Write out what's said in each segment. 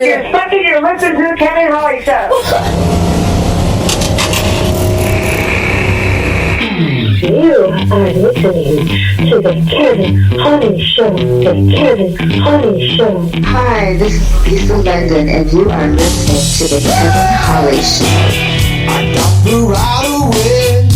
You're sucking your listen to the Kevin Holly Show. You are listening to the Kevin Holly Show. The Kevin Holly Show. Hi, this is Lisa London, and you are listening to the Kevin Holly Show. I got the right away,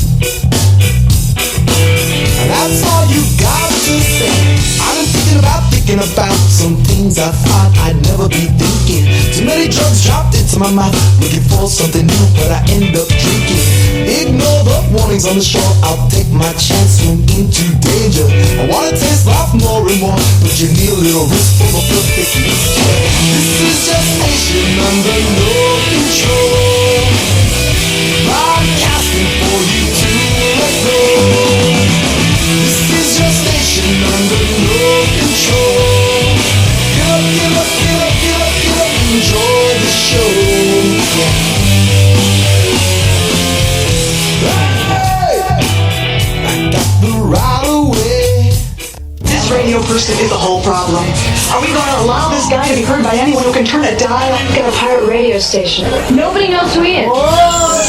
and that's all you got to say. I've been thinking about some things I thought I'd never be thinking. Too many drugs dropped into my mouth, looking for something new, but I end up drinking. Ignore the warnings on the shore, I'll take my chance, swim into danger. I wanna taste life more and more, but you need a little risk for the perfect mixture. This is gestation under no control, broadcasting for you to let go. This is gestation under no control. Get up, get up, get up, get up, get up, enjoy the show. Hey, I got the right away. This radio person is the whole problem. Are we going to allow this guy to be heard by anyone who can turn a dial? Got a pirate radio station. Nobody knows who he is. Whoa!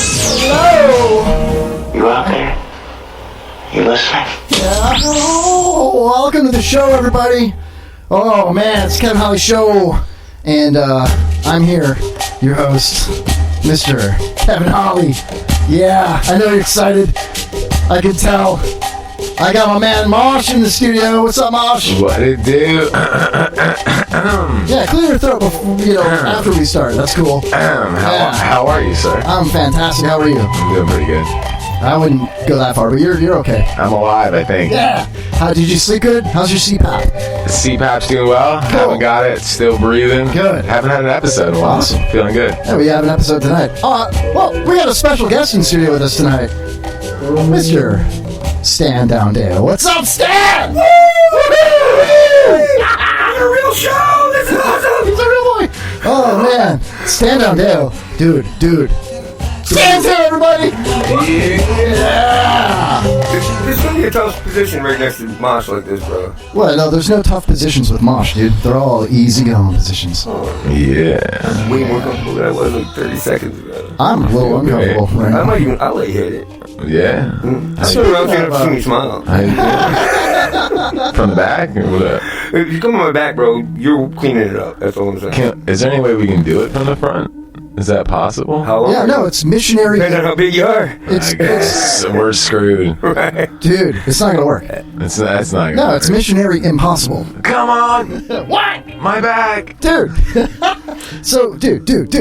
Hello! You out there? You listening? Oh, welcome to the show, everybody. Oh, man, it's Kevin Holly Show. And I'm here, your host, Mr. Kevin Holly. Yeah, I know you're excited. I can tell. I got my man Mosh in the studio. What's up, Mosh? What it do? Yeah, clear your throat before, after we start. That's cool. How are you, sir? I'm fantastic. How are you? I'm doing pretty good. I wouldn't go that far, but you're okay. I'm alive, I think. Yeah. How did you sleep good? How's your CPAP? The CPAP's doing well. Cool. Haven't got it. Still breathing. Good. Haven't had an episode in a while. Awesome. Feeling good. Yeah, we have an episode tonight. Well, we got a special guest in studio with us tonight. Mr. Stan Down Deyo. What's up, Stan? Woo! A real show! This is awesome! He's a real boy. Oh, man. Stan Down Deyo. Dude. Stan's here, everybody! Yeah! It's gonna be a tough position right next to Mosh like this, bro. Well, no, there's no tough positions with Mosh, dude. They're all easy-going positions. Yeah. Way more comfortable than I was like 30 seconds ago. I'm a little uncomfortable right now. I'll let you hit it. Yeah. I stood around here to see me smile. From the back? Or what? If you come on my back, bro, you're cleaning it up. That's all I'm saying. Is there any way we can do it from the front? Is that possible? How long? Yeah, no, it's missionary. Depends on how big you are. I guess we're screwed. Right. Dude, it's not gonna work. That's not gonna No, work. it's missionary impossible. Come on! What? My back! Dude. So, dude. If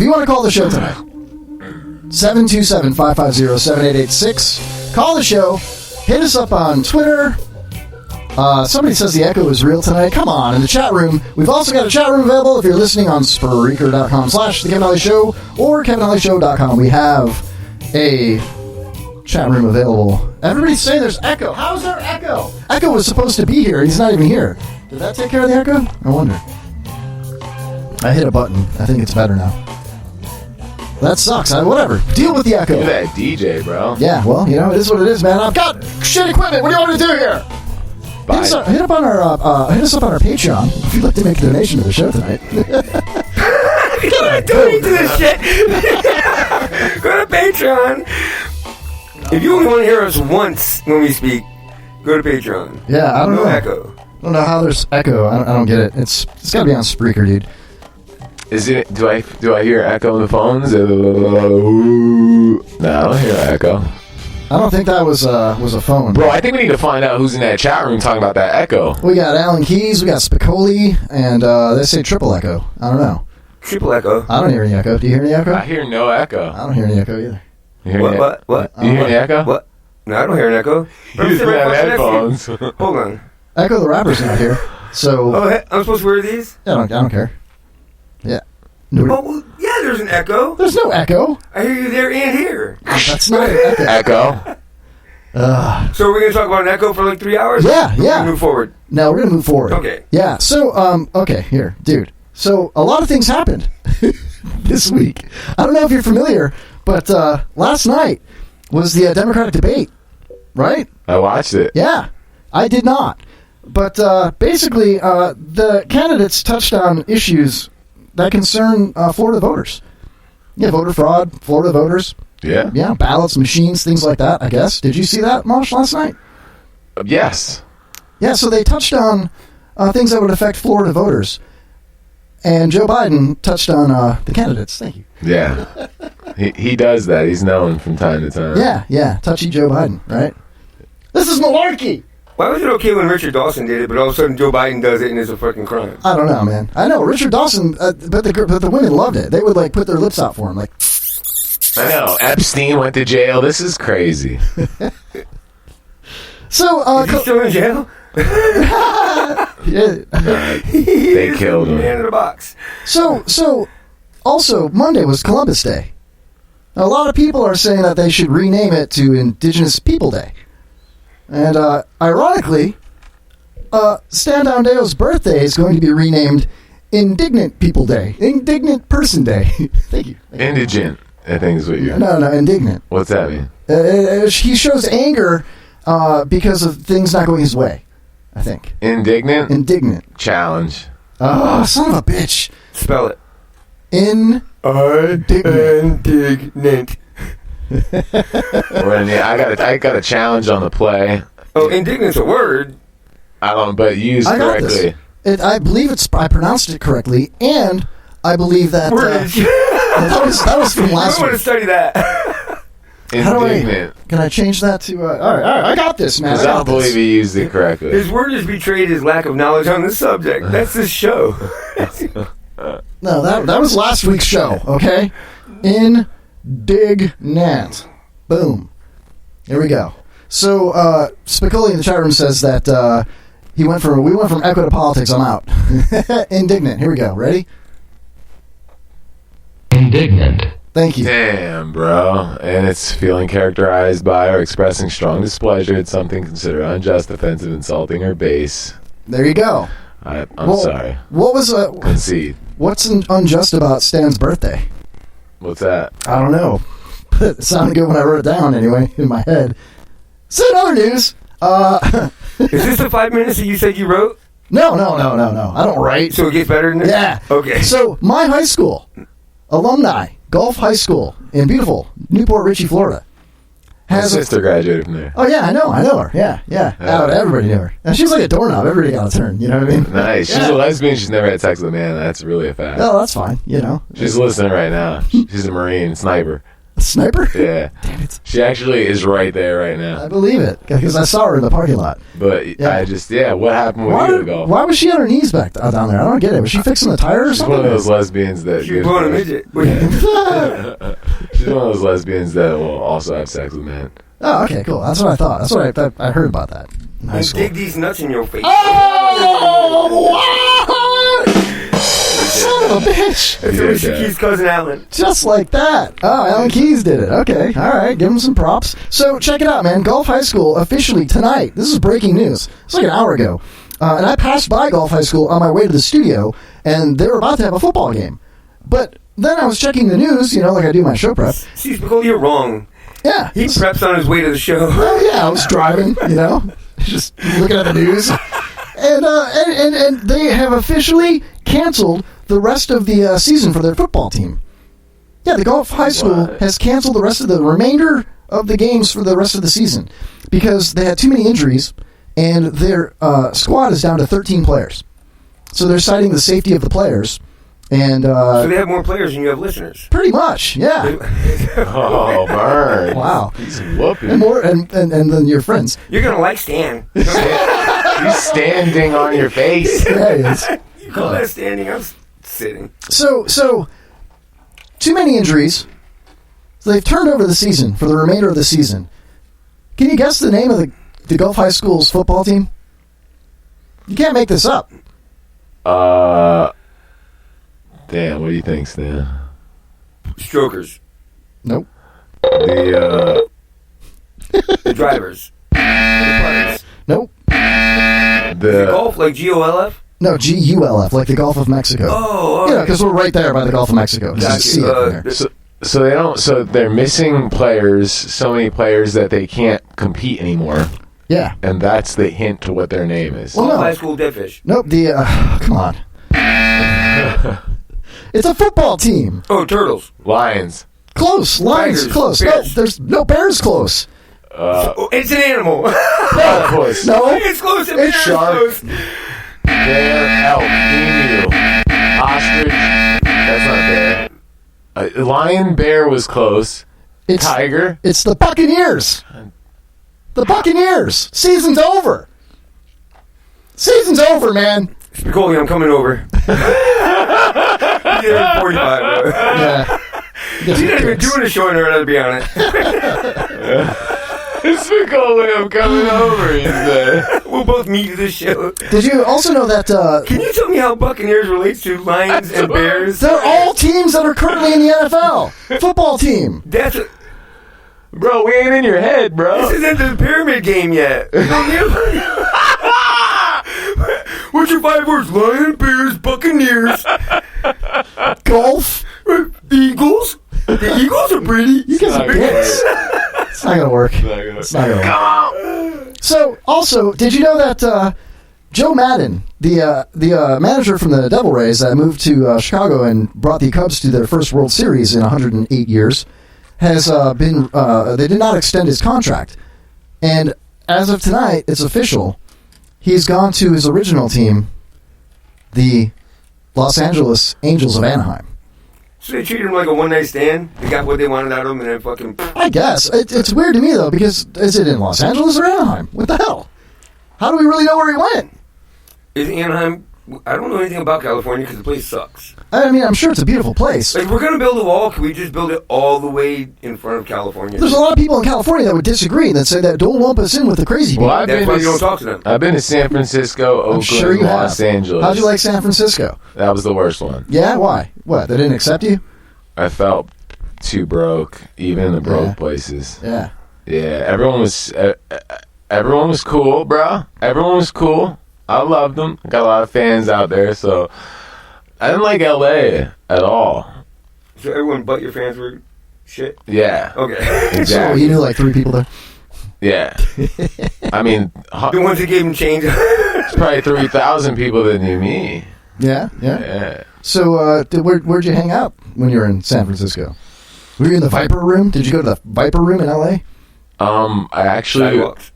you want to call the show tonight, 727-550-7886. Call the show. Hit us up on Twitter. Somebody says the echo is real tonight. Come on, in the chat room. We've also got a chat room available if you're listening on Spreaker.com/The Kevin Holly Show or KevinHollyShow.com. We have a chat room available. Everybody's saying there's echo. How's there echo? Echo was supposed to be here. He's not even here. Did that take care of the echo? I wonder. I hit a button. I think it's better now. That sucks. Whatever. Deal with the echo. Look at that DJ, bro. Yeah, well, it is what it is, man. I've got shit equipment. What do you want me to do here? Hit us up on our Patreon if you'd like to make a donation to the show tonight. Donate to this shit. Go to Patreon. If you only want to hear us once when we speak, go to Patreon. Yeah, I don't know. No echo. I don't know how there's echo. I don't get it. It's got to be on Spreaker, dude. Is it? Do I hear echo in the phones? No, I don't hear echo. I don't think that was a phone. Bro, I think we need to find out who's in that chat room talking about that echo. We got Alan Keys, we got Spicoli, and they say triple echo. I don't know. Triple echo. I don't hear any echo. Do you hear any echo? I hear no echo. I don't hear any echo either. You hear What? You hear any echo? What? No, I don't hear an echo. You just have headphones. Hold on. Echo the rapper's not here, so I'm supposed to wear these? I don't care. Yeah. Well, yeah, there's an echo. There's no echo. I hear you there and here. That's not an echo. Echo. So we're gonna talk about an echo for like 3 hours? Yeah. We're gonna move forward. No, we're gonna move forward. Okay. Yeah. So, okay, here, dude. So a lot of things happened this week. I don't know if you're familiar, but last night was the Democratic debate, right? I watched it. Yeah, I did not. But basically, the candidates touched on issues that concern Florida voters. Yeah, voter fraud, Florida voters. Yeah. Yeah, ballots, machines, things like that, I guess. Did you see that, Mosh, last night? Yes. Yeah, so they touched on things that would affect Florida voters. And Joe Biden touched on the candidates. Thank you. Yeah. he does that. He's known from time to time. Yeah. Touchy Joe Biden, right? This is malarkey! Why was it okay when Richard Dawson did it, but all of a sudden Joe Biden does it and it's a fucking crime? I don't know, man. I know, Richard Dawson, but the women loved it. They would, like, put their lips out for him, like... I know. Epstein went to jail. This is crazy. So, is he still in jail? Yeah. They killed him. Man in the box. So, also, Monday was Columbus Day. Now, a lot of people are saying that they should rename it to Indigenous People Day. And, ironically, Stand Down Deyo's birthday is going to be renamed Indignant People Day. Indignant Person Day. Thank you. Indigent, I think is what you're... No, indignant. What's that mean? He shows anger because of things not going his way, I think. Indignant? Indignant. Challenge. Oh, son of a bitch. Spell it. Indignant. Indignant. I got a challenge on the play. Oh, indignant's a word. I don't, but used correctly. I believe I pronounced it correctly, and I believe that that was from last I want to week. study that. Indignant. Can I change that to? All right, I got this, man. Because I don't believe he used it correctly. His word has betrayed his lack of knowledge on this subject. That's this show. No, that was last week's show. Okay, indignant. Boom. Here we go. So Spicoli in the chat room says that we went from echo to politics. I'm out. Indignant. Here we go. Ready? Indignant. Thank you. Damn, bro. And it's feeling characterized by or expressing strong displeasure at something considered unjust, offensive, insulting, or base. There you go. I'm sorry. What was concede? What's unjust about Stan's birthday? What's that? I don't know. But it sounded good when I wrote it down anyway in my head. So in other news, is this the 5 minutes that you said you wrote? No. I don't write. So it gets better than this? Yeah. Okay. So my high school, alumni, Gulf High School in beautiful Newport Richey, Florida. My sister graduated from there. Oh, yeah, I know her. Yeah. Everybody knew her. And she was like a doorknob. Everybody got a turn. You know what I mean? Nice. She's a lesbian. She's never had sex with a man. That's really a fact. Oh, that's fine. You know. She's listening right now. She's a Marine sniper. A sniper? Yeah. Damn it. She actually is right there right now. I believe it because I saw her in the parking lot. But what happened with you to golf? Why was she on her knees down there? I don't get it. Was she fixing the tire or She's something? one of those lesbians that... She's blowing a midget. She's one of those lesbians that will also have sex with men. Oh, okay, cool. That's what I thought. That's what I heard about that in high school. Dig these nuts in your face. Oh, what? Son of a bitch. That's Alicia Keys' cousin Alan. Just like that. Oh, Alan Keys did it. Okay, all right. Give him some props. So check it out, man. Gulf High School officially tonight. This is breaking news. It's like an hour ago. And I passed by Gulf High School on my way to the studio, and they were about to have a football game. But then I was checking the news, like I do my show prep. See, Spicoli, you're wrong. Yeah. He preps on his way to the show. Oh, yeah. I was driving, just looking at the news. And they have officially canceled the rest of the season for their football team. Yeah, the Gulf High School has canceled the remainder of the games for the rest of the season because they had too many injuries, and their squad is down to 13 players. So they're citing the safety of the players. And so they have more players than you have listeners. Pretty much, yeah. Oh, burn! Wow, he's whooping. And more, and then your friends. You're gonna like Stan. He's standing on your face. Yeah, he is. You call that standing? I'm sitting. So too many injuries. So they've turned over the season for the remainder of the season. Can you guess the name of the Gulf High School's football team? You can't make this up. Damn, what do you think, Stan? Strokers. Nope. The drivers. The putters. Nope. The golf, like GOLF? No, GULF, like the Gulf of Mexico. Oh, okay. Because we're right there by the Gulf of Mexico. Gotcha. See it from there. So they don't. So they're missing players. So many players that they can't compete anymore. Yeah. And that's the hint to what their name is. Well, no. High school dead fish. Nope. Come on. It's a football team. Oh, turtles. Lions. Close. Lions. Tigers. Close. Bears. No, there's no bears close. It's an animal. Octopus. No. It's close. It's shark. Close. Bear, elk, emu, ostrich. That's not bear. Lion, bear was close. It's Tiger. It's the Buccaneers. The Buccaneers. Season's over. Season's over, man. Spicoli, I'm coming over. Yeah, 45, bro. Yeah. He's not even doing a show in there, to be honest. Spicoli, I'm coming over, he said. We'll both meet at this show. Did you also know that Can you tell me how Buccaneers relates to Lions and Bears? they're all teams that are currently in the NFL? Football team. That's a... Bro, we ain't in your head, bro. This isn't the pyramid game yet. What's your 5 words? Lion, Bears, Buccaneers, Golf. Eagles. The Eagles are pretty. You guys are dicks. It's not going to work. It's not going to work. So, also, did you know that Joe Madden, the manager from the Devil Rays that moved to Chicago and brought the Cubs to their first World Series in 108 years, has been, they did not extend his contract. And as of tonight, it's official. He's gone to his original team, the Los Angeles Angels of Anaheim. So they treated him like a one-night stand? They got what they wanted out of him and then fucking... I guess. It's weird to me, though, because is it in Los Angeles or Anaheim? What the hell? How do we really know where he went? Is Anaheim... I don't know anything about California because the place sucks. I mean, I'm sure it's a beautiful place. Like, we're going to build a wall. Can we just build it all the way in front of California? There's a lot of people in California that would disagree, that say that don't lump us in with the crazy people. Well, That's why you don't talk to them. I've been to San Francisco, Oakland, sure you Los have. Angeles. How'd you like San Francisco? That was the worst one. Yeah? Why? What? They didn't accept you? I felt too broke, even in the broke places. Yeah. Yeah, everyone was cool, bro. Everyone was cool. I loved them. Got a lot of fans out there, so I didn't like LA at all. So everyone but your fans were shit? Yeah. Okay. So Exactly. you knew like 3 people there? Yeah. I mean, The ones that gave him change. it's probably 3,000 people that knew me. Yeah? Yeah? Yeah. So where'd you hang out when you were in San Francisco? Were you in the Viper Room? Did you go to the Viper Room in LA? I actually... Sidewalks.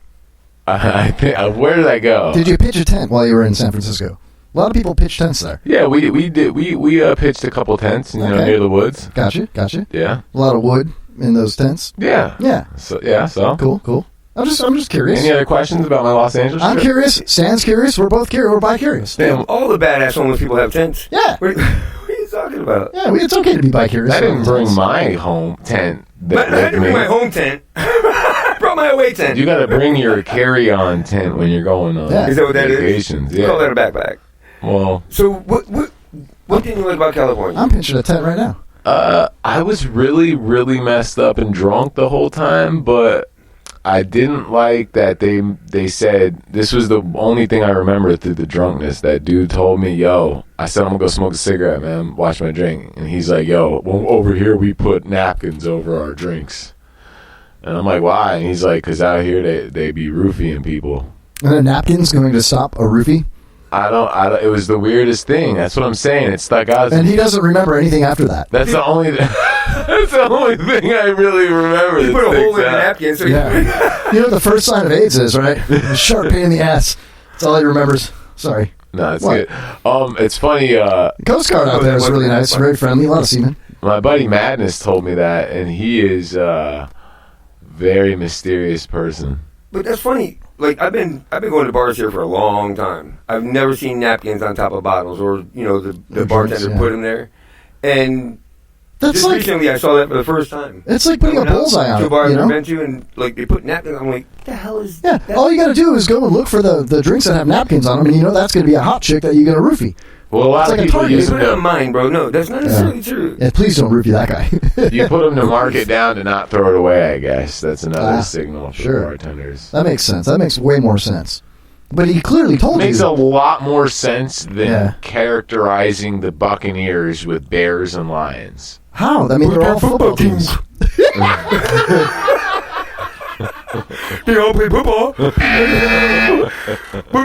I think, where did I go? Did you pitch a tent while you were in San Francisco? A lot of people pitch tents there. Yeah, we did. We pitched a couple tents, Okay. near the woods. Gotcha. Yeah. A lot of wood in those tents. Yeah. Yeah. So. Cool. I'm just curious. Any other questions about my Los Angeles I'm trip? curious. Stan's curious. We're both curious. We're bi-curious. Damn, All the badass homeless people have tents. Yeah. What are you talking about? Yeah, it's okay to be bi-curious. I didn't bring my home tent I with had to bring me. my home tent. I brought my away tent. You got to bring your carry-on tent when you're going on Yeah. Is that what that is? vacations. We Yeah. call that a backpack. Well, So what didn't you like about California? I'm pitching a tent right now. I was really, really messed up and drunk the whole time, but I didn't like that they said, this was the only thing I remember through the drunkenness, that dude told me, yo, I said, I'm going to go smoke a cigarette, man, watch my drink. And he's like, yo, well, over here we put napkins over our drinks. And I'm like, why? And he's like, because out here they be roofieing people. And a napkin's going to stop a roofie? I don't, it was the weirdest thing. That's what I'm saying. It stuck out. And he doesn't remember anything after that. That's the only that's the only thing I really remember. You that put a hole in sticks the out. napkin. So Yeah. You know what the first sign of AIDS is, right? A sharp pain in the ass. That's all he remembers. Sorry. No, it's What? good. It's funny. Coast Guard out there is really nice, very friendly, a lot of seamen. My buddy Madness told me that, and he is a very mysterious person. But that's funny. Like I've been going to bars here for a long time. I've never seen napkins on top of bottles, or the bartender yeah. put them there. And That's just like recently, I saw that for the first time. it's like putting a bullseye on to a it. bar You I've know? been to, and like they put napkins. I'm like, what the hell is? Yeah. that? All you got to do is go and look for the drinks that have napkins on them, and you know that's going to be a hot chick that you're going to roofie. Well, a lot It's of like a people target. use Put them it on to, mine, bro. No, that's not necessarily true. Yeah, please don't roofie that guy. you put them to mark it down to not throw it away. I guess that's another signal for sure. bartenders. That makes sense. That makes way more sense. But he clearly told Makes you. a lot more sense than Yeah. characterizing the Buccaneers with bears and lions. How? I mean, they're all football teams. They all play football. What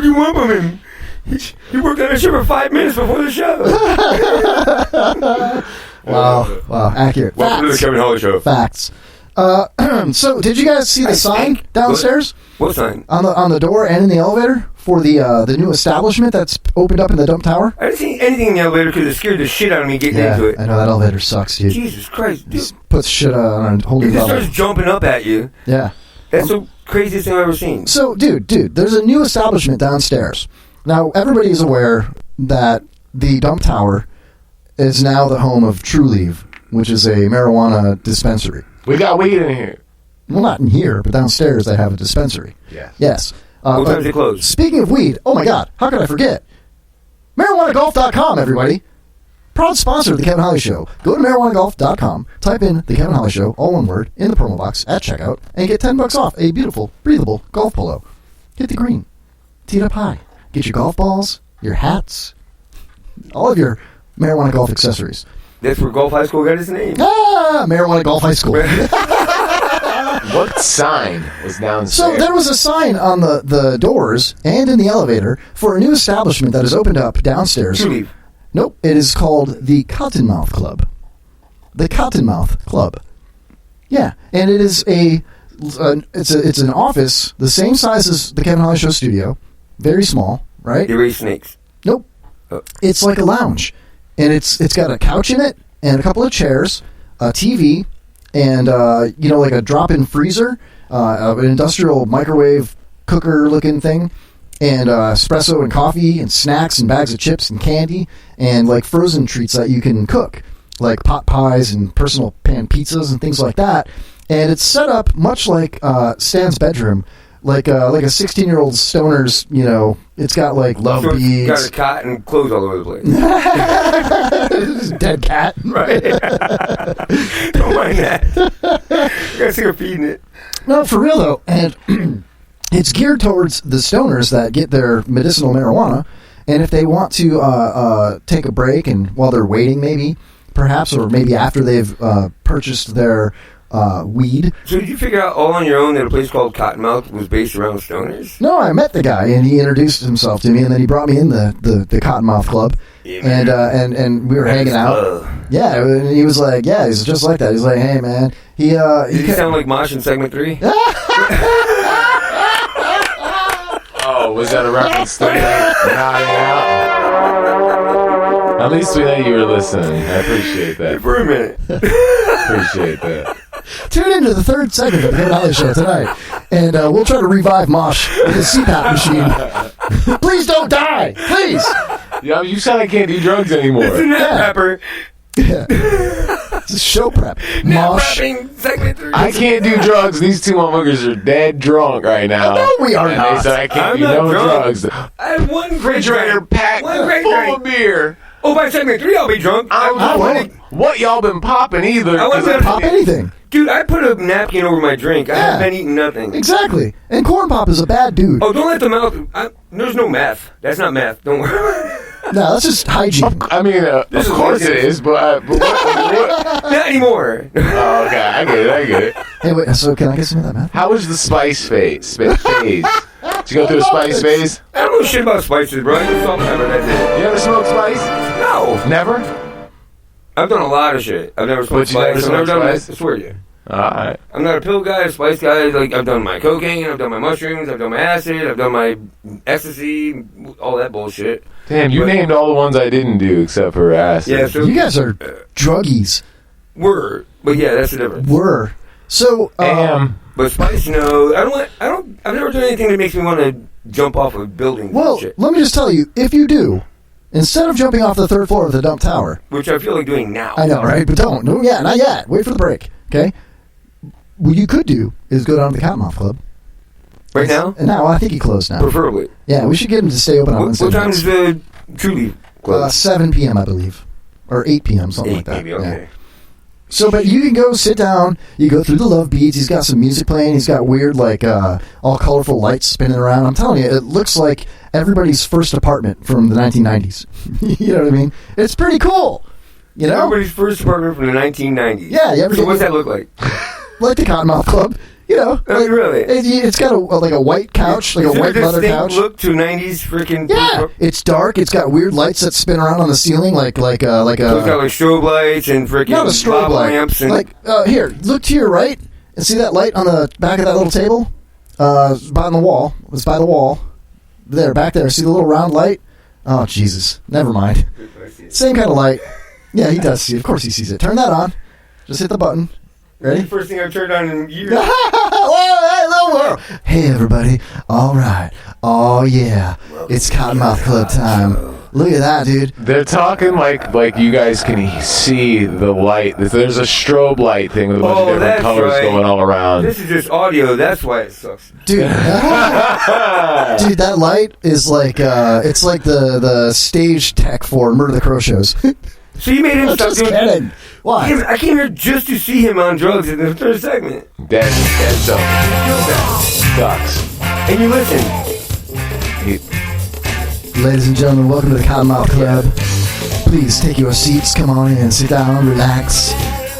do you want from him? He worked on a show for 5 minutes before the show. Wow, accurate. Welcome to the Kevin Holly Show. Facts. So, did you guys see the sign downstairs? What sign? On the door and in the elevator for the new establishment that's opened up in the dump tower? I didn't see anything in the elevator because it scared the shit out of me getting into it. I know that elevator sucks, dude. Jesus Christ, dude. Just puts shit on a whole new It just level. starts jumping up at you. Yeah. That's the craziest thing I've ever seen. So, dude, there's a new establishment downstairs. Now, everybody is aware that the dump tower is now the home of True Leave, which is a marijuana dispensary. We got weed in here. Well, not in here, but downstairs they have a dispensary. Yeah. Yes. What time they close? Speaking of weed, oh my God, how could I forget? MarijuanaGolf.com, everybody. Proud sponsor of the Kevin Holly Show. Go to MarijuanaGolf.com, type in the Kevin Holly Show, all one word, in the promo box at checkout, and get $10 off a beautiful, breathable golf polo. Hit the green. Tee it up high. Get your golf balls, your hats, all of your marijuana golf accessories. That's where Golf High School got its name. Marijuana Golf High School. What sign was downstairs? So there was a sign on the doors and in the elevator for a new establishment that has opened up downstairs. True Leave. Nope, it is called the Cottonmouth Club. The Cottonmouth Club. Yeah, and it is it's an office the same size as the Kevin Holly Show studio, very small, right? They raise snakes. Nope. Oh. It's like a lounge, and it's got a couch in it and a couple of chairs, a TV, and like a drop-in freezer, an industrial microwave cooker-looking thing, and espresso and coffee and snacks and bags of chips and candy and like frozen treats that you can cook, like pot pies and personal pan pizzas and things like that. And it's set up much like Stan's bedroom. Like a 16-year-old stoner's, it's got like love So beads. It's got a cot and clothes all over the place. Dead cat. Right. Don't mind that. You gotta see her feeding it. No, for real though. And it's geared towards the stoners that get their medicinal marijuana. And if they want to take a break and while they're waiting maybe, perhaps, or maybe after they've purchased their weed. So did you figure out all on your own that a place called Cottonmouth was based around stoners? No, I met the guy and he introduced himself to me, and then he brought me in the Cottonmouth Club, and we were hanging out. Yeah, and he was like, yeah, he's just like that. He's like, hey man, Did he sound like Mosh in segment 3? Oh, was that a reference to me nodding out? At least we know you were listening. I appreciate that. For a minute. Appreciate that. Tune into the third segment of the Kevin Holly Show tonight, and we'll try to revive Mosh with his CPAP machine. Please don't die, please. Yeah, you said I can't do drugs anymore. It's a nap pepper. Yeah. It's a show prep. Nap Mosh. rapping segment 3. I can't do drugs. These two motherfuckers are dead drunk right now. No, we are and not. They said I can't I'm do not no drunk. drugs. I had one Refrigerator packed One great full drink. of beer. Oh, by segment 3, I'll be drunk. I won't. What y'all been popping either? I wasn't Pop anything. Dude, I put a napkin over my drink. I Yeah. haven't been eating nothing. Exactly. And Corn Pop is a bad dude. Oh, don't let the mouth... there's no meth. That's not meth. Don't worry. No, that's just hygiene. I mean, of This is course what it it is, but what? Not anymore. Oh, okay, I get it. Hey, wait, so can I get some of that, man? How was the spice phase? Did you go through a spice phase? I don't know shit about spices, bro. I just salt and pepper, that's it. You ever smoked spice? No. Never? I've done a lot of shit. I've never smoked But you never spice. I've never smoked done spice? I swear to you. Alright. I'm not a pill guy, a spice guy. Like, I've done my cocaine, I've done my mushrooms, I've done my acid, I've done my ecstasy, all that bullshit. Damn, you named all the ones I didn't do except for acid. Yeah, so You guys are druggies. but yeah, that's the difference. Were. So, But spice, no. I've never done anything that makes me want to jump off of buildings well, and shit. let me just tell you, if you do, instead of jumping off the third floor of the dump tower, Which I feel like doing now. I know, right? But don't. No, yeah, not yet. Wait for the break, okay? What you could do is go down to the Cottonmouth Club. Right now? And now, I think he closed now. Preferably. Yeah, we should get him to stay open on Wednesday. What time nights. is the Truly close? 7 p.m., I believe. Or 8 p.m., something like that. Maybe, okay. Yeah. So, but you can go sit down, you go through the love beads, he's got some music playing, he's got weird, like, all colorful lights spinning around. I'm telling you, it looks like everybody's first apartment from the 1990s. You know what I mean? It's pretty cool. You know? Everybody's first apartment from the 1990s. Yeah, you ever So get- what's that look like? Like the Cottonmouth Club. You know, I mean, really? It's got like a white couch, like a white leather couch. Look to 90s freaking. Yeah, it's dark. It's got weird lights that spin around on the ceiling, like a. It's got like strobe lights and freaking not a strobe light. lamps and here, look to your right and see that light on the back of that little table. It's by the wall. It's by the wall. There, back there. See the little round light? Oh Jesus! Never mind. Same kind of light. Yeah, he does see it. Of course, he sees it. Turn that on. Just hit the button. Ready? The first thing I've turned on in years. Hey, everybody. All right. Oh, yeah. It's Cottonmouth Club time. Look at that, dude. They're talking like you guys can see the light. There's a strobe light thing with a bunch of different colors going all around. This is just audio. That's why it sucks. Dude, dude, that light is like, it's like the stage tech for Murder the Crow shows. So you made him stop doing kidding. Why? I came here just to see him on drugs in the third segment. Dead so. Sucks. And you listen. Ladies and gentlemen, welcome to the Cottonmouth Club. Please take your seats. Come on in. Sit down. Relax.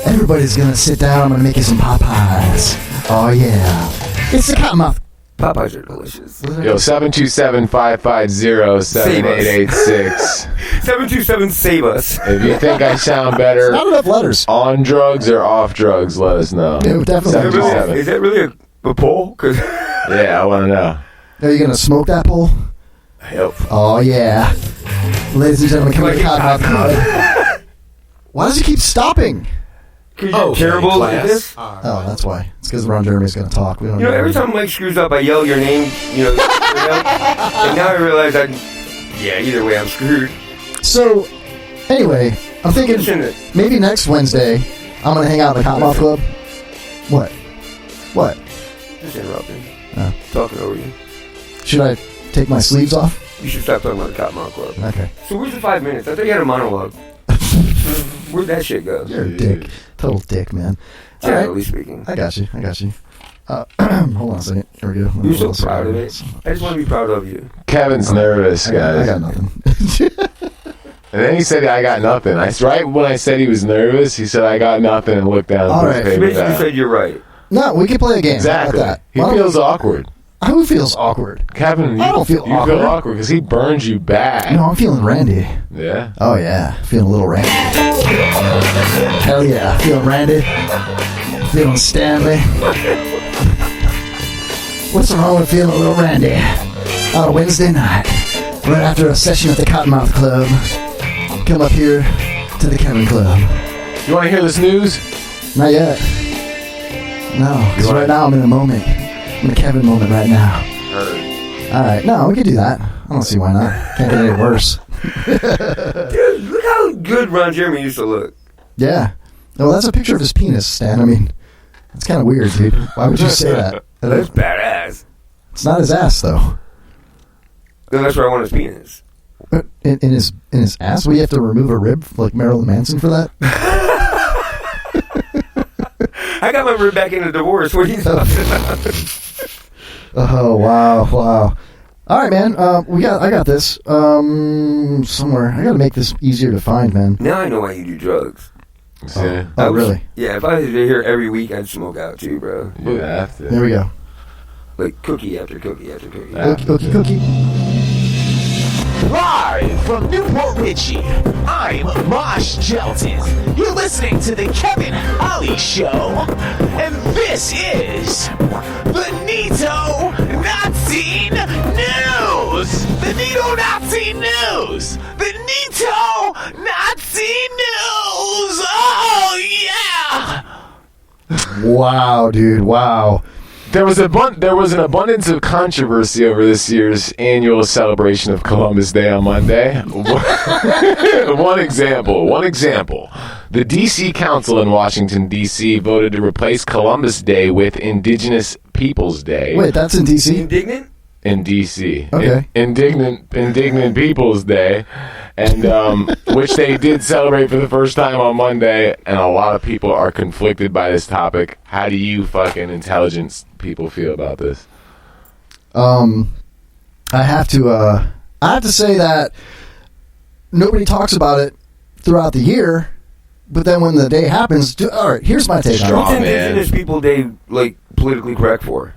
Everybody's going to sit down. I'm going to make you some Popeyes. Oh, yeah. It's the Cottonmouth. Popeyes are delicious. Yo, 727-550-7886. 727 save us. If you think I sound better Not enough letters. on drugs or off drugs, let us know. Yeah, definitely. 727. Is that really a poll? Cause Yeah, I want to know. Are you going to smoke that pole? Yep. Oh, yeah. Ladies and gentlemen, come to the Cottonmouth Club. Why does he keep stopping? Because you're terrible at this. Oh, that's why. It's because Ron Jeremy's going to talk. We don't You know, every time Mike screws up, I yell your name, and now I realize either way, I'm screwed. So, anyway, I'm thinking maybe next Wednesday, I'm going to hang out in the Cottonmouth Club. What? Just interrupting. Oh. Talking over you. Should I take my sleeves off? You should stop talking about the Cottonmouth Club. Okay. So where's the 5 minutes? I thought you had a monologue. Where'd that shit go? You're a dick. Total dick, man. Generally speaking. I got you. Hold on a second. Here we go. You're so proud of it. I just want to be proud of you. Kevin's nervous, guys. I got nothing. And then he said, I got nothing. Right when I said he was nervous, he said, I got nothing, and looked down All at right. his So paper. basically, you said you're right. No, we can play a game. Exactly. How about that? He feels awkward. Who feels awkward? Kevin, I don't feel you awkward. feel awkward because he burns you bad. No, I'm feeling randy. Yeah? Oh, yeah. Feeling a little randy. Hell yeah. Feeling randy. Feeling Stanley. What's wrong with feeling a little randy on a Wednesday night? Right after a session at the Cottonmouth Club. Come up here to the Kevin Club. You want to hear this news? Not yet. No, because right now I'm in a moment. I'm in a Kevin moment right now. Alright, no, we could do that. I don't see why not. Can't get any worse. Dude, look how good Ron Jeremy used to look. Yeah. Well, that's a picture of his penis, Stan. I mean, it's kind of weird, dude. Why would you say that? That's badass. It's not his ass, though. No, that's where I want his penis. In his ass? We have to remove a rib like Marilyn Manson for that? I got my rib back in a divorce. What are you talking about? Oh, wow. All right, man. I got this. Somewhere. I got to make this easier to find, man. Now I know why you do drugs. Oh, really? Yeah, if I was here every week, I'd smoke out too, bro. You have to. There we go. Like cookie after cookie after cookie. Cookie. Live from Newport Richie, I'm Mosh Jelton. You're listening to the Kevin Holly Show, and this is the Nito Nazi News. The Nito Nazi News. The Nito Nazi News. Oh yeah. Wow, dude. Wow. There was an abundance of controversy over this year's annual celebration of Columbus Day on Monday. One example. The D.C. Council in Washington, D.C. voted to replace Columbus Day with Indigenous Peoples Day. Wait, that's in D.C.? Indignant? In D.C. Okay. Indignant Peoples Day, and which they did celebrate for the first time on Monday, and a lot of people are conflicted by this topic. How do you fucking intelligence people feel about this? I have to say that nobody talks about it throughout the year, But then when the day happens, all right, here's my take on What's it. Indigenous People Day like politically correct for?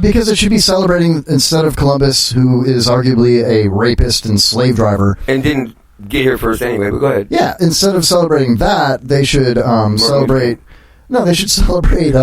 Because it should be celebrating instead of Columbus, who is arguably a rapist and slave driver. And didn't get here first anyway, but go ahead. Yeah, instead of celebrating that, they should celebrate... No, they should celebrate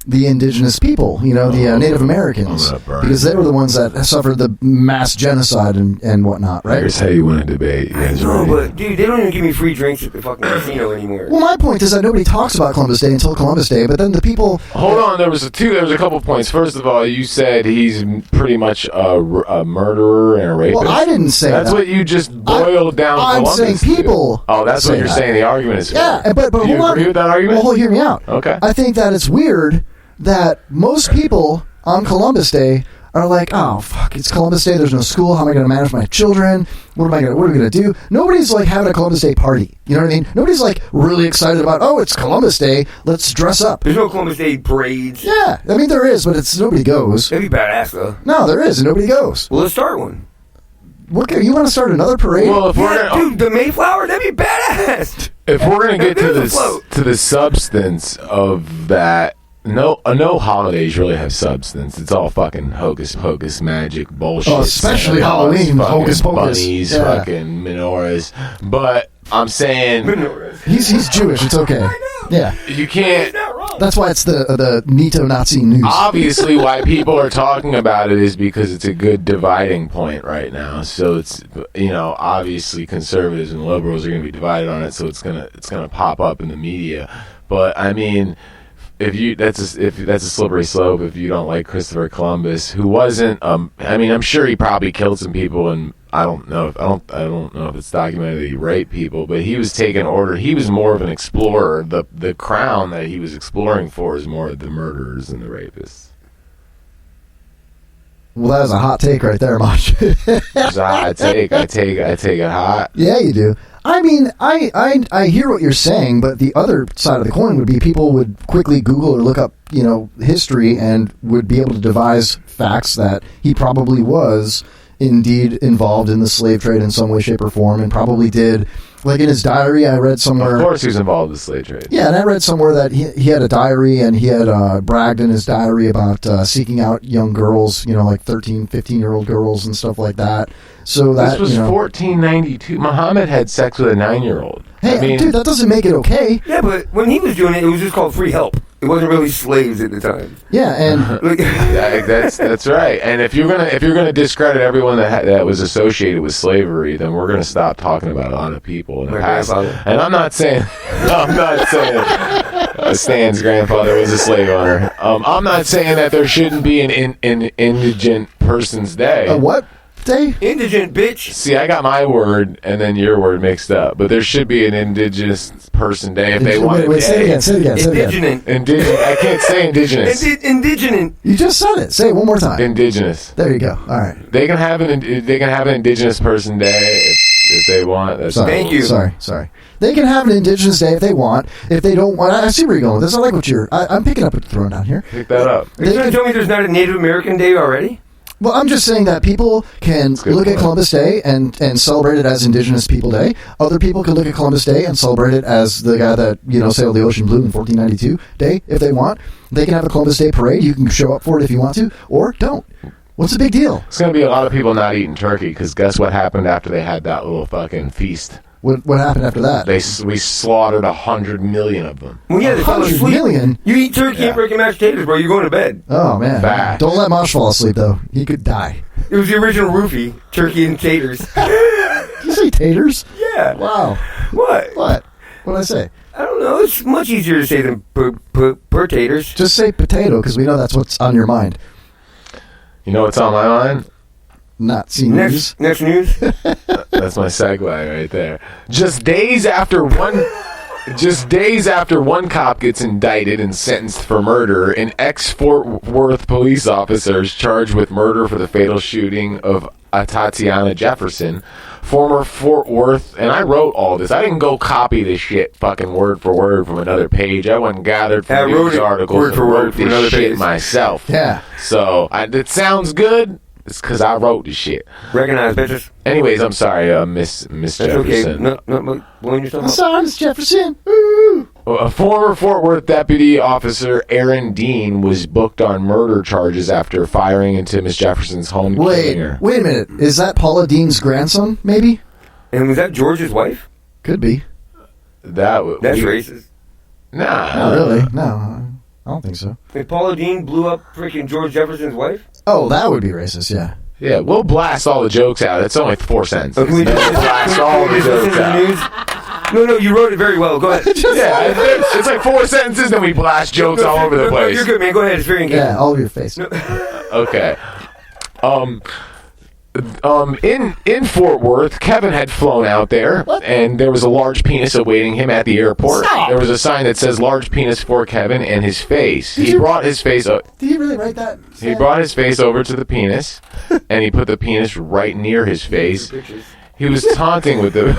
the indigenous people, the Native Americans, because they were the ones that suffered the mass genocide and whatnot, right? Here's how you win a debate. No, but dude, they don't even give me free drinks at the fucking casino anymore. Well, my point is that nobody talks about Columbus Day until Columbus Day, but then the people... Hold on, there was a couple points. First of all, you said he's pretty much a murderer and a rapist. Well, I didn't say that's that. what you just boiled down I'm Columbus saying people. to. Oh, that's what you're saying the argument is for. Yeah, but Do you hold on. agree with that argument? Well, hear me out. Okay. I think that it's weird that most people on Columbus Day are like, oh fuck, it's Columbus Day, there's no school, how am I going to manage my children, what are we going to do? Nobody's like having a Columbus Day party, you know what I mean? Nobody's like really excited about, oh, it's Columbus Day, let's dress up. There's no Columbus Day parades. Yeah, I mean there is, but nobody goes. That'd be badass though. No, there is, and nobody goes. Well, let's start one. You want to start another parade? Well, if dude, the Mayflower, that'd be badass. If we're gonna get to the substance of that, no holidays really have substance. It's all fucking hocus pocus magic bullshit. Oh, especially Halloween, hocus pocus. Bunnies, Yeah. fucking menorahs. But I'm saying he's Jewish. It's okay. Yeah, you can't. That's why it's the neo-Nazi news. Obviously, why people are talking about it is because it's a good dividing point right now. So it's obviously conservatives and liberals are going to be divided on it. So it's gonna pop up in the media. But I mean, if that's a slippery slope. If you don't like Christopher Columbus, who wasn't, I'm sure he probably killed some people, and I don't know if it's documented that he raped people, but he was taking order. He was more of an explorer. The crown that he was exploring for is more of the murderers and the rapists. Well, that was a hot take right there, Mosh. It's a hot take. I take it hot. Yeah, you do. I mean, I hear what you're saying, but the other side of the coin would be people would quickly Google or look up, history and would be able to devise facts that he probably was indeed involved in the slave trade in some way, shape, or form, and probably did. Like in his diary, I read somewhere... Of course he was involved in the slave trade. Yeah, and I read somewhere that he had a diary, and he had bragged in his diary about seeking out young girls, like 13, 15-year-old girls and stuff like that. So that, this was 1492. Muhammad had sex with a 9-year-old. Hey, dude, that doesn't make it okay. Yeah, but when he was doing it, it was just called free help. It wasn't really slaves at the time. Yeah, and that's right. And if you're gonna discredit everyone that was associated with slavery, then we're gonna stop talking about a lot of people in the past. And I'm not saying Stan's grandfather was a slave owner. I'm not saying that there shouldn't be an indigent person's day. A what day? Indigent, bitch. See, I got my word and then your word mixed up. But there should be an indigenous person day if they want Wait, say it again. Indigenous. I can't say indigenous. Indigenous. You just said it. Say it one more time. Indigenous. There you go. All right. They can have an indigenous person day if they want. That's Thank you. Sorry. They can have an indigenous day if they want. If they don't want, I see where you're going with this. I like what I'm picking up what you're throwing down here. Pick that up. Are you trying to tell me there's not a Native American Day already? Well, I'm just saying that people can look at Columbus Day and celebrate it as Indigenous People Day. Other people can look at Columbus Day and celebrate it as the guy that, sailed the ocean blue in 1492 day, if they want. They can have a Columbus Day parade. You can show up for it if you want to, or don't. What's the big deal? It's going to be a lot of people not eating turkey, because guess what happened after they had that little fucking feast? What happened after that? We slaughtered 100 million of them. Well, yeah, 100 million? You eat turkey and freaking mashed potatoes, bro. You're going to bed. Oh, man. Fact. Don't let Mosh fall asleep, though. He could die. It was the original roofie, turkey and taters. Did you say taters? Yeah. Wow. What? What did I say? I don't know. It's much easier to say than taters. Just say potato, because we know that's what's on your mind. You know what's on my mind? Not seen news. Next news. That's my segue right there. Just days after one cop gets indicted and sentenced for murder, an ex-Fort Worth police officer is charged with murder for the fatal shooting of Tatiana Jefferson, former Fort Worth, and I wrote all this. I didn't go copy this shit fucking word for word from another page. I went and gathered from news articles word for word and wrote from this another shit page myself. Yeah. So, it sounds good. It's because I wrote the shit. Recognize bitches. Anyways, I'm sorry, Miss That's Jefferson. okay. Not blowing yourself I'm up. sorry, Miss Jefferson. Ooh. A former Fort Worth deputy officer, Aaron Dean, was booked on murder charges after firing into Miss Jefferson's home. Wait a minute. Is that Paula Dean's grandson, maybe? And was that George's wife? Could be. That's racist. Nah. Not really. No, I don't think so. If Paula Dean blew up freaking George Jefferson's wife? Oh, that would be racist, yeah. Yeah, we'll blast all the jokes out. It's only 4 cents. Can we Blast all the jokes out. No, you wrote it very well. Go ahead. Yeah, it's like 4 sentences, then we blast jokes all over the place. You're good, man. Go ahead. It's very engaging. Yeah, all over your face. Okay. In Fort Worth, Kevin had flown out there, and there was a large penis awaiting him at the airport. Stop. There was a sign that says "Large penis for Kevin" and his face. He brought his face up. Did he really write that? He brought his face over to the penis, and he put the penis right near his face. He was taunting with the.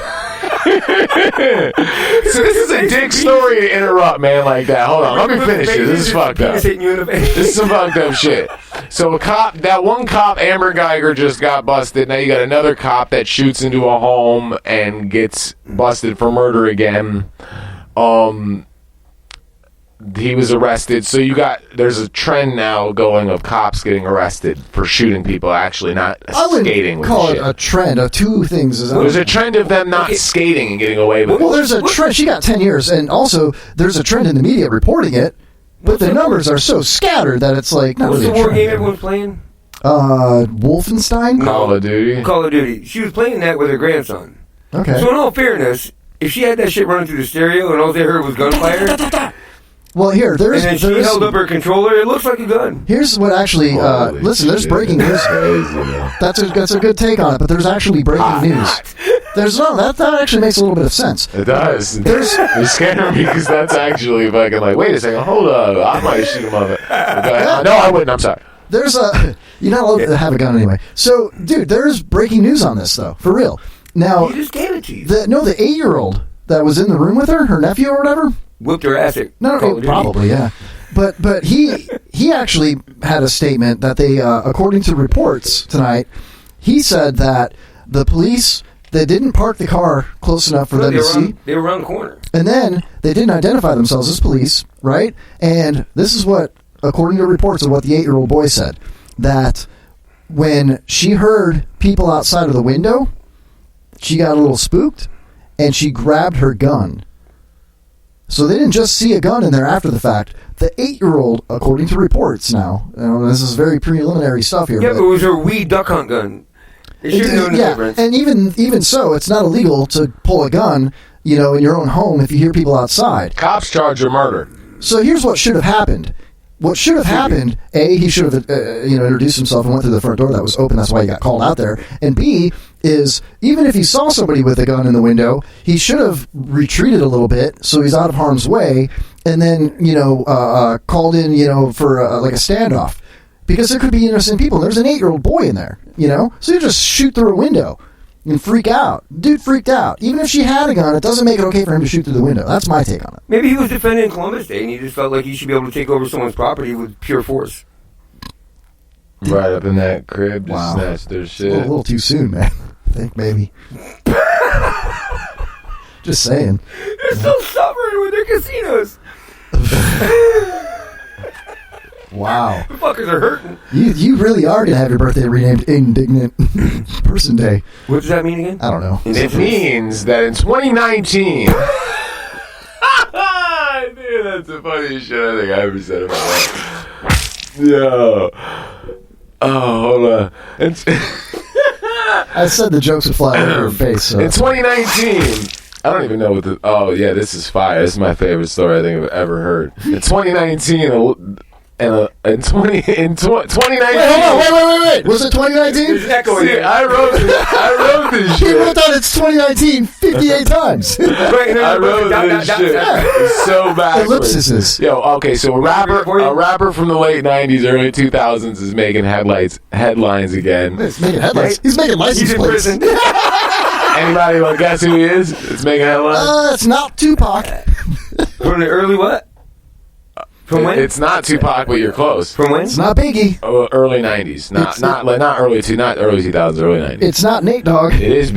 So this is a dick story to interrupt, man, like that. Hold on, let me finish this. This is fucked up. This is some fucked up shit. So that one cop, Amber Geiger, just got busted. Now you got another cop that shoots into a home and gets busted for murder again. He was arrested. So there's a trend now going of cops getting arrested for shooting people, actually not skating with call shit. it a trend of two things. There's a trend of them not skating and getting away with it. Well, there's a trend. She got 10 years, and also there's a trend in the media reporting it, but the numbers are so scattered that it's like not What's really the a war trend. game everyone's playing? Wolfenstein? Call of Duty. Call of Duty. She was playing that with her grandson. Okay. So in all fairness, if she had that shit running through the stereo and all they heard was gunfire, Well, here, and then she held up her controller, it looks like a gun. Here's what actually, listen, there's breaking news. That's a good take on it, but there's actually breaking news. There's that actually makes a little bit of sense. It does. You're scaring me because that's actually fucking like, wait a second, hold up, I might shoot him up. No, I wouldn't, I'm sorry. You're not allowed to have a gun anyway. So, dude, there's breaking news on this, though, for real. Now, He just gave it to you. the 8-year-old that was in the room with her nephew or whatever. Whipped her ass at No, Call of Duty. probably, yeah. But he actually had a statement that they, according to reports tonight, he said that the police, they didn't park the car close enough for them to see. They were around the corner. And then they didn't identify themselves as police, right? And this is what, according to reports of what the 8-year-old boy said, that when she heard people outside of the window, she got a little spooked, and she grabbed her gun. So they didn't just see a gun in there after the fact. The 8-year-old, according to reports now, this is very preliminary stuff here. Yeah, but it was her weed duck hunt gun. They should have known the difference. And even so, it's not illegal to pull a gun, in your own home if you hear people outside. Cops charge her murder. So here's what should have happened. What should have happened, A, he should have introduced himself and went through the front door that was open. That's why he got called out there. And B, is even if he saw somebody with a gun in the window, he should have retreated a little bit so he's out of harm's way, and then called in for like a standoff, because there could be innocent people. There's an 8-year-old boy in there, so you just shoot through a window and freak out. Dude freaked out. Even if she had a gun, it doesn't make it okay for him to shoot through the window. That's my take on it. Maybe he was defending Columbus Day and he just felt like he should be able to take over someone's property with pure force. Right up in that crib to Wow. snatch their It's shit. a little too soon, man. I think maybe. Just saying. They're still suffering with their casinos. Wow. The fuckers are hurting. You really are going to have your birthday renamed Indignant Person Day. What does that mean again? I don't know. It means that in 2019... Dude, that's the funniest shit I think I ever said in my life. Yo. Oh, hold on. I said the jokes would fly over your face. So. In 2019... I don't even know what the... Oh, yeah, this is fire. This is my favorite story I think I've ever heard. In 2019... in 2019. Wait. Was it 2019? There's an echo in See, there. I wrote this He shit. wrote down it's 2019 58 times. Right, I wrote this shit so backwards. Ellipses. Yo, okay, so a rapper from the late 90s, early 2000s is making headlines again. He's making headlines. He's making license He's in plates. prison. Anybody want to guess who he is? It's making headlines. It's not Tupac. From the early what? From when? It's not Tupac, but you're close. From when? It's not Biggie. Early 90s. Not early 2000s, early 90s. It's not Nate Dogg. It is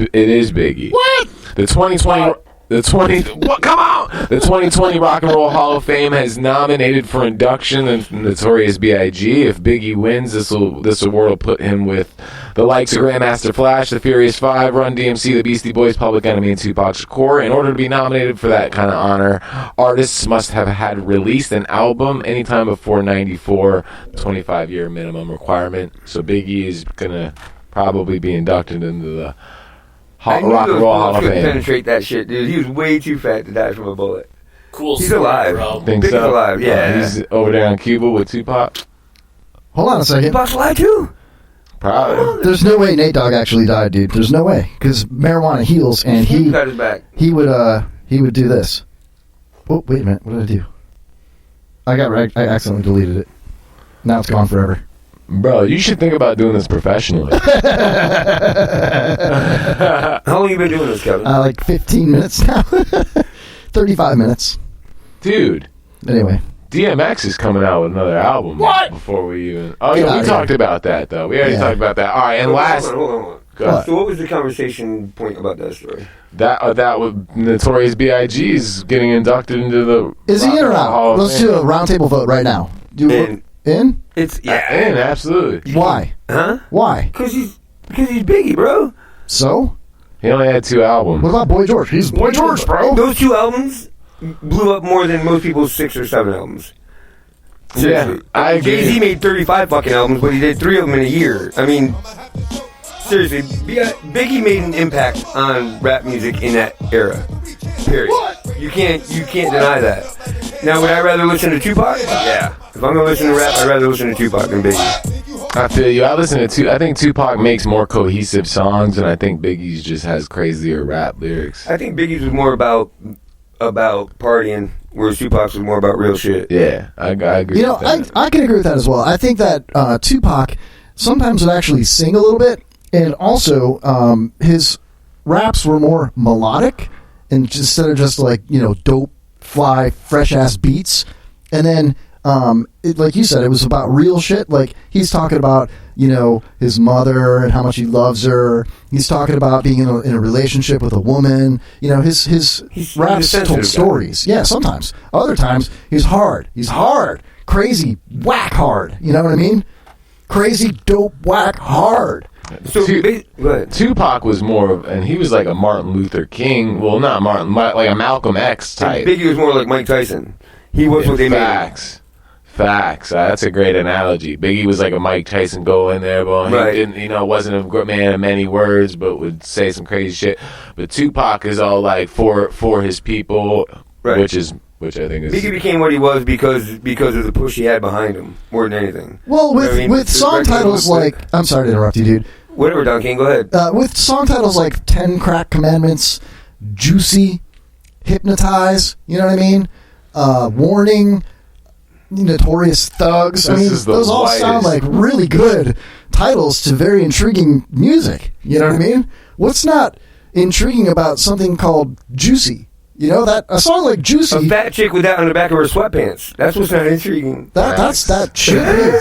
Biggie. What? The 2020 come on! The 2020 Rock and Roll Hall of Fame has nominated for induction the Notorious B.I.G. If Biggie wins, this award will put him with the likes of Grandmaster Flash, the Furious Five, Run DMC, the Beastie Boys, Public Enemy, and Tupac Shakur. In order to be nominated for that kind of honor, artists must have had released an album anytime before 94, 25-year minimum requirement. So Biggie is gonna probably be inducted into the Rock and Roll Hall of Fame. Penetrate that shit, dude. He was way too fat to die from a bullet. Cool. He's story, alive. bro. Think Biggie's so? alive. Yeah. He's over there in Cuba with Tupac. Hold on a second. Tupac's alive too. Probably. There's no way Nate Dogg actually died, dude. There's no way, because marijuana heals, and He got his back. he would do this. Oh, wait a minute. What did I do? I accidentally deleted it. Now it's gone forever. Bro, you should think about doing this professionally. How long you been doing this, Kevin? Like 15 minutes now. 35 minutes. Dude. Anyway. DMX is coming out with another album. What? Before we even... Oh, yeah, we talked about that, though. We already talked about that. All right, and last... Hold on. So what was the conversation point about that story? That would Notorious B.I.G. is getting inducted into the... Is he in or out? Let's do a roundtable vote right now. In? It's In, absolutely. Why? Huh? Why? Because he's Biggie, bro. So? He only had 2 albums. What about Boy George? He's Boy George, bro. Those 2 albums blew up more than most people's 6 or 7 albums. Seriously. Yeah, I agree. Jay-Z made 35 fucking albums, but he did 3 of them in a year. I mean, seriously, Biggie made an impact on rap music in that era. Period. You can't deny that. Now, would I rather listen to Tupac? Yeah. If I'm gonna listen to rap, I'd rather listen to Tupac than Biggie. I feel you. I think Tupac makes more cohesive songs, and I think Biggie's just has crazier rap lyrics. I think Biggie's was more about partying, whereas Tupac's was more about real shit. Yeah, I agree. You know, with that. I can agree with that as well. I think that Tupac sometimes would actually sing a little bit, and also his raps were more melodic, and instead of just like, you know, dope, fly, fresh ass beats. And then, like you said, it was about real shit. Like he's talking about, you know, his mother and how much he loves her. He's talking about being in a relationship with a woman. You know, his raps told stories. Yeah, sometimes. Other times, he's hard. He's hard. Crazy, whack hard. You know what I mean? Crazy, dope, whack hard. So Tupac was more of, and he was like a Martin Luther King. Well, not Martin, like a Malcolm X type. Biggie was more like Mike Tyson. He was what they made. Facts. That's a great analogy. Biggie was like a Mike Tyson, go in there, but he didn't, you know, wasn't a man of many words, but would say some crazy shit. But Tupac is all like for his people, which I think is... Biggie became what he was because of the push he had behind him, more than anything. Well, with song titles like... I'm sorry to interrupt you, dude. Whatever, Don King, go ahead. With song titles like 10 Crack Commandments, Juicy, Hypnotize, you know what I mean? Warning, Notorious Thugs. I mean, those all sound like really good titles to very intriguing music. You know what I mean? What's not intriguing about something called Juicy? You know, that a song like Juicy... A fat chick with that on the back of her sweatpants. That's what's not intriguing. That should be.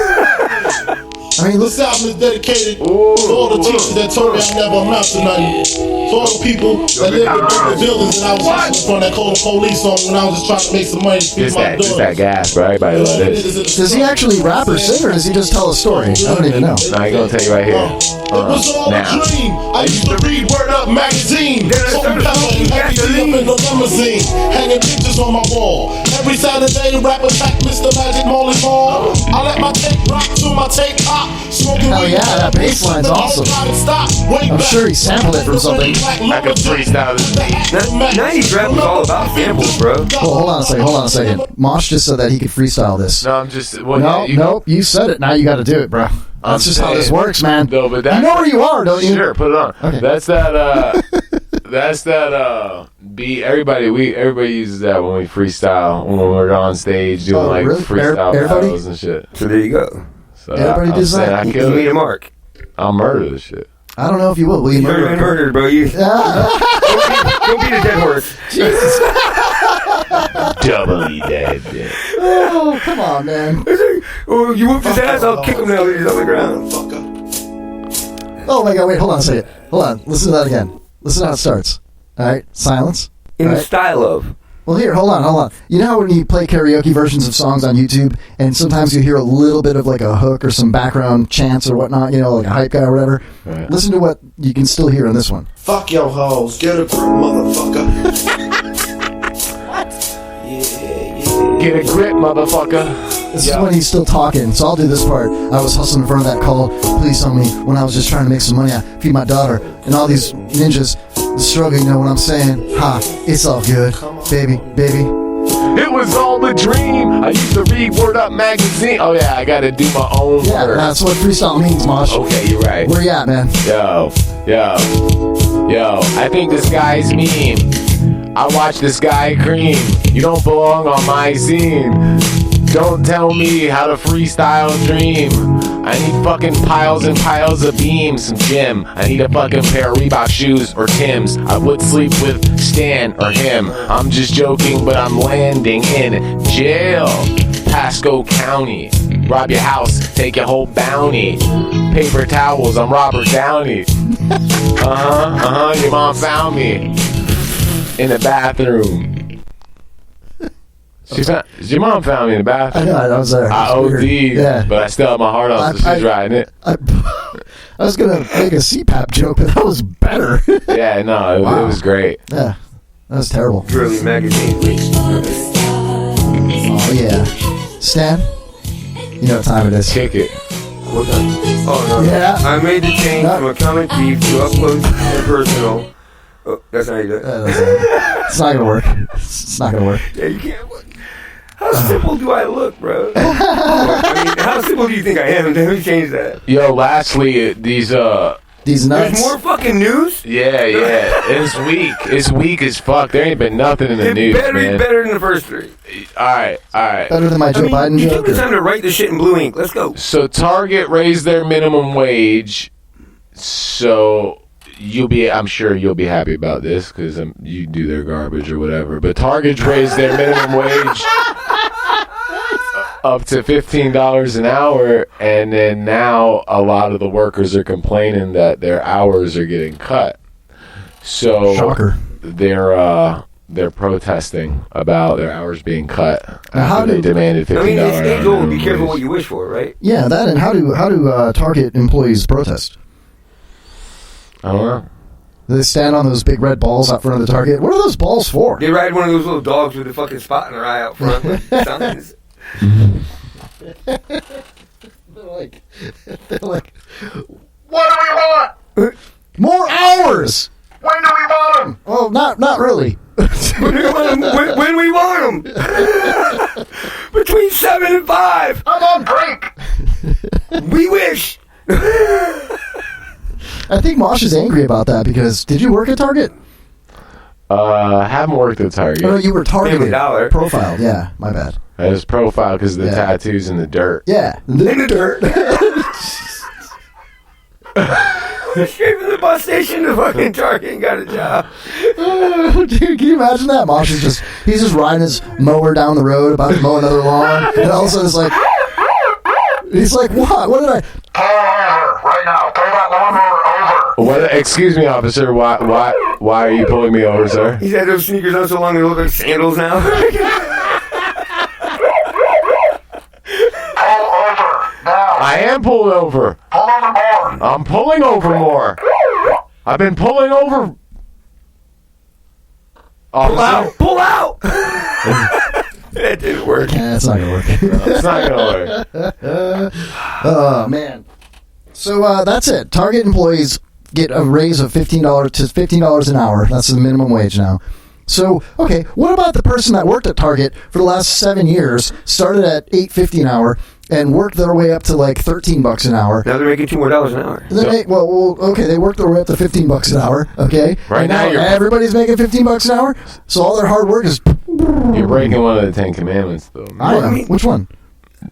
I mean, this album is dedicated to all the teachers that told me I never amount to nothing. To all the people that live in the buildings that I was listening from that called the police on when I was just trying to make some money to feed my daughter. Just that gas, bro. Everybody love this. Does he actually rap or sing, or does he just tell a story? I don't even know. Nah, he's gonna tell you right here. It was all a dream. I used to read Word Up magazine. Salt and pepper and heavy tea up in the limousine. Hanging pictures on my wall. Every Saturday, rap attack Mr. Magic Molly Hall. I let my tape rock to my tape pop. Hell yeah, that bass line's awesome. I'm sure he sampled it from something. I could freestyle this beat. 90s rap was all about samples, bro. Oh, hold on a second. Mosh just said that he could freestyle this. No, I'm just... Nope, you said it. Now you got to do it, bro. That's just how this works, man. No, but you know where you are, don't you? Sure, put it on. Okay. That's that beat. Everybody uses that when we freestyle, when we're on stage doing really? Freestyle battles and shit. So there you go. So everybody does that. You need a mark. I'll murder this shit. I don't know if you will. Will you murder? Murdered, bro. Don't be the dead horse. Jesus. Doubly dead. Oh, come on, man. Oh, you whooped his ass, I'll kick him now that he's on the ground. Oh my god, wait, hold on a second. Hold on, listen to that again. Listen to how it starts. Alright, silence. In the right? style of. Well, here, hold on. You know how when you play karaoke versions of songs on YouTube, and sometimes you hear a little bit of like a hook or some background chants or whatnot, you know, like a hype guy or whatever? Right. Listen to what you can still hear in this one. Fuck your hoes. Get a grip, motherfucker. Get a grip, motherfucker. This is when he's still talking, so I'll do this part. I was hustling in front of that call. Please tell me when I was just trying to make some money. I feed my daughter and all these ninjas. The struggle, you know what I'm saying? Ha, it's all good. Baby. It was all a dream. I used to read Word Up magazine. Oh yeah, I gotta do my own Yeah, work. that's what freestyle means, Mosh. Okay, you're right. Where you at, man? Yo, I think this guy's mean. I watch this guy cream. You don't belong on my scene. Don't tell me how to freestyle dream. I need fucking piles and piles of beams, some gym. I need a fucking pair of Reebok shoes or Tim's. I would sleep with Stan or him. I'm just joking, but I'm landing in jail. Pasco County. Rob your house, take your whole bounty. Paper towels, I'm Robert Downey. Your mom found me in the bathroom. Your mom found me in the bathroom. I know, I was there. I OD'd, yeah. but I still have my heart off, so she's riding it. I was going to make a CPAP joke, but that was better. Yeah, no, it was great. Yeah, that was terrible. Girly magazine. Oh, yeah. Stan, you know what time it is. Kick it. What time? Oh, no. Yeah. I made the change from a comic thief to up close and personal. Oh, that's how you do it. It's not going to work. It's not going to work. Yeah, you can't. How simple do I look, bro? I mean, how simple do you think I am? Let me change that. Yo, lastly, these nuts. There's more fucking news? Yeah. It's weak. It's weak as fuck. There ain't been nothing in the news, better man. be better than the first three. Alright. Better than my Joe Biden you joke? took the time to write this shit in blue ink. Let's go. So Target raised their minimum wage. So I'm sure you'll be happy about this because you do their garbage or whatever. But Target raised their minimum wage up to $15 an hour, and then now a lot of the workers are complaining that their hours are getting cut. So Shocker. They're protesting about their hours being cut Now, after they demanded $15 I mean, it's age old. Be careful wage. what you wish for, right? Yeah, that and how do Target employees protest? I don't know. Do they stand on those big red balls out front of the Target? What are those balls for? They ride one of those little dogs with a fucking spot in their eye out front with signs. They're like, what do we want? More hours. When do we want them? Oh, not really. When we want them. Between 7 and 5. I'm on break. We wish. I think Mosh is angry about that because did you work at Target? Haven't worked at Target. Oh, no, you were targeted. $1 Profiled. Yeah, my bad. I was profiled because of the tattoos in the dirt. Yeah. In the dirt. Straight from the bus station to fucking Target and got a job. Dude, can you imagine that? Mosh is he's just riding his mower down the road, about to mow another lawn, and all of a sudden it's like, he's like, what? What did I? Pull over right now. Pull that lawnmower over. What? Excuse me, officer. Why are you pulling me over, sir? He's had those sneakers on so long they look like sandals now. Pull over now. I am pulled over. Pull over more. I'm pulling over more. I've been pulling over. Officer. Pull out! That didn't work. Yeah, it's not gonna work. It's not gonna work. Oh man. So that's it. Target employees get a raise of $15 to $15 an hour. That's the minimum wage now. So, okay, what about the person that worked at Target for the last 7 years, started at $8.50 an hour, and worked their way up to like $13 an hour? Now they're making $2 more an hour. Okay, they worked their way up to $15 an hour. Okay, Right and now everybody's making $15 an hour. So all their hard work is. You're breaking one of the 10 Commandments, though. I am. Which one?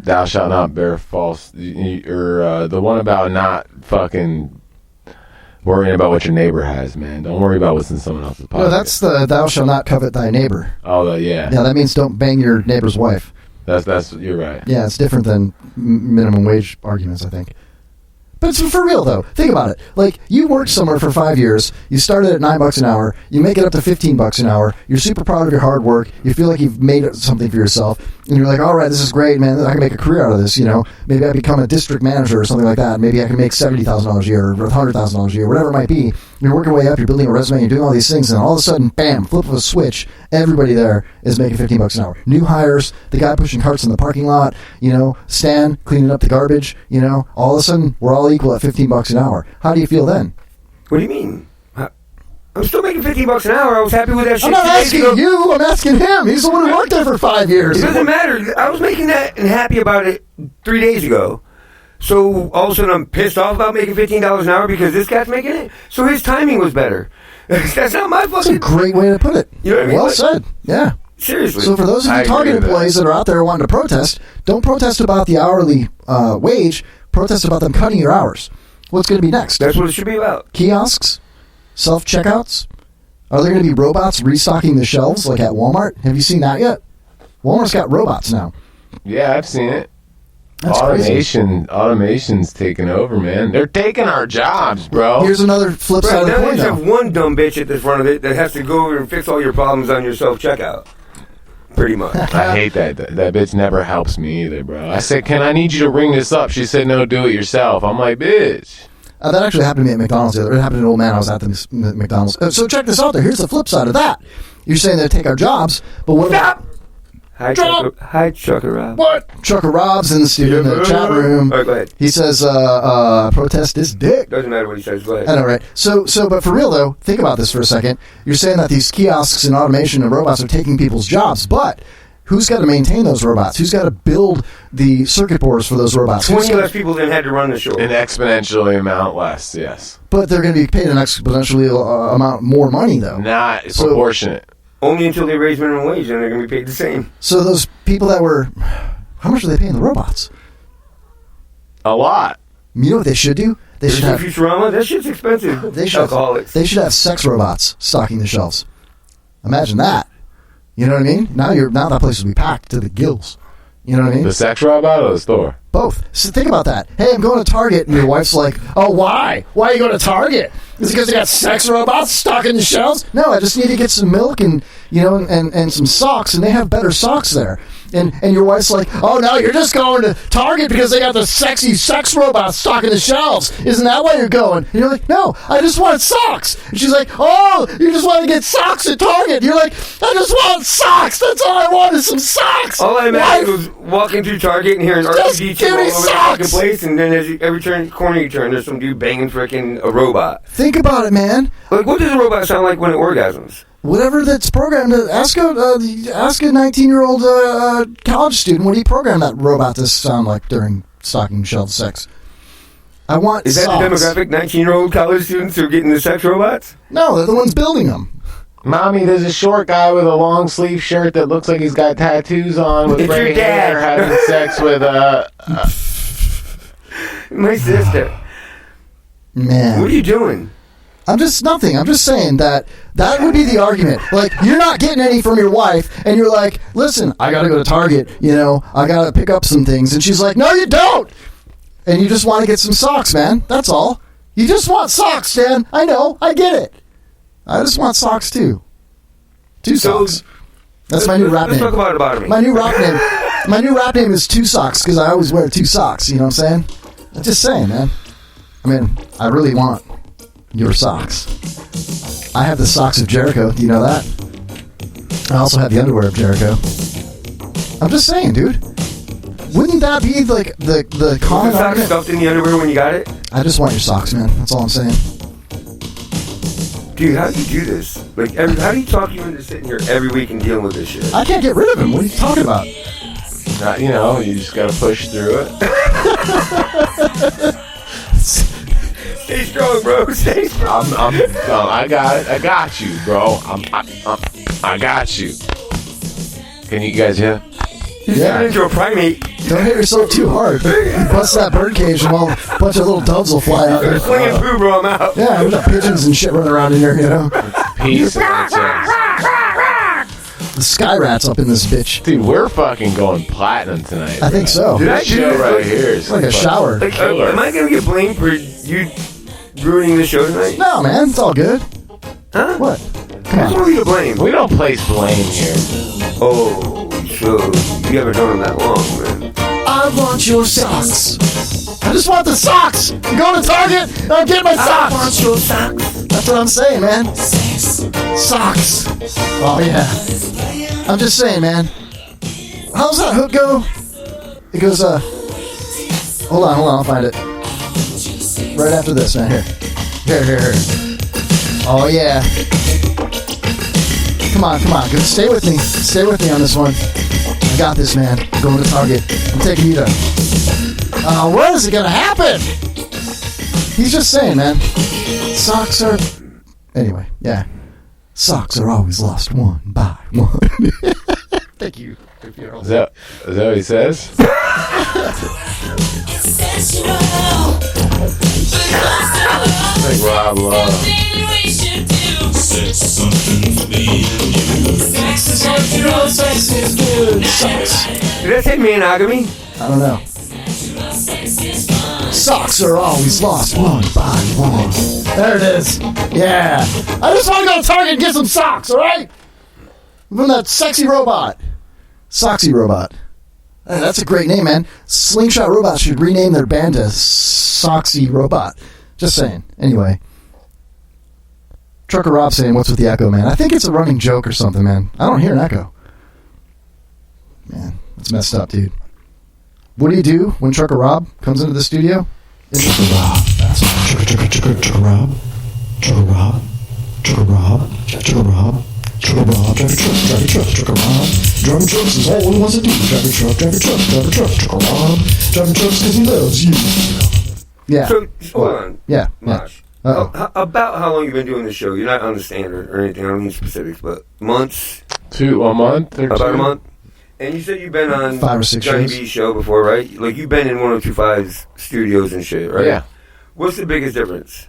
Thou shalt not bear false, or the one about not fucking worrying about what your neighbor has, man. Don't worry about what's in someone else's pocket. No, that's the "thou shalt not covet thy neighbor." Oh, yeah. Yeah, that means don't bang your neighbor's wife. That's you're right. Yeah, it's different than minimum wage arguments, I think. But it's for real, though. Think about it. Like, you worked somewhere for 5 years. You started at $9 an hour. You make it up to $15 an hour. You're super proud of your hard work. You feel like you've made something for yourself. And you're like, all right, this is great, man. I can make a career out of this, you know. Maybe I become a district manager or something like that. Maybe I can make $70,000 a year or $100,000 a year, whatever it might be. You're working your way up. You're building a resume. You're doing all these things. And all of a sudden, bam, flip of a switch. Everybody there is making $15 an hour. New hires, the guy pushing carts in the parking lot, you know, Stan cleaning up the garbage, you know. All of a sudden, we're all equal at $15 an hour. How do you feel then? What do you mean? I'm still making $15 an hour. I was happy with that shit. I'm not asking you. I'm asking him. He's the one who worked there for 5 years. It doesn't matter. I was making that and happy about it 3 days ago. So all of a sudden I'm pissed off about making $15 an hour because this guy's making it. So his timing was better. That's not my fucking... That's a great way to put it. You know what I mean? Well said. Yeah. Seriously. So for those of you Target employees that are out there wanting to protest, don't protest about the hourly wage. Protest about them cutting your hours. What's going to be next? That's what it should be about. Kiosks? Self-checkouts? Are there going to be robots restocking the shelves like at Walmart? Have you seen that yet? Walmart's got robots now. Yeah, I've seen it. That's crazy. Automation's taking over, man. They're taking our jobs, bro. Here's another flip side of the coin. Now you have one dumb bitch at the front of it that has to go over and fix all your problems on your self-checkout. Pretty much. I hate that. That bitch never helps me either, bro. I said, I need you to ring this up. She said, no, do it yourself. I'm like, bitch. That actually happened to me at McDonald's. It happened to an old man. I was at the McDonald's. So check this out there. Here's the flip side of that. You're saying they take our jobs, but what about... Hi, Trucker Rob. What? Trucker Rob's in the studio, in the chat room. All right, go ahead. He says, protest is dick. Doesn't matter what he says. Go ahead. I know, right? So, but for real, though, think about this for a second. You're saying that these kiosks and automation and robots are taking people's jobs, but... who's got to maintain those robots? Who's got to build the circuit boards for those robots? 20 less people than had to run the show. An exponentially amount less, yes. But they're going to be paid an exponentially amount more money, though. Not proportionate. Only until they raise minimum wage, and they're going to be paid the same. So those people that were... how much are they paying the robots? A lot. You know what they should do? They should have... Futurama? That shit's expensive. They should have sex robots stocking the shelves. Imagine that. You know what I mean? Now that place will be packed to the gills. You know what I mean? The sex robot or the store? Both. So think about that. Hey, I'm going to Target, and your wife's like, oh, why? Why are you going to Target? Is it because they got sex robots stocking the shelves? No, I just need to get some milk and and some socks, and they have better socks there. And your wife's like, oh, no, you're just going to Target because they got the sexy sex robots stocking the shelves. Isn't that why you're going? And you're like, no, I just want socks. And she's like, oh, you just want to get socks at Target. And you're like, I just want socks. That's all I want is some socks. All I imagined was walking through Target and hearing R2D2 all over the fucking place, and then every corner you turn, there's some dude banging frickin' a robot. Think about it, man. Like, what does a robot sound like when it orgasms? Whatever that's programmed. Ask a 19-year-old college student what he programmed that robot to sound like during stocking shelf sex. I want Is that socks. the demographic, 19-year-old college students who are getting the sex robots? No, they're the ones building them. Mommy, there's a short guy with a long sleeve shirt that looks like he's got tattoos on with gray hair having sex with my sister. Man. What are you doing? I'm just saying that would be the argument. Like, you're not getting any from your wife, and you're like, listen, I got to go to Target, I got to pick up some things. And she's like, no, you don't. And you just want to get some socks, man. That's all. You just want socks, Dan. I know. I get it. I just want socks, too. Two socks. That's my new rap name. Let's talk about it. My new rap name is Two Socks, because I always wear two socks. You know what I'm saying? I'm just saying, man. I mean, I really want your socks. I have the socks of Jericho. Do you know that? I also have the underwear of Jericho. I'm just saying, dude. Wouldn't that be like the common socks argument? Stuffed in the underwear when you got it? I just want your socks, man. That's all I'm saying. Dude, how do you do this? Like, how do you talk you into sitting here every week and dealing with this shit? I can't get rid of him. What are you talking about? You just gotta push through it. Stay strong, bro. Stay strong. I got it. I got you, bro. I got you. Can you guys hear? He's turning into a primate. Don't hit yourself too hard. You bust that bird cage and a bunch of little doves will fly out. They're slinging poo, bro. I'm out. Yeah, we got pigeons and shit running around in here, you know. Peace. The sky rats up in this bitch. Dude, we're fucking going platinum tonight. I think so. Did I This do show this? right here is Like a shower. Like, am I gonna get blamed for you ruining the show tonight? No, man, it's all good. Huh? What? I just want you to blame. We don't place blame here. Oh, so you haven't done them that long, man. I want your socks. I just want the socks. I'm going to Target and I'm getting my socks. I want your socks. That's what I'm saying, man. Socks. Oh, yeah. I'm just saying, man. How's that hook go? It goes, Hold on, I'll find it. Right after this, man. Here. Oh, yeah. Come on. Stay with me. Stay with me on this one. I got this, man. I'm going to Target. I'm taking you to... when is it going to happen? He's just saying, man. Socks are... Anyway, yeah. Socks are always lost one by one. Thank you. Is that what he says? Like Rob Love. Did that say monogamy? I don't know. Socks are always lost one by one. There it is. Yeah. I just want to go to Target and get some socks, alright? From that sexy robot. Soxy Robot. Hey, that's a great name, man. Slingshot Robots should rename their band to Soxy Robot. Just saying. Anyway. Trucker Rob saying, what's with the echo, man? I think it's a running joke or something, man. I don't hear an echo. Man, that's messed up, dude. What do you do when Trucker Rob comes into the studio? Trucker Rob. That's Trucker Rob. Trucker Rob. Trucker Rob. Trucker Rob. Trucker Rob. Drive your truck. Trucker Rob. Driving trucks is all he wants to do. Drive your truck. Trucker Rob. Driving trucks because he loves you. Yeah. So, hold on. Yeah. Mosh. About how long you been doing this show? You're not on the standard or anything. I don't need specifics, but months? A month or about two? A month? And you said you've been on 5 or 6 Johnny shows. B's show before, right? Like, you've been in 1025's studios and shit, right? Yeah. What's the biggest difference?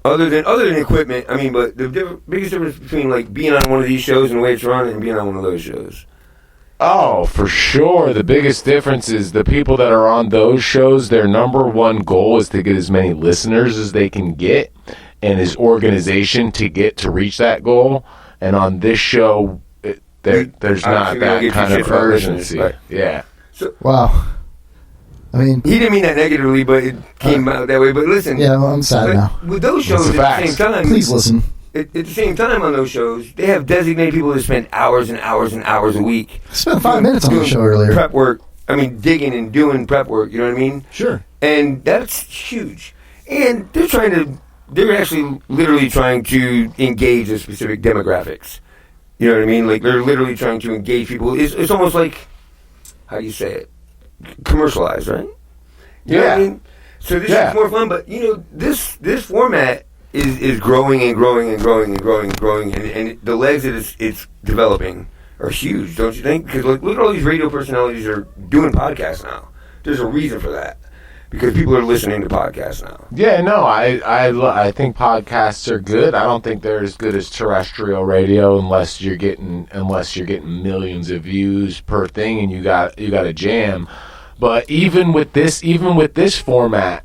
Other than equipment, I mean, but the biggest difference between, like, being on one of these shows and the way it's run and being on one of those shows? Oh, for sure. The biggest difference is the people that are on those shows, their number one goal is to get as many listeners as they can get, and his organization to reach that goal. And on this show, there's not that kind of urgency. Right. Yeah. So, wow. I mean, he didn't mean that negatively, but it came out that way. But listen. Yeah, well, I'm sad now. With those shows, at the same time. Please listen. At the same time on those shows, they have designated people that spend hours and hours and hours a week. I spent 5 minutes on the show earlier. Prep work. I mean, digging and doing prep work. You know what I mean? Sure. And that's huge. And they're actually literally trying to engage the specific demographics. You know what I mean? Like, they're literally trying to engage people. It's almost like, how do you say it? Commercialized, right? You know what I mean? So this is more fun, but, you know, this format is growing and growing and growing and growing and growing, and the legs that it's developing are huge, don't you think? Because look at all these radio personalities are doing podcasts now. There's a reason for that. Because people are listening to podcasts now. Yeah, no, I think podcasts are good. I don't think they're as good as terrestrial radio unless you're getting millions of views per thing and you got a jam. But even with this format,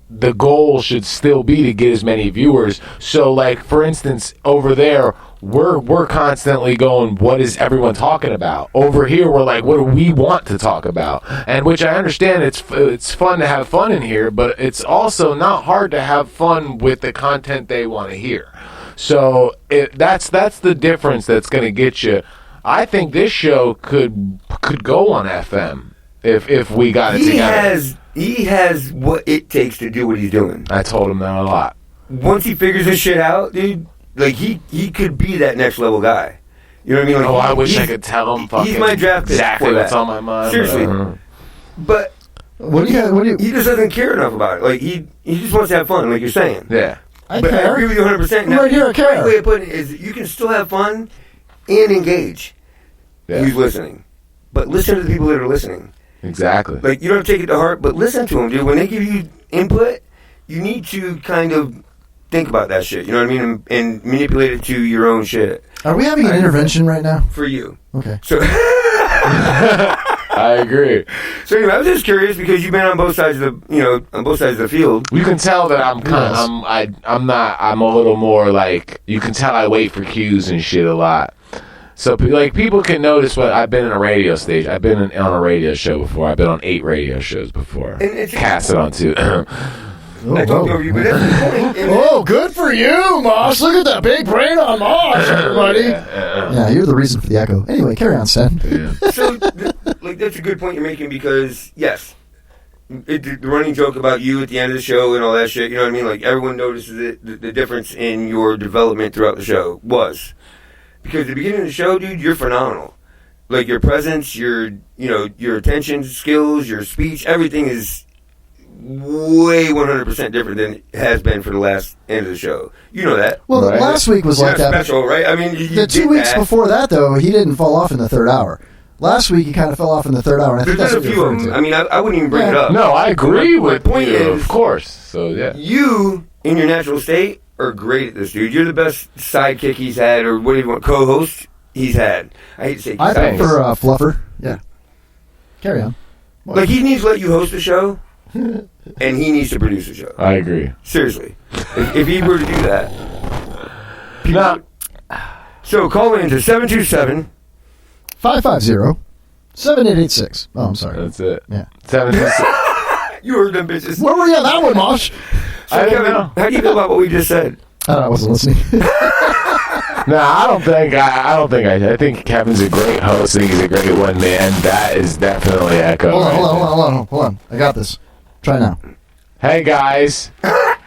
the goal should still be to get as many viewers. So, like, for instance, over there, we're constantly going, what is everyone talking about? Over here, we're like, what do we want to talk about? And which I understand it's fun to have fun in here, but it's also not hard to have fun with the content they want to hear. So that's the difference that's going to get you. I think this show could go on FM if we got it together. He has what it takes to do what he's doing. I told him that a lot. Once he figures this shit out, dude, like he could be that next level guy. You know what I mean? Like, I wish I could tell him. He's my draft pick. Exactly what's on my mind. Seriously, but what do you? He just doesn't care enough about it. Like he just wants to have fun, like you're saying. Yeah, I but care. I agree with you 100%. Right here, I care. The right way of putting it is you can still have fun and engage. Yeah. Who's listening? But listen to the people that are listening. Exactly. Like, you don't have to take it to heart, but listen to them, dude. When they give you input, you need to kind of think about that shit. You know what I mean? And manipulate it to your own shit. Are we having an intervention right now? For you. Okay. So I agree. So anyway, I was just curious because you've been on both sides of the field. You can tell that I'm a little more like, you can tell I wait for cues and shit a lot. So like people can notice what I've been in a radio station. I've been on a radio show before. I've been on 8 radio shows before. Casted on 2. I talked over you, but that's the point. Oh, good for you, Mosh. Look at that big brain on Mosh, everybody. Yeah, you're the reason for the echo. Anyway, carry on, Stan. Yeah. So, like, that's a good point you're making because, yes, the running joke about you at the end of the show and all that shit, you know what I mean? Like, everyone notices it, the difference in your development throughout the show was. Because at the beginning of the show, dude, you're phenomenal. Like, your presence, your attention skills, your speech, everything is way 100% different than it has been for the last end of the show. You know that. Well, right? Last week was like that. Special, right? I mean, the 2 weeks before that, though, he didn't fall off in the third hour. Last week, he kind of fell off in the third hour. And I think There's that's a few of them. I mean, I wouldn't even bring it up. No, I agree with my point you, is, of course. So, yeah. You, in your natural state, are great at this, dude. You're the best sidekick he's had, or what do you want, co-host he's had. I hate to say I prefer Fluffer. Yeah. Carry on. What? Like, he needs to let you host the show, and he needs to produce the show. I agree. Seriously. If he were to do that. So, call in to 727 550-7886. Oh, I'm sorry. That's it. Yeah. 726. You heard them bitches. Where were you on that one, Mosh? So, Kevin, how do you feel about what we just said? I wasn't listening. No, I think Kevin's a great host. I think he's a great one man. That is definitely Echo. Hold on. I got this. Try now. Hey, guys.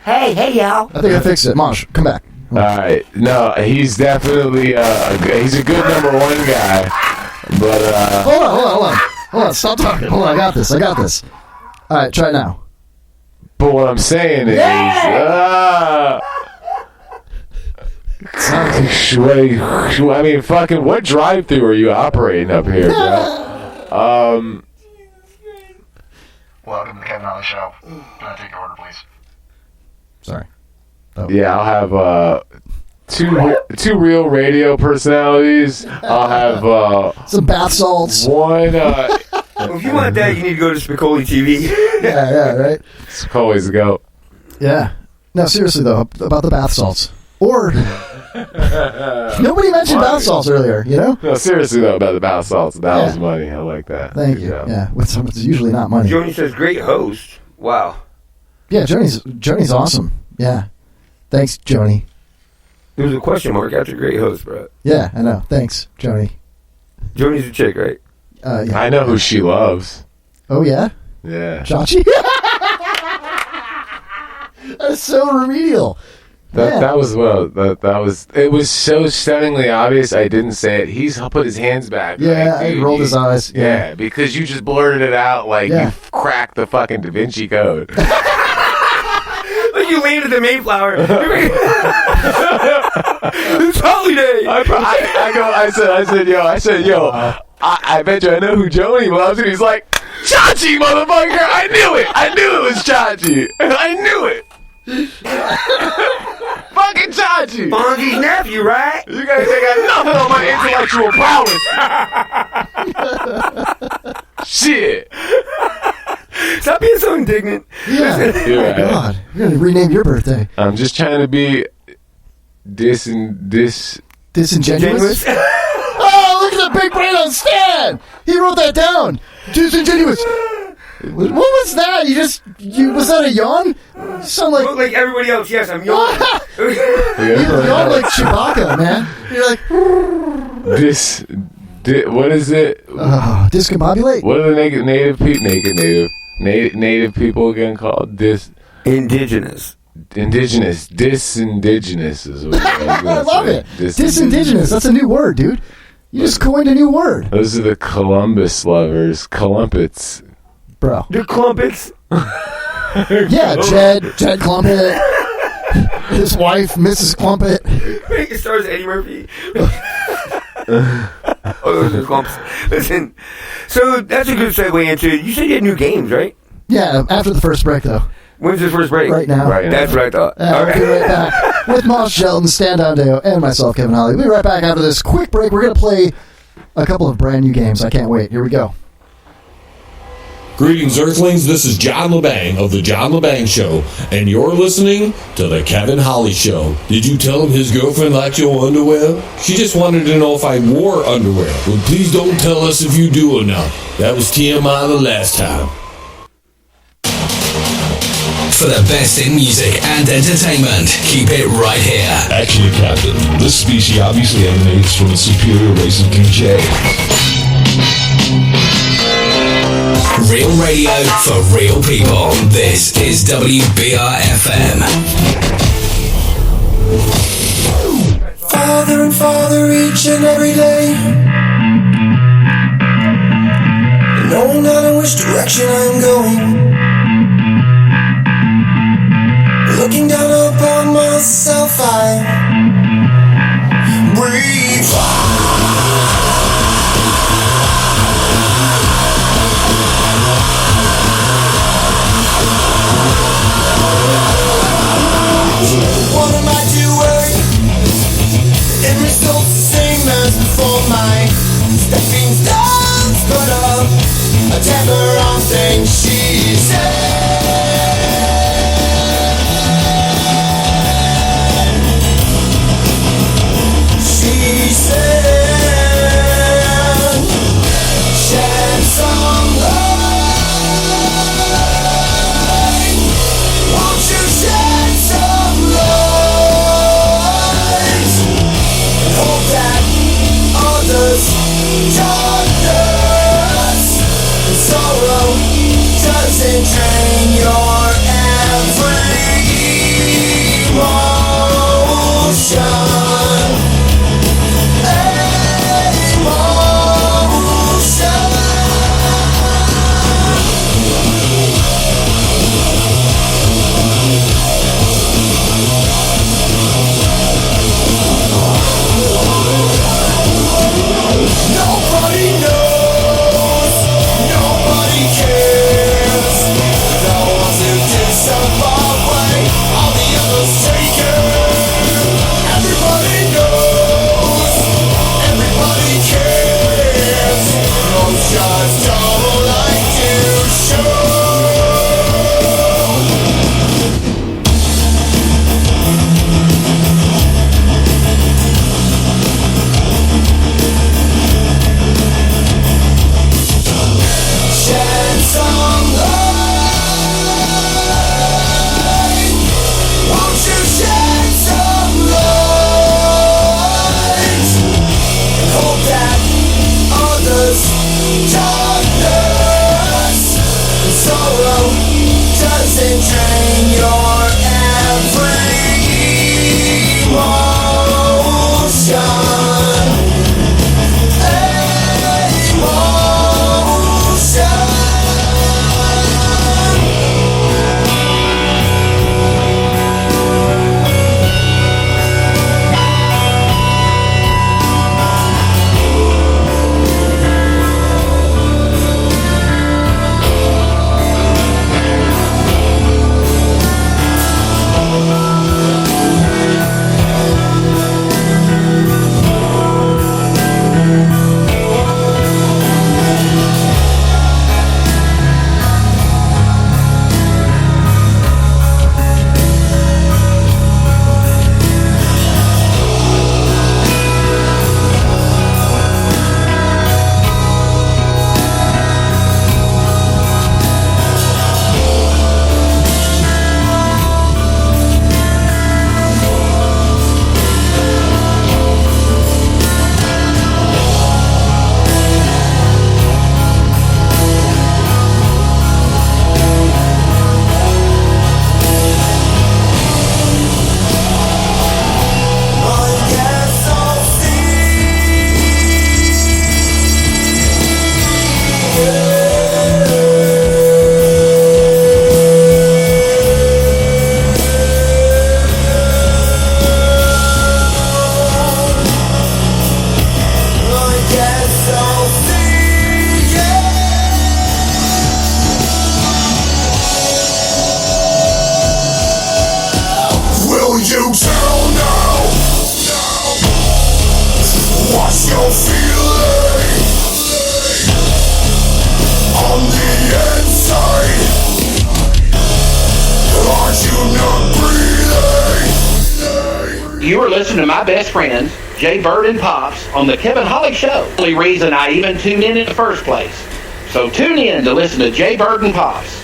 Hey, y'all. I think I fixed it. Mosh, come back. All right. No, he's definitely he's a good number 1 guy. But Hold on. Stop talking. Hold on. I got this. All right, try now. But what I'm saying is, I mean, fucking, what drive-through are you operating up here, bro? Welcome to the Kevin Holly Show. Can I take your order, please? Sorry. Yeah, I'll have two real radio personalities. I'll have some bath salts. One. If you want that, you need to go to Spicoli TV. yeah, right. Spicoli's go. Yeah. No, seriously though, about the bath salts. Or nobody mentioned bath salts earlier, you know? No, seriously though, about the bath salts. That was money. I like that. Thank you. Yeah, it's usually not money. Joni says, "Great host." Wow. Yeah, Joni's awesome. Yeah. Thanks, Joni. There was a question mark after great host, bro. Yeah, I know. Thanks, Joni. Joni's a chick, right? Yeah. I know who she loves. Oh, yeah? Yeah. Chachi? That's so remedial. That was it was so stunningly obvious I didn't say it. He's put his hands back. Yeah, like, dude, he rolled his eyes. Yeah, because you just blurted it out like you cracked the fucking Da Vinci Code. Like you landed the Mayflower. It's holiday. I said, yo, I bet you I know who Joni loves, and he's like, Chachi, motherfucker! I knew it was Chachi. I knew it. Fucking Chachi! Fonzie's nephew, right? You guys ain't got nothing on my intellectual prowess. Shit. Stop being so indignant. Yeah. Oh, God. We're going to rename your birthday. I'm just trying to be disingenuous. Oh, look at the big brain on Stan! He wrote that down. Disingenuous. What was that? Was that a yawn? You sound like... Look like everybody else. Yes, I'm yawning. You yawn like Chewbacca, man. You're like... what is it? Discombobulate? What are the native people again called? Indigenous. Disindigenous is what I love it. Disindigenous. That's a new word, dude. You just coined a new word. Those are the Columbus lovers. Columpets. Bro. The Clumpets? Yeah, Jed Clumpet. His wife, Mrs. Clumpet. It stars Eddie Murphy. Oh, those are clumps. Listen, So that's a good segue into. You said you had new games, right? Yeah, after the first break, though. When's the first break? Right now. That's what I thought. We'll be right back with Mosh, Jelton, Stand Down Deyo, and myself, Kevin Holly. We'll be right back after this quick break. We're going to play a couple of brand new games. I can't wait. Here we go. Greetings, Earthlings. This is John LeBang of The John LeBang Show, and you're listening to The Kevin Holly Show. Did you tell him his girlfriend liked your underwear? She just wanted to know if I wore underwear. Well, please don't tell us if you do or not. That was TMI the last time. For the best in music and entertainment, keep it right here. Actually, Captain, this species obviously emanates from a superior race of DJ. Real radio for real people. This is WBR-FM. Farther and farther each and every day, no matter which direction I am going, looking down upon myself, I breathe. What am I doing? It results the same as before. My stepping stones put up a temper on things she said. She said, shed some light. Won't you shed some light? And hope that others darkness and sorrow listen to my best friends, Jay Bird and Pops, on the Kevin Holly Show. The only reason I even tuned in the first place. So tune in to listen to Jay Bird and Pops.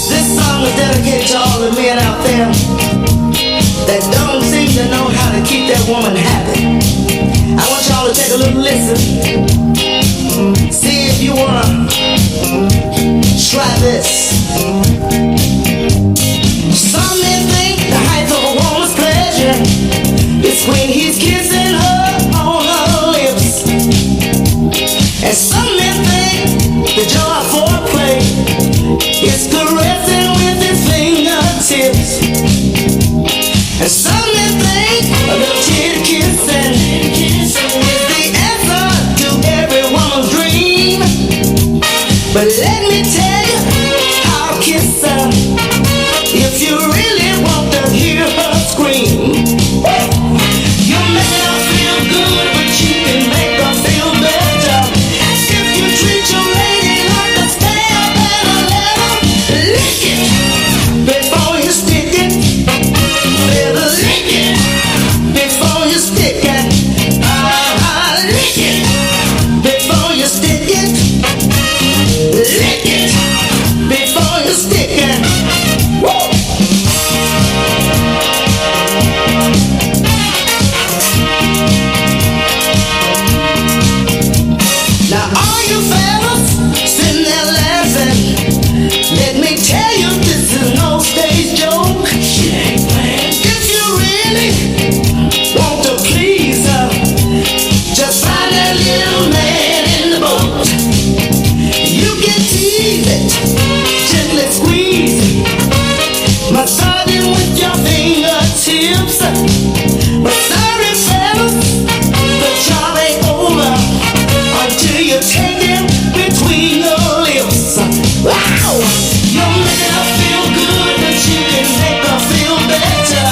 This song is dedicated to all the men out there that don't seem to know how to keep that woman happy. I want y'all to take a little listen. See if you wanna try this. Some men think the height of a woman's pleasure is when he's kissing her on her lips. And some men think the joy of foreplay is caressing with his fingertips. And some men think a little titty kissing is the answer to every woman's dream. But let me tell you how to kiss her if you really want to hear her scream. You make her feel good, but you can make her feel better if you treat your lady like a stamp and a letter. Lick it before you stick it. Better lick it before you stick it. Lick it before you stick it. Lick it before you stick it. Woo! Now all you fellas sitting there laughing, let me tell you this is no stage joke. If you really want to please her, just find that little man in the boat. You can tease it, gently squeeze it, massage it with your fingertips. But sorry fellas, the job ain't over until you take him between your lips. Wow! You're making her feel good, but you can make her feel better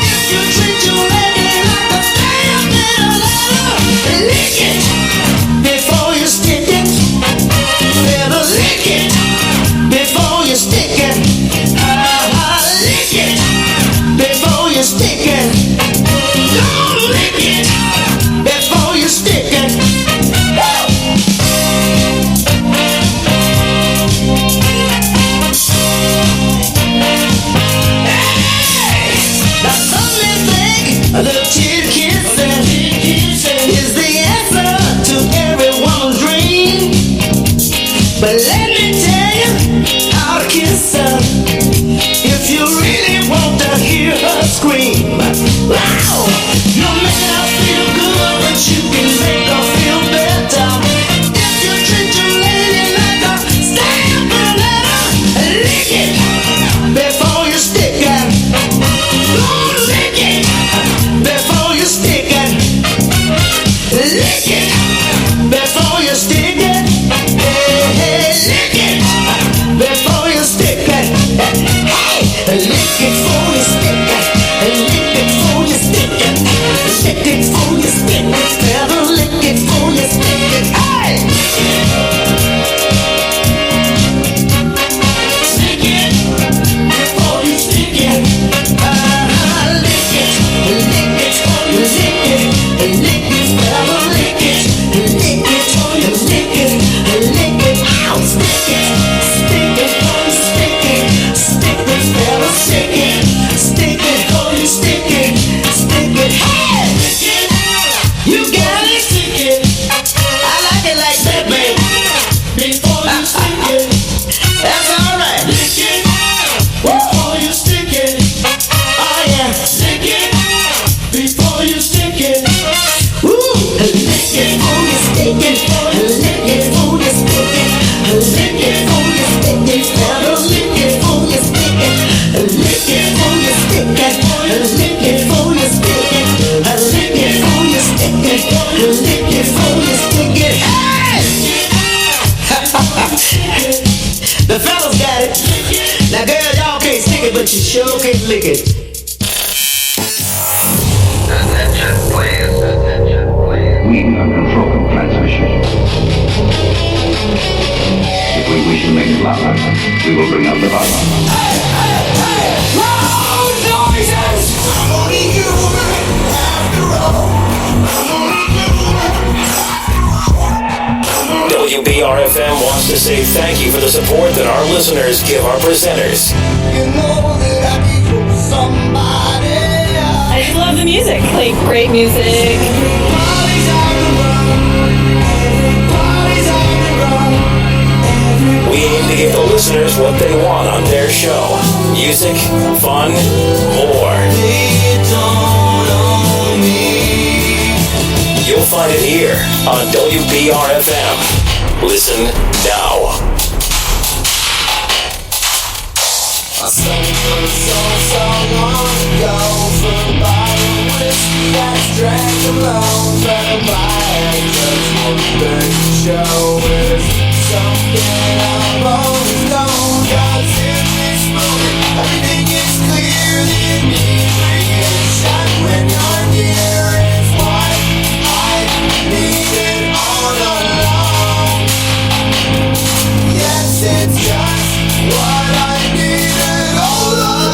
if you treat your lady like a stamp in a letter. Lick it before you stick it. Better lick it before you stick it. Lick it before you stick it. Don't lick it before you stick it. Now some men think a little titty kissing is the answer to every woman's dream. But let me tell you how to kiss her if you really want to hear her scream. Wow! You're making her feel good, but you can make her feel better if you treat your lady like a stamp in a letter. Lick it before you stick it. Don't lick it before you stick it. Lick it before you stick it. Hey, lick it before you stick it. Hey, lick it before you stick it. Lick it before you stick it. Lick it before you stick it. Better lick it before you stick it. Hey! Lick it before you stick it. Lick it. Lick it before you stick it. Lick it. Better lick it. Lick it before you stick it. Lick it. Ow! Stick it. Stick it before you stick it. Stick it. Better stick it. Stick it before you stick it. Stick it. Hey! You got it. Stick it. I like it like that, baby. Before you stick it. That's all right. Lick it. Before you stick it. Oh yeah. Lick it. Before you stick it. Woo! Lick it before you stick it. Lick it before you stick it. Lick it before you stick it. Better lick it before you stick it. Lick it before you stick it. Lick it before you stick it. Lick it before you stick it. Lick it before you stick it. Hey! The fellas got it. Now girl, y'all can't stick it, but you sure can't lick it. Attention, please. We are controlling transmission. If we wish to make it louder, we will bring up the volume. Loud noises! I'm only human after all. WBRFM wants to say thank you for the support that our listeners give our presenters. You know that I become somebody. I just love the music. Like, great music. Everybody's on the run. Everybody's on the run. We aim to give the listeners what they want on their show. Music, fun, more. They don't own me. You'll find it here on WBRFM. Listen now. I sang so long ago for buying whiskey that's drank alone. But my just one thing to show is something I've always known. God's in this moment, everything is clear. The inebriation when you're near is what I needed all along. Yes, it's just what I needed all along.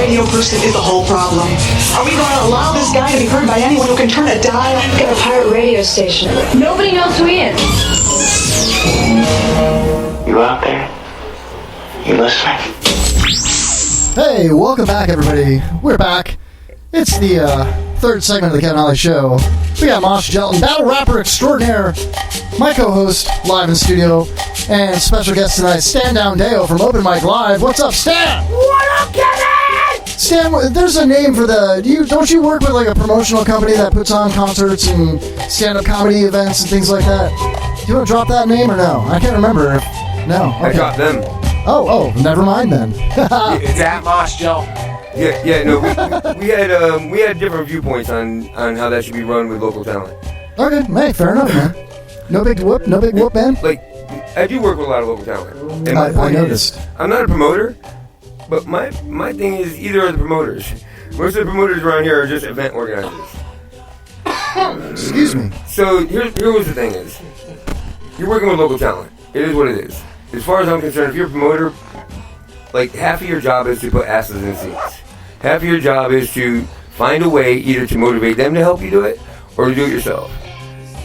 radio person is the whole problem. Are we going to allow this guy to be heard by anyone who can turn a dial? Got a pirate radio station. Nobody knows who he is. You out there? You listening? Hey, welcome back, everybody. We're back. It's the third segment of the Kevin Holly Show. We got Mosh, Jelton, battle rapper extraordinaire, my co-host, live in studio, and special guest tonight, Stand Down Deyo from Open Mic Live. What's up, Stan? What up, Kevin? Stan, there's a name for the... Don't you work with like a promotional company that puts on concerts and stand-up comedy events and things like that? Do you want to drop that name or no? I can't remember. No. Okay. I dropped them. Oh, never mind then. It's at Mosh, Joe. Yeah, no, we had different viewpoints on how that should be run with local talent. Okay, hey, fair enough, man. No big whoop, man. Like, I do work with a lot of local talent. And my I point noticed. is, I'm not a promoter, but my thing is either are the promoters. Most of the promoters around here are just event organizers. Excuse me. So here what the thing is. You're working with local talent. It is what it is. As far as I'm concerned, if you're a promoter, like half of your job is to put asses in seats. Half of your job is to find a way either to motivate them to help you do it or to do it yourself.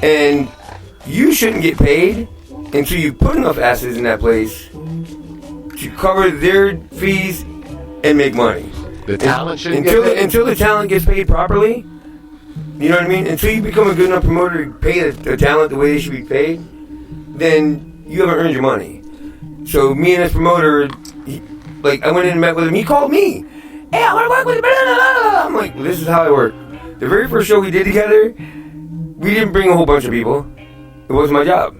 And you shouldn't get paid until you put enough asses in that place to cover their fees and make money. The talent shouldn't until get paid? until the talent gets paid properly. You know what I mean? Until you become a good enough promoter to pay the talent the way they should be paid, then you haven't earned your money. So me and this promoter, I went in and met with him. He called me. Hey, I want to work with you. Blah, blah, blah. I'm like, well, this is how I work. The very first show we did together, we didn't bring a whole bunch of people. It wasn't my job.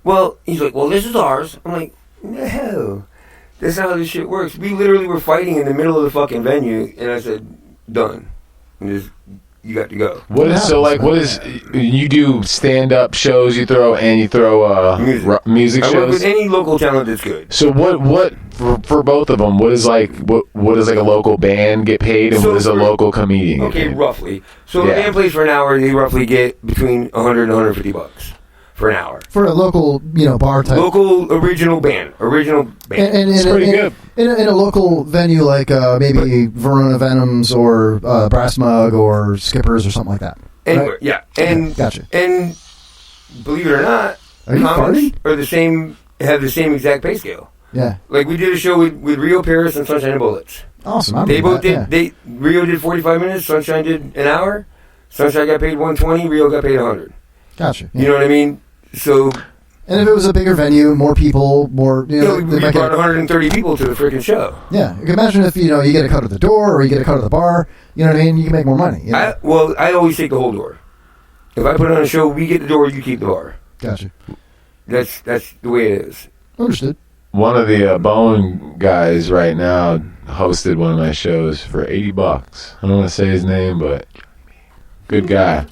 Well, he's like, well, this is ours. I'm like, no. That's not how this shit works. We literally were fighting in the middle of the fucking venue, and I said, done. And just, you got to go. What is you do stand-up shows you throw music shows? I work with any local talent that's good. So what for both of them, what does a local band get paid and what does a local comedian get paid? Roughly. So the band plays for an hour, they roughly get between $100 and $150 for an hour. For a local, bar type. Local original band. And it's pretty good. In a local venue like maybe Verona Venoms or Brass Mug or Skippers or something like that. Anywhere, right? yeah. And gotcha. And believe it or not, comics are have the same exact pay scale. Yeah. Like we did a show with Rio Paris and Sunshine and Bullets. Awesome. They both did. Rio did 45 minutes. Sunshine did an hour. Sunshine got paid $120. Rio got paid $100. Gotcha. Yeah. You know what I mean? So. And if it was a bigger venue, more people, more we brought 130 people to the freaking show. Yeah. You can imagine if you get a cut at the door or you get a cut at the bar. You know what I mean? You can make more money. You know? I always take the whole door. If I put on a show, we get the door, you keep the bar. Gotcha. That's the way it is. Understood. One of the Bone guys right now hosted one of my shows for $80. I don't want to say his name, but good guy.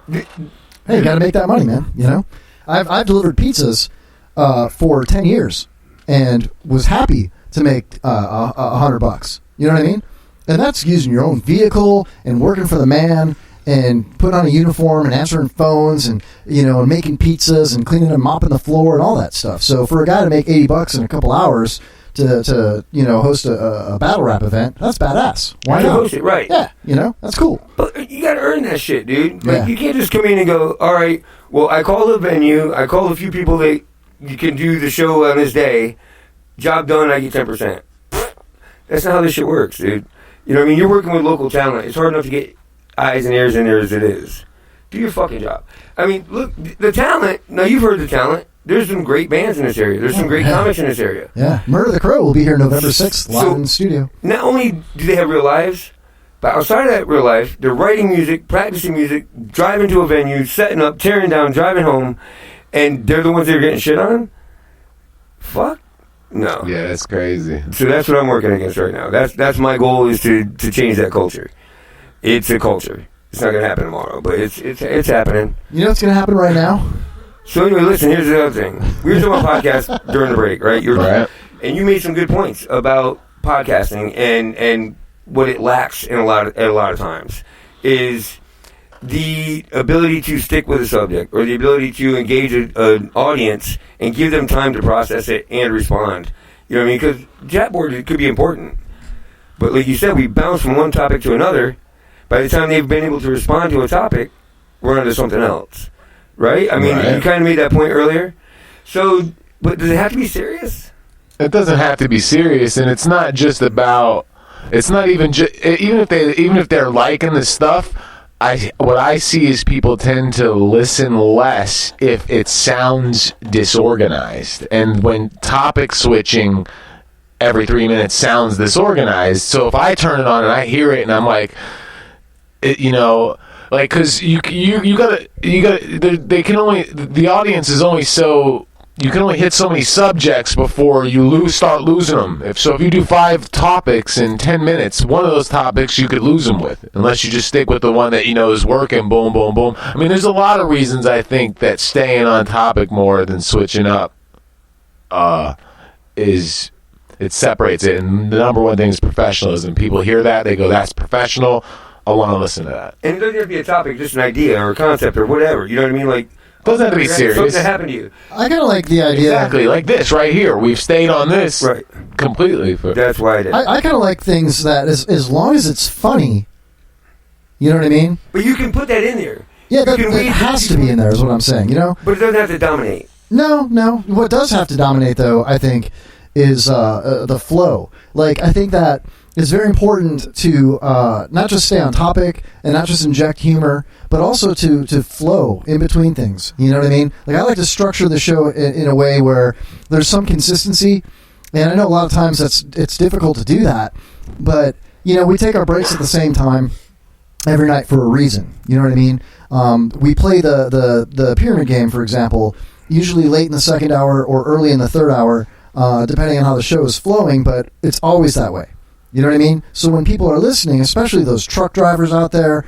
Hey, you got to make that money, man. You know, I've delivered pizzas for 10 years and was happy to make $100. You know what I mean? And that's using your own vehicle and working for the man and putting on a uniform and answering phones and and making pizzas and cleaning and mopping the floor and all that stuff. So for a guy to make $80 in a couple hours to host a battle rap event, that's badass. Why not host it right? Yeah, that's cool. But you got to earn that shit, dude. Like you can't just come in and go, all right, well, I called the venue, I called a few people that you can do the show on this day. Job done, I get 10%. That's not how this shit works, dude. You know what I mean? You're working with local talent. It's hard enough to get eyes and ears in there as it is. Do your fucking job. I mean, look, the talent, now you've heard the talent. There's some great bands in this area. There's some great comics in this area. Yeah. Murder the Crow will be here November 6th, live in the studio. Not only do they have real lives, but outside of that real life, they're writing music, practicing music, driving to a venue, setting up, tearing down, driving home, and they're the ones that are getting shit on? Fuck. No. Yeah, that's crazy. So that's what I'm working against right now. That's my goal, is to change that culture. It's a culture. It's not going to happen tomorrow, but it's happening. You know what's going to happen right now? So anyway, listen, here's the other thing. We were doing a podcast during the break, right? And you made some good points about podcasting and what it lacks in a lot of times is the ability to stick with a subject or the ability to engage an audience and give them time to process it and respond. You know what I mean? Because Japboard could be important, But like you said, we bounce from one topic to another. By the time they've been able to respond to a topic, we're onto something else. Right? I mean, you kind of made that point earlier. So, but does it have to be serious? It doesn't have to be serious, and it's not just about. It's not even just even if they're liking the stuff. What I see is people tend to listen less if it sounds disorganized, and when topic switching every 3 minutes sounds disorganized. So if I turn it on and I hear it and I'm like, like, because you gotta they can only, the audience is only so, you can only hit so many subjects before you start losing them. If you do 5 topics in 10 minutes, one of those topics you could lose them with, unless you just stick with the one that is working. Boom, boom, boom. I mean, there's a lot of reasons I think that staying on topic more than switching up it separates it. And the number one thing is professionalism. People hear that, they go, "That's professional. I want to listen to that." And it doesn't have to be a topic, just an idea or a concept or whatever. You know what I mean? Like, doesn't have to be serious. Something that happened to you. I kind of like the idea. Exactly, like this right here. We've stayed on this completely. That's why I did. I kind of like things that as long as it's funny, you know what I mean? But you can put that in there. Yeah, it has to be in there is what I'm saying, But it doesn't have to dominate. No. What does have to dominate, though, I think, is the flow. Like, I think that it's very important to not just stay on topic and not just inject humor, but also to flow in between things. You know what I mean? Like, I like to structure the show in a way where there's some consistency, and I know a lot of times it's difficult to do that, but, we take our breaks at the same time every night for a reason. You know what I mean? We play the pyramid game, for example, usually late in the second hour or early in the third hour, depending on how the show is flowing, but it's always that way. You know what I mean? So when people are listening, especially those truck drivers out there,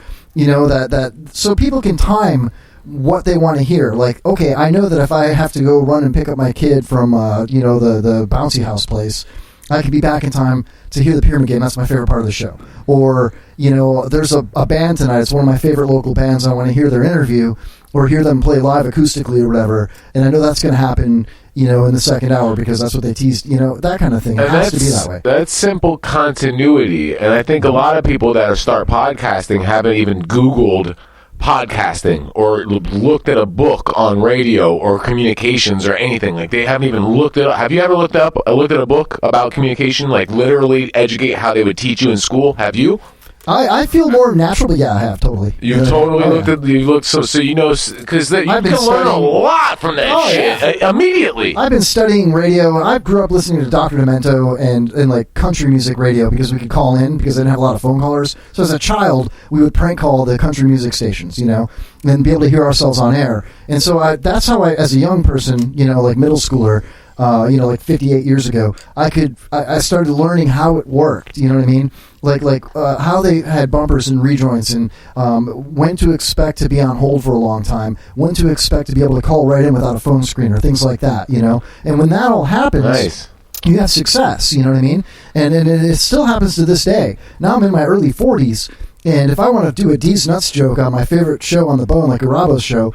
so people can time what they want to hear. Like, okay, I know that if I have to go run and pick up my kid from, the bouncy house place, I could be back in time to hear the pyramid game. That's my favorite part of the show. Or, there's a band tonight. It's one of my favorite local bands. I want to hear their interview or hear them play live acoustically or whatever. And I know that's going to happen, in the second hour because that's what they teased, that kind of thing. It has to be that way. That's simple continuity. And I think a lot of people that start podcasting haven't even Googled podcasting or looked at a book on radio or communications or anything. Like, they haven't even looked it up. Have you ever looked at a book about communication, like literally educate how they would teach you in school? Have you? I feel more natural, but yeah, I have totally. You totally looked at because you can learn a lot from that shit immediately. I've been studying radio. I grew up listening to Dr. Demento and like country music radio because we could call in because they didn't have a lot of phone callers. So as a child, we would prank call the country music stations, and be able to hear ourselves on air. And so that's how I, as a young person, like middle schooler, like 58 years ago, I started learning how it worked. You know what I mean? Like how they had bumpers and rejoins and when to expect to be on hold for a long time, when to expect to be able to call right in without a phone screen or things like that, And when that all happens, nice. You have success, you know what I mean? And it still happens to this day. Now I'm in my early 40s. And if I want to do a D's Nuts joke on my favorite show on the bone, like a Rabo's show,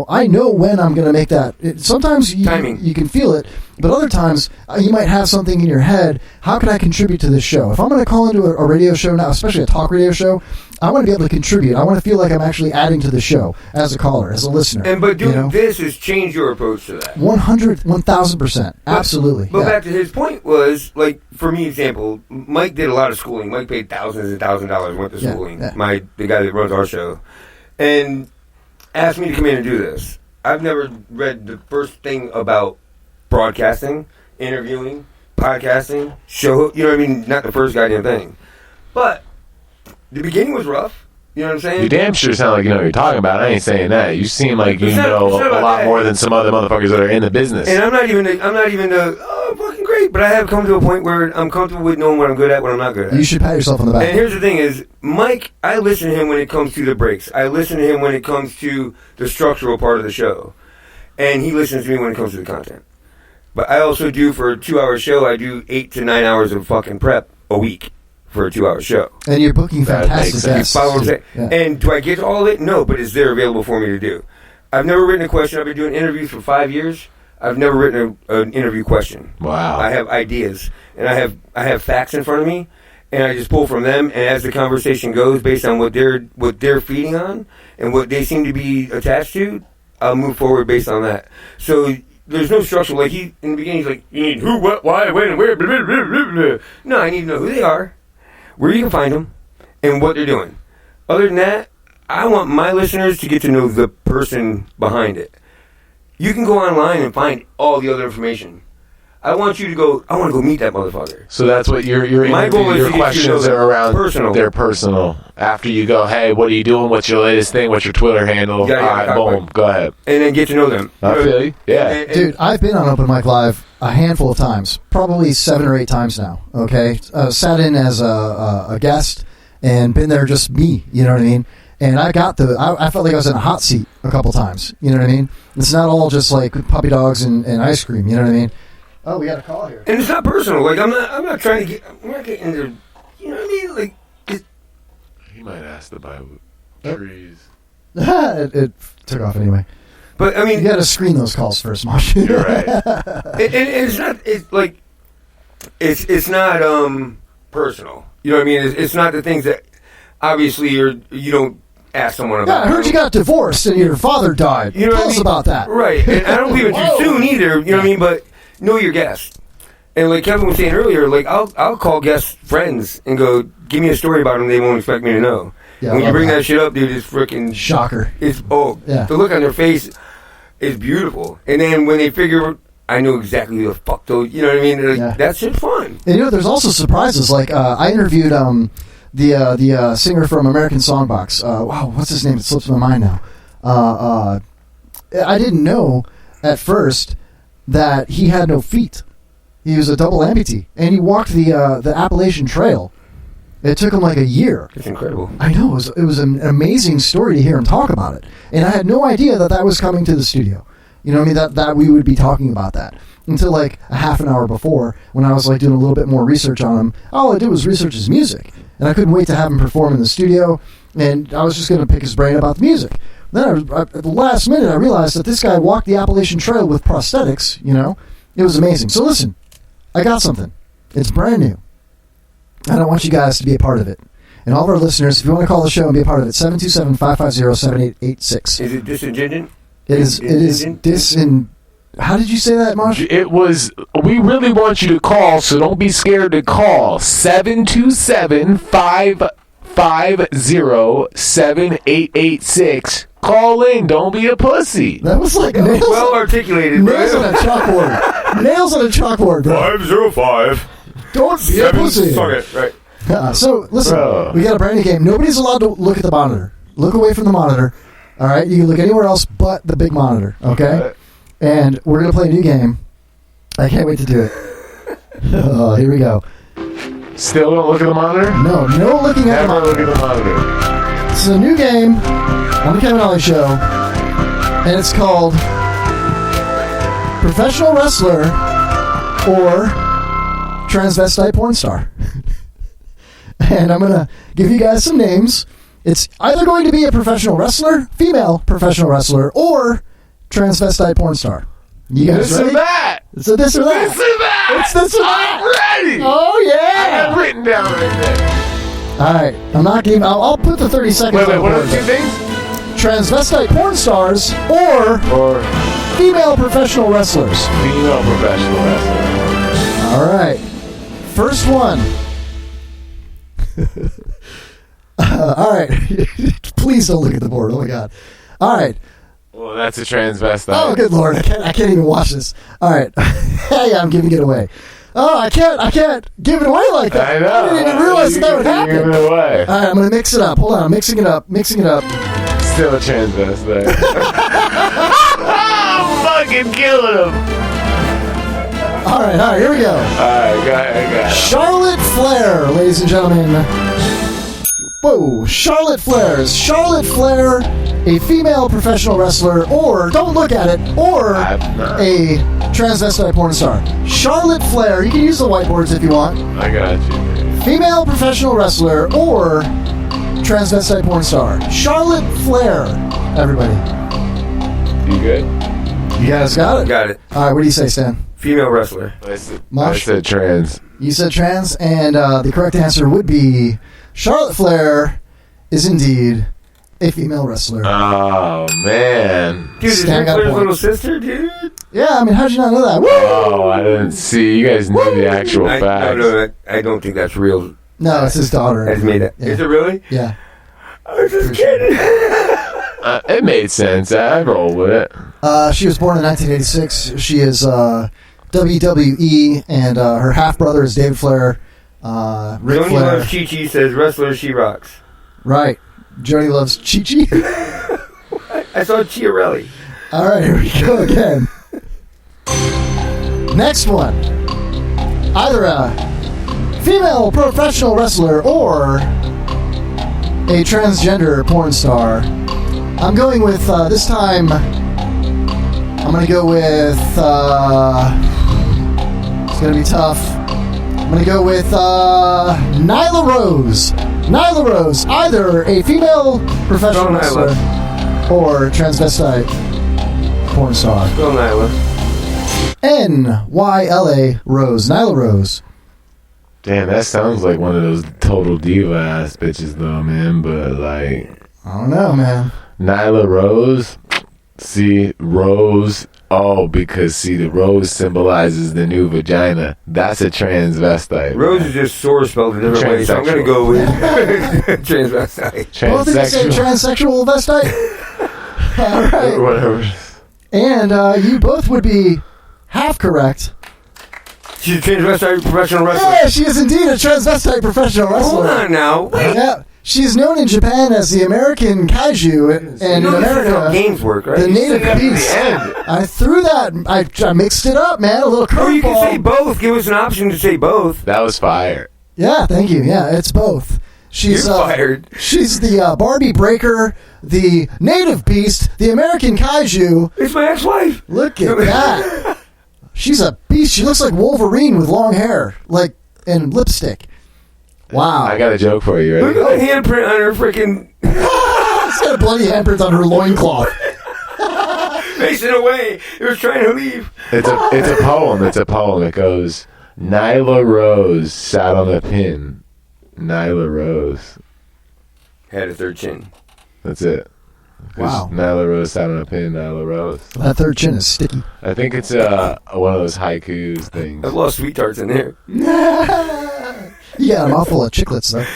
I know when I'm going to make that. Sometimes you can feel it, but other times you might have something in your head. How can I contribute to this show? If I'm going to call into a radio show now, especially a talk radio show, I want to be able to contribute. I want to feel like I'm actually adding to the show as a caller, as a listener. But doing this has changed your approach to that. 1,000%. Absolutely. But back to his point was, like, for me, example, Mike did a lot of schooling. Mike paid thousands and thousands of dollars, went to schooling. Yeah. The guy that runs our show. And asked me to come in and do this. I've never read the first thing about broadcasting, interviewing, podcasting, show, you know what I mean? Not the first goddamn thing. But the beginning was rough. You know what I'm saying? You damn sure sound like you know what you're talking about. I ain't saying that. You seem like you know a lot more than some other motherfuckers that are in the business. And I'm not even fucking great, but I have come to a point where I'm comfortable with knowing what I'm good at, what I'm not good at. You should pat yourself on the back. And here's the thing is, Mike, I listen to him when it comes to the breaks. I listen to him when it comes to the structural part of the show. And he listens to me when it comes to the content. But I also do, for a 2-hour show, I do 8 to 9 hours of fucking prep a week for a 2-hour show. And you're booking fantastic guests. Yeah. And do I get to all of it? No, but it's there available for me to do. I've never written a question. I've been doing interviews for 5 years. I've never written an interview question. Wow. I have ideas, and I have facts in front of me, and I just pull from them. And as the conversation goes, based on what they're feeding on and what they seem to be attached to, I'll move forward based on that. So there's no structure. Like in the beginning, he's like, you need who, what, why, when, and where. Blah, blah, blah, blah, blah. No, I need to know who they are, where you can find them, and what they're doing. Other than that, I want my listeners to get to know the person behind it. You can go online and find all the other information. I want you to go. I want to go meet that motherfucker. So that's what your questions are around. They're personal. After you go, hey, what are you doing? What's your latest thing? What's your Twitter handle? All right, boom, go ahead. And then get to know them. I feel you. Yeah, dude, I've been on Open Mic Live a handful of times, probably 7 or 8 times now. Okay, sat in as a guest and been there just me. You know what I mean? And I got I felt like I was in a hot seat a couple times. You know what I mean? It's not all just like puppy dogs and ice cream. You know what I mean? Oh, we got a call here. And it's not personal. Like I'm not trying to I'm not getting into. You know what I mean? Like he might ask about trees. it took off anyway. But I mean, you got to screen those calls first, Mosh. You're right. and it's not. It's like it's not personal. You know what I mean? It's not the things that obviously you don't ask someone about. Yeah, I heard you got divorced and your father died. You know Tell us about that. Right. And I don't believe it too soon either. You know what I mean? But know your guest. And like Kevin was saying earlier, like I'll call guest friends and go, give me a story about them they won't expect me to know. Yeah, when you bring that shit up, dude, it's freaking shocker. It's the look on their face is beautiful. And then when they figure I know exactly who the fuck those, you know what I mean? Like, that shit's fun. And you know, there's also surprises. Like I interviewed the singer from American Songbox. Wow, what's his name? It slips my mind now. I didn't know at first that he had no feet. He was a double amputee, and he walked the Appalachian Trail. It took him like a year. It's incredible. I know. It was an amazing story to hear him talk about it. And I had no idea that was coming to the studio. You know what I mean? That we would be talking about that. Until like a half an hour before, when I was like doing a little bit more research on him. All I did was research his music. And I couldn't wait to have him perform in the studio. And I was just going to pick his brain about the music. Then at the last minute, I realized that this guy walked the Appalachian Trail with prosthetics, you know? It was amazing. So listen, I got something. It's brand new. And I want you guys to be a part of it. And all of our listeners, if you want to call the show and be a part of it, 727-550-7886. Is it disingenuous? It is How did you say that, Mosh? It was, we really want you to call, so don't be scared to call. 727-550-7886. Call in. Don't be a pussy. That was like nails, well articulated. Nails on a chalkboard. Nails on a chalkboard, bro. 505. Don't be a pussy. Okay, right. So, listen, we got a brand new game. Nobody's allowed to look at the monitor. Look away from the monitor. All right? You can look anywhere else but the big monitor, okay? And we're going to play a new game. I can't wait to do it. Oh, here we go. Still don't look at the monitor? No looking at the monitor. Never look at the monitor. This is a new game on the Kevin Ollie Show, and it's called Professional Wrestler or Transvestite Porn Star. And I'm going to give you guys some names. It's either going to be a professional wrestler, female professional wrestler, or transvestite porn star. You guys this ready? Or that. It's a this or that. This or that. It's this or that. I'm ready. Oh, yeah. I have written down right there. All right. I'm not giving... I'll put the 30 seconds Wait, what are the two things? Transvestite porn stars or female professional wrestlers. Female professional wrestlers. All right. First one. All right. Please don't look at the board. Oh, my God. All right. Well, that's a transvestite. Oh, good Lord. I can't even watch this. All right. Hey, I'm giving it away. Oh, I can't give it away like that. I know. I didn't even realize that would happen. Give it away. All right, I'm going to mix it up. Hold on. I'm mixing it up. Still a transvestite. I'm fucking killing him. All right, here we go. All right, go ahead. Charlotte Flair, ladies and gentlemen. Whoa, Charlotte Flair. Is Charlotte Flair a female professional wrestler, or, don't look at it, or a transvestite porn star? Charlotte Flair, you can use the whiteboards if you want. I got you. Female professional wrestler, or transvestite porn star? Charlotte Flair, everybody. You good? You guys got it? Got it. All right, what do you say, Stan? Female wrestler. I said trans. You said trans, and the correct answer would be Charlotte Flair is indeed a female wrestler. Oh, man. Dude, is Ric Flair's little sister, dude? Yeah, I mean, how'd you not know that? Woo! Oh, I didn't see. You guys knew the actual facts. No, I don't think that's real. No, it's his daughter. That's made it. Yeah. Is it really? Yeah. I was just kidding. It made sense. I roll with it. She was born in 1986. She is WWE, and her half-brother is David Flair. Ric Joni Flair. loves Chi-Chi, says wrestler, she rocks. Right. Joni loves Chi-Chi. I saw Chiarelli. All right, here we go again. Next one. Either a female professional wrestler or a transgender porn star. I'm going with, this time, I'm going to go with, it's going to be tough. I'm going to go with Nyla Rose. Nyla Rose, either a female professional wrestler or transvestite porn star. Go Nyla. N-Y-L-A Rose. Nyla Rose. Damn, that sounds like one of those total diva ass bitches, though, man. But like, I don't know, man. Nyla Rose. See, Rose. Oh, because see, the rose symbolizes the new vagina. That's a transvestite. Rose is just sore spelled a different way, so I'm going to go with transvestite. Both of you say transsexual vestite? All right. Whatever. And you both would be half correct. She's a transvestite professional wrestler. Yeah, she is indeed a transvestite professional wrestler. Hold on now. Wait. Yeah. She's known in Japan as the American Kaiju, and in America, games work, right? the Native Beast. I threw that. I mixed it up, man. A little curveball. Or you can say both. Give us an option to say both. That was fire. Yeah, thank you. Yeah, it's both. She's You're fired. She's the Barbie Breaker, the Native Beast, the American Kaiju. It's my ex-wife. Look at that. She's a beast. She looks like Wolverine with long hair, like and lipstick. Wow. I got a joke for you. Look Ready? at the handprint on her freaking. She's got a bloody handprint on her loincloth. Facing away. It was trying to leave. It's a poem. It's a poem. It goes, Nyla Rose sat on a pin. Nyla Rose had a third chin. That's it. Wow. Nyla Rose sat on a pin. Nyla Rose. That third chin is sticky. I think it's one of those haikus things. I've lost sweet tarts in there. You got a mouthful of chiclets, though.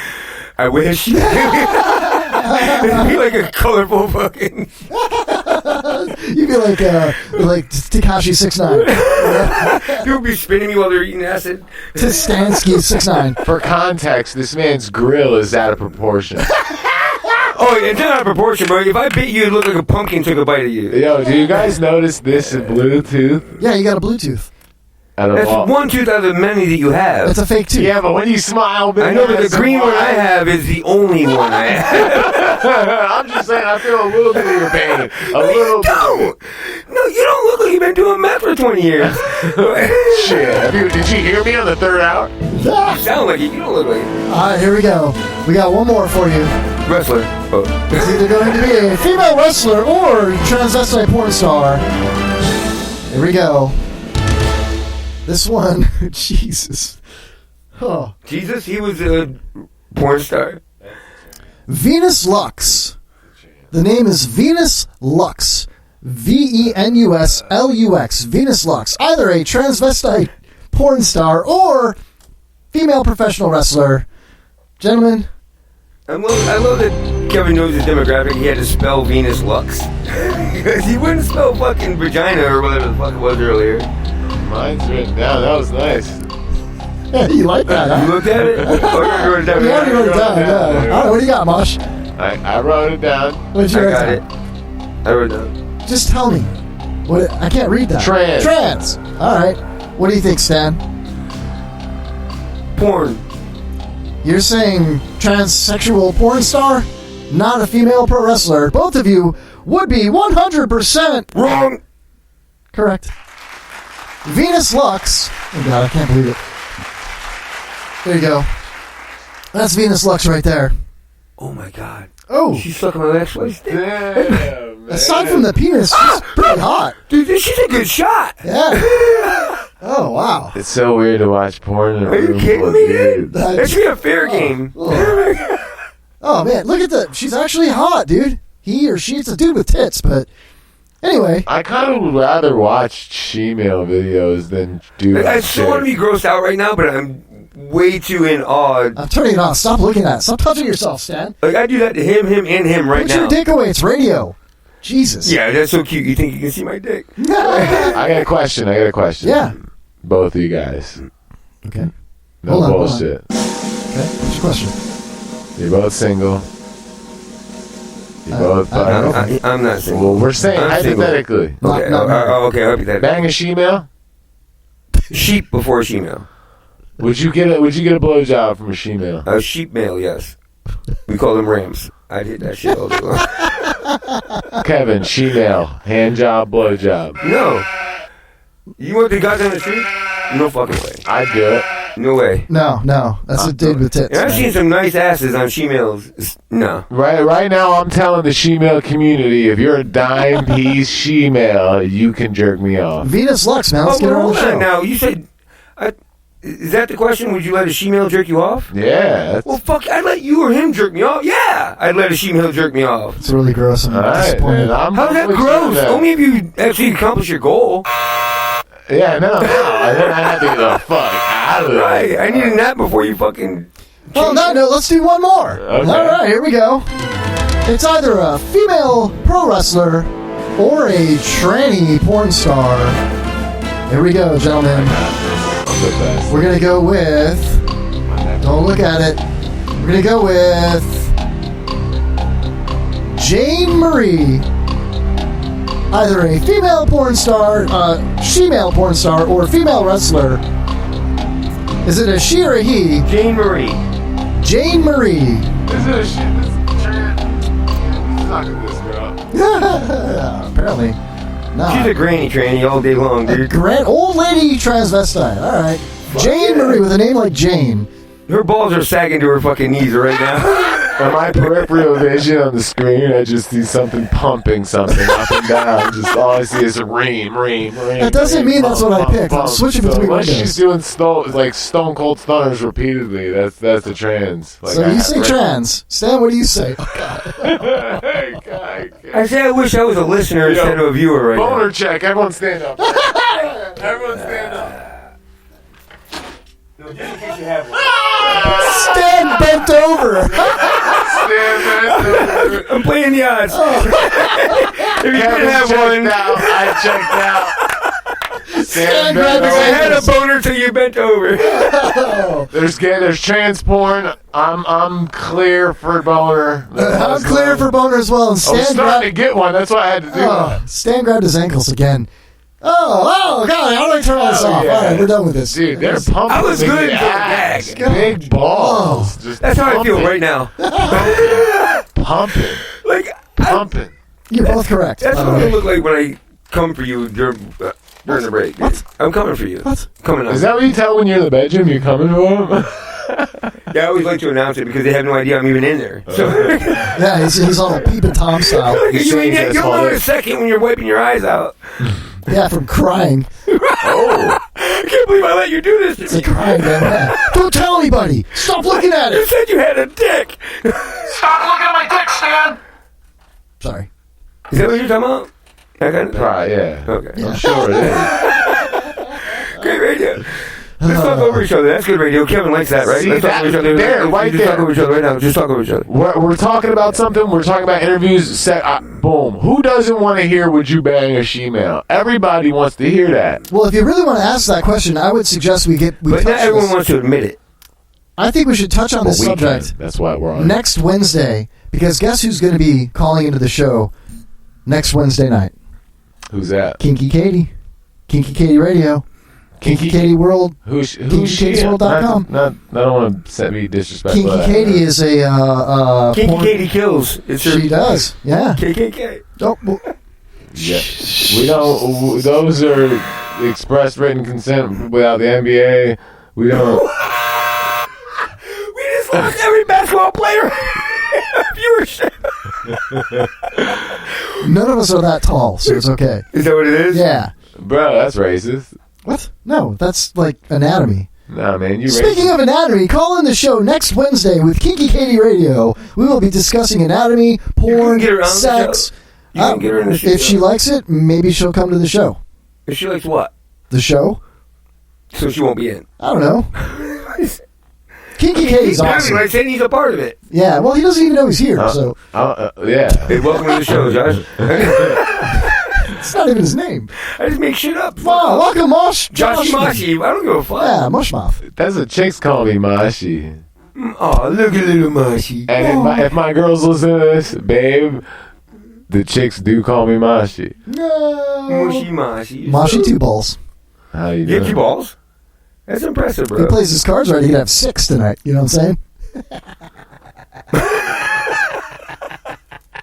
I wish. It'd be like a colorful fucking. You'd be like Tekashi 6ix9ine. People be spinning me while they're eating acid. Stansky 6ix9ine. For context, this man's grill is out of proportion. Oh, it's not out of proportion, bro. If I bit you, it'd look like a pumpkin took a bite of you. Yo, do you guys notice this is Bluetooth? Yeah, you got a Bluetooth. That's one tooth out of the many that you have. It's a fake tooth. Yeah, but when you smile, I know, but the green one I have is the only one I have. I'm just saying, I feel a little bit of your pain. No, you don't look like you've been doing meth for 20 years. Shit. Did you hear me on the third hour? You sound like it. You don't look like it. All right, here we go. We got one more for you. Wrestler. Oh. It's either going to be a female wrestler or transvestite porn star. Here we go. This one, Jesus. Oh. Jesus, he was a porn star. Venus Lux. The name is Venus Lux. Venus-Lux. Venus Lux. Either a transvestite porn star or female professional wrestler. Gentlemen. I love that Kevin knows his demographic. He had to spell Venus Lux. Because he wouldn't spell fucking vagina or whatever the fuck it was earlier. Mine's written down. That was nice. Yeah, you like that, huh? You looked at it? Oh, you wrote it down. You already wrote it down, yeah. All right, what do you got, Mosh? I wrote it down. What did you write got down? it. I wrote it down. Just tell me. What? I can't read that. Trans. All right. What do you think, Stan? Porn. You're saying transsexual porn star? Not a female pro wrestler. Both of you would be 100% wrong. Correct. Venus Lux. Oh, God, I can't believe it. There you go. That's Venus Lux right there. Oh, my God. Oh. She's sucking my ex-wife's dick. Damn, aside from the penis, she's pretty hot. Dude, she's a good shot. Yeah. Oh, wow. It's so weird to watch porn in a Are you room kidding full of me, dudes. dude? That should be a fair game. Oh, man, look at that. She's actually hot, dude. He or she, it's a dude with tits, but anyway. I kind of would rather watch she-male videos than do I still want to be grossed out right now, but I'm way too in awe. I'm turning it off. Stop looking at it. Stop touching yourself, Stan. Like, I do that to him, and him right Put now. your dick away. It's radio. Jesus. Yeah, that's so cute. You think you can see my dick? I got a question. Yeah. Both of you guys. Okay. No Hold on. bullshit. Okay. What's your question? You're both single. You both. I'm not single. Well, we're saying I'm hypothetically. Single. Okay. Okay. Hypothetically. Bang a she-male. Sheep before she-male. Would you get a blowjob from a she-male? A sheep male, yes. We call them rams. I did that shit all day long. Kevin, she-male, hand job, blowjob. No. You want the guys on the street? No fucking way. I'd do it. No way. No. That's a dude with tits. Yeah, I've seen some nice asses on she-males. No. Right now, I'm telling the she-male community, if you're a dime piece she-male, you can jerk me off. Venus Lux, man. Let's get her on the show. Now, you said... is that the question? Would you let a she-male jerk you off? Yeah. Well, fuck, I'd let you or him jerk me off. Yeah, I'd let a she-male jerk me off. It's really gross. I'm disappointed. How's that gross? Only if you actually accomplish your goal. Yeah, no. And then I had to get the fuck out of there. Right, I needed that before you fucking... Well, no, let's do one more. Okay. All right, here we go. It's either a female pro wrestler or a tranny porn star. Here we go, gentlemen. We're going to go with... Don't look at it. We're going to go with... Jane Marie. Either a female porn star, she-male porn star, or a female wrestler. Is it a she or a he? Jane Marie. Jane Marie. Is it a she? Suck at this girl. Apparently. Nah. She's a granny tranny all day long, dude. Old lady transvestite. All right. Jane Marie with a name like Jane. Her balls are sagging to her fucking knees right now. On my peripheral vision on the screen, I just see something pumping something up and down. Just all I see is a ream. That doesn't mean that's what I picked. I'm switching between unless windows. she's doing stone cold stunners repeatedly, that's a trans. Like, So you say trans. Stan, what do you say? I say I wish I was a listener instead of a viewer right now. Boner check. Everyone stand up. Everyone stand up. No, just in case you have one. Stan bent over. I'm playing the odds. If you did have one, I checked out. Stan grabbed his I had a ankles. boner till you bent over. There's trans porn. I'm clear for boner. I'm clear for boner as well. And I was Stan starting to get one. That's why I had to do that. Stan grabbed his ankles again. Oh, God, how do I turn all this off? Yeah. All right, we're done with this. Dude, they're pumping. I was in good the until ass. the gag. Big balls. Just That's how I feel pumping. right now. Pumping. Like, Pumping. You're both correct. That's by what the I way. look like when I come for you during the break. What? I'm coming for you. What? Coming up. Is that what you tell when you're in the bedroom? You're coming for him? Yeah, I always like to announce it because they have no idea I'm even in there. So Yeah, he's on a peeping Tom style. you'll know in a second when you're wiping your eyes out. Yeah, from crying. Oh. I can't believe I let you do this to It's me. like crying, man. Yeah. Don't tell anybody. Stop looking at You it. said you had a dick. Stop looking at my dick, Stan! Sorry. Is that what you're talking about? I got it. Right, yeah. Okay. I'm sure it is. Great radio. Let's talk over each other. That's good radio. Kevin likes that, right? See, Let's talk over each other. there, right Just talk there. over each other right now. Just talk over each other. We're talking about something. We're talking about interviews. Boom. Who doesn't want to hear "Would you bang a she-male"? Everybody wants to hear that. Well, if you really want to ask that question, I would suggest we But touch not everyone this. wants to admit it. I think we should touch on this We can. subject That's why we're on. next Wednesday, because guess who's going to be calling into the show next Wednesday night? Who's that? Kinky Katie. Kinky Katie Radio. Kinky Katie World. Who's she? KinkyKatie'sWorld.com. I don't want to be disrespectful. Kinky Katie is a Kinky porn- Katie kills. It's her She does, yeah. KKK. Oh, well, Yeah. We don't. Those are express written consent without the NBA. We don't. We just lost every basketball player viewership. none of us are that tall, so it's okay. Is that what it is? Yeah. Bro, that's racist. What? No, that's like anatomy. Nah, man, you. Speaking of anatomy, call in the show next Wednesday with Kinky Katie Radio. We will be discussing anatomy, porn, sex. You can get her in the show. If she likes it, maybe she'll come to the show. If she likes what? The show. So she won't be in. I don't know. Kinky Katie's awesome. Like saying he's a part of it. Yeah, well, he doesn't even know he's here. So yeah. Hey, welcome to the show, Josh. It's not even his name. I just make shit up. Wow, welcome, Mosh. Joshy Moshy. I don't give a fuck. Yeah, Mushmouth. That's what chicks call me, Moshi. Oh, look at little Moshy. And if my girls listen to this, babe, the chicks do call me Moshi. No. Mushy Moshy. Moshy two balls. How you You doing? have 2 balls? That's impressive, bro. He plays his cards right. He could have 6 tonight. You know what I'm saying?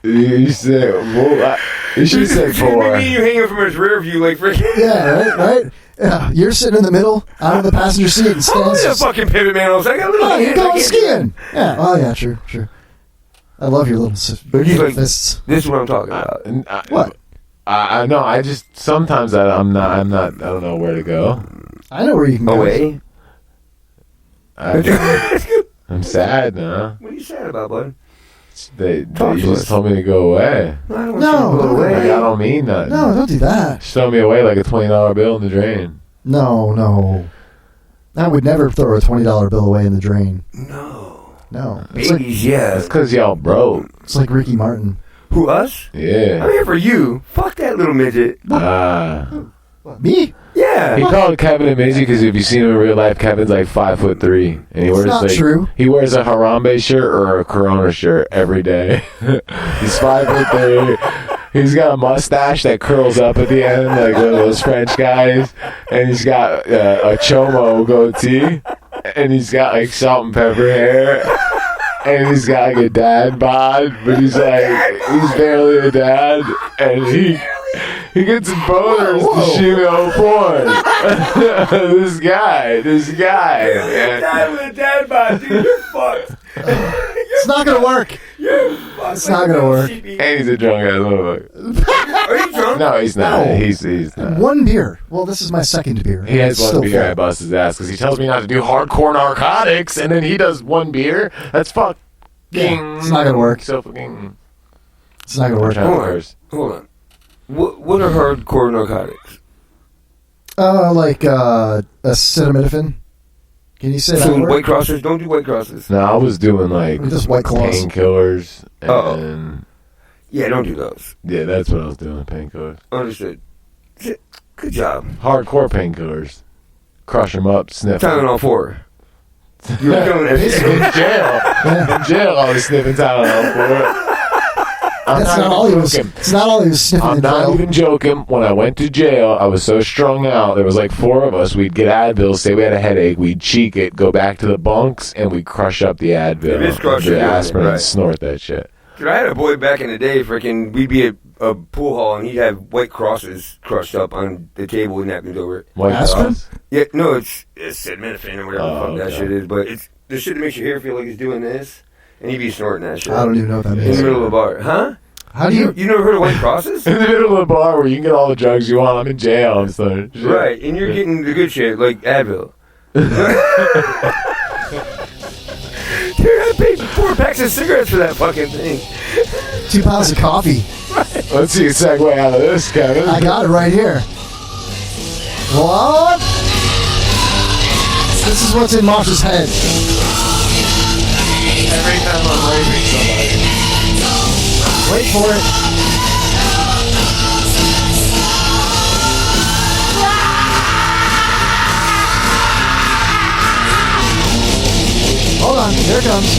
You said, well, you should have said 4. Maybe you hanging from his rear view like freaking. Yeah, right? Yeah, you're sitting in the middle, out of the passenger seat, and I'm stands. a fucking pivot man. I was like, I got little Oh, you're hands, I going can't skiing. Yeah, oh, yeah, true. I love your little He's like, fists. this is what I'm talking about. What? I know. I just sometimes I'm not. I don't know where to go. I know where you can go. Away? I'm sad now. What are you sad about, bud? They just told me to go away. I don't want No, you to go away. Like, I don't mean nothing. No, don't do that. Just throw me away like a $20 bill in the drain. No. I would never throw a $20 bill away in the drain. No. It's like, Babies, yeah. That's because y'all broke. it's like Ricky Martin. Who, us? Yeah. I'm here for you. Fuck that little midget. Me? Yeah. He called Kevin a midget because if you seen him in real life, Kevin's like 5'3", and he wears not like true. He wears a Harambe shirt or a Corona shirt every day. He's 5'3". He's got a mustache that curls up at the end like one of those French guys, and he's got a chomo goatee, and he's got like salt and pepper hair. And he's got like a dad bod, but he's barely a dad, and he gets boners to female porn. This guy. Dad with a dad bod, dude, you're fucked. It's not gonna work. You're fucked. It's not gonna work. And he's a drunk ass motherfucker. Are you drunk? No, he's not. No. He's not. One beer. Well, this is my second beer. He has It's one still beer. full. I bust his ass because he tells me not to do hardcore narcotics, and then he does one beer. That's fucking. Yeah, it's not gonna work. So fucking. It's not gonna work. Hold on. What are hardcore narcotics? Like acetaminophen. Can you say that So word? White Crosses? Don't do White Crosses. No, I was doing like Just White Claws. painkillers, and Yeah, don't do those. yeah, that's what I was doing. Painkillers, Understood. Good job. hardcore painkillers. Crush them up, sniff. Tylenol 4. You were doing that shit. In jail. In jail, I was sniffing Tylenol for it. That's not all he was. It's not all he was sniffing. I'm in not jail. even joking. When I went to jail, I was so strung out. There was like 4 of us. We'd get Advil, say we had a headache. We'd cheek it, go back to the bunks, and we'd crush up the Advil, It is crush the it, aspirin, right. and snort that shit. Dude, I had a boy back in the day, we'd be at a pool hall, and he'd have White Crosses crushed up on the table with napkins over it. White Aspirin? Cross? Yeah, no, it's acetaminophen or whatever the fuck that okay. shit is, but it's the shit that makes your hair feel like it's doing this, and he'd be snorting that shit. I don't even know what that In means. the middle of a bar. Huh? How do you? You never heard of White Crosses? In the middle of a bar where you can get all the drugs you want. I'm in jail. I'm so shit. Right, and you're getting the good shit, like Advil. Dude, I paid 4 packs of cigarettes for that fucking thing. 2 pounds of coffee. Let's see a segue out of this, Kevin. I got it right here. What? This is what's in Mosh's head. Every time I'm raping somebody. Wait for it. Hold on, here it comes.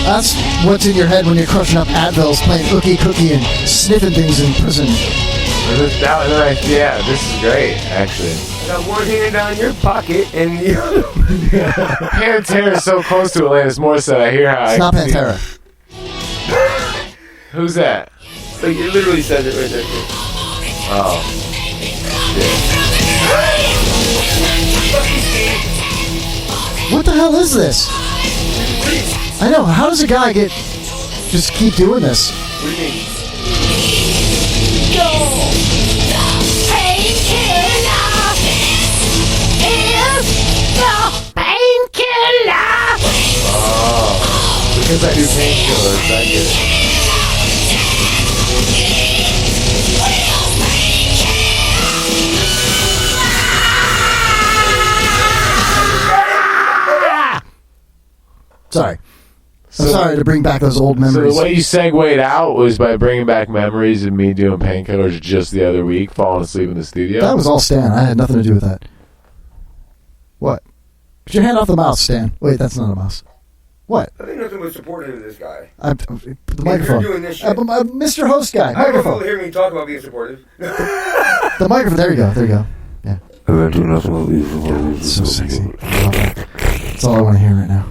That's what's in your head when you're crushing up Advils, playing Ookie Cookie, and sniffing things in prison. Yeah, this is great, actually. I got one hand down your pocket, and the other. Pantera is so close to Alanis Morissette. I hear how It's not Pantera. Who's that? Like, it literally says it right there. Oh. What the hell is this? I know. How does a guy just keep doing this? do you mean? Because I do painkillers, I get it. Sorry. I'm sorry to bring back those old memories. So the way you segued out was by bringing back memories of me doing painkillers just the other week, falling asleep in the studio. That was all Stan. I had nothing to do with that. What? Put your hand off the mouse, Stan. Wait, that's not a mouse. What? I think nothing was supportive of this guy. The microphone. You're doing this shit. Mr. Host guy. I don't Microphone. want to hear me talk about being supportive. The microphone. There you go. There you go. Yeah. I do nothing about being supportive. It's so sexy. That's all I want to hear right now.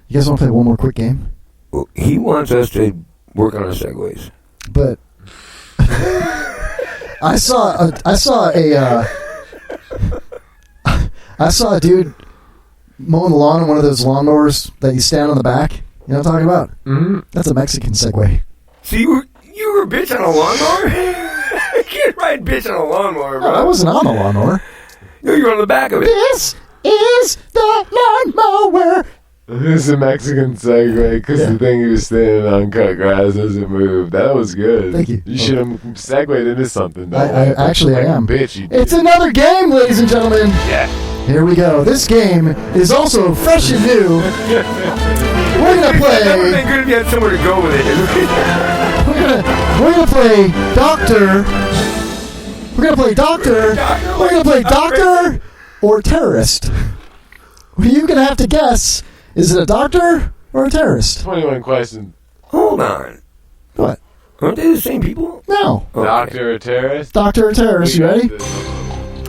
You guys want to play one more quick game? Well, he wants us to work on our segues. But I saw a dude mowing the lawn on one of those lawnmowers that you stand on the back. You know what I'm talking about? Mm-hmm. That's a Mexican segue. So you were a bitch on a lawnmower? You can't ride bitch on a lawnmower, bro. No, I wasn't on the lawnmower. No, you were on the back of it. This is the lawnmower. This is a Mexican segue because the thing he was standing on cut grass doesn't move. That was good. Thank you. You should have segued into something. I am. Bitch, you it's another game, ladies and gentlemen. Yeah. Here we go. This game is also fresh and new. We're gonna play. That would have been good if you had somewhere to go with it. We're gonna play Doctor. We're gonna play Doctor. We're gonna play Doctor or Terrorist. You're gonna have to guess. Is it a doctor or a terrorist? 21 questions. Hold on. What? Aren't they the same people? No. Okay. Doctor or terrorist? Doctor or terrorist. You ready?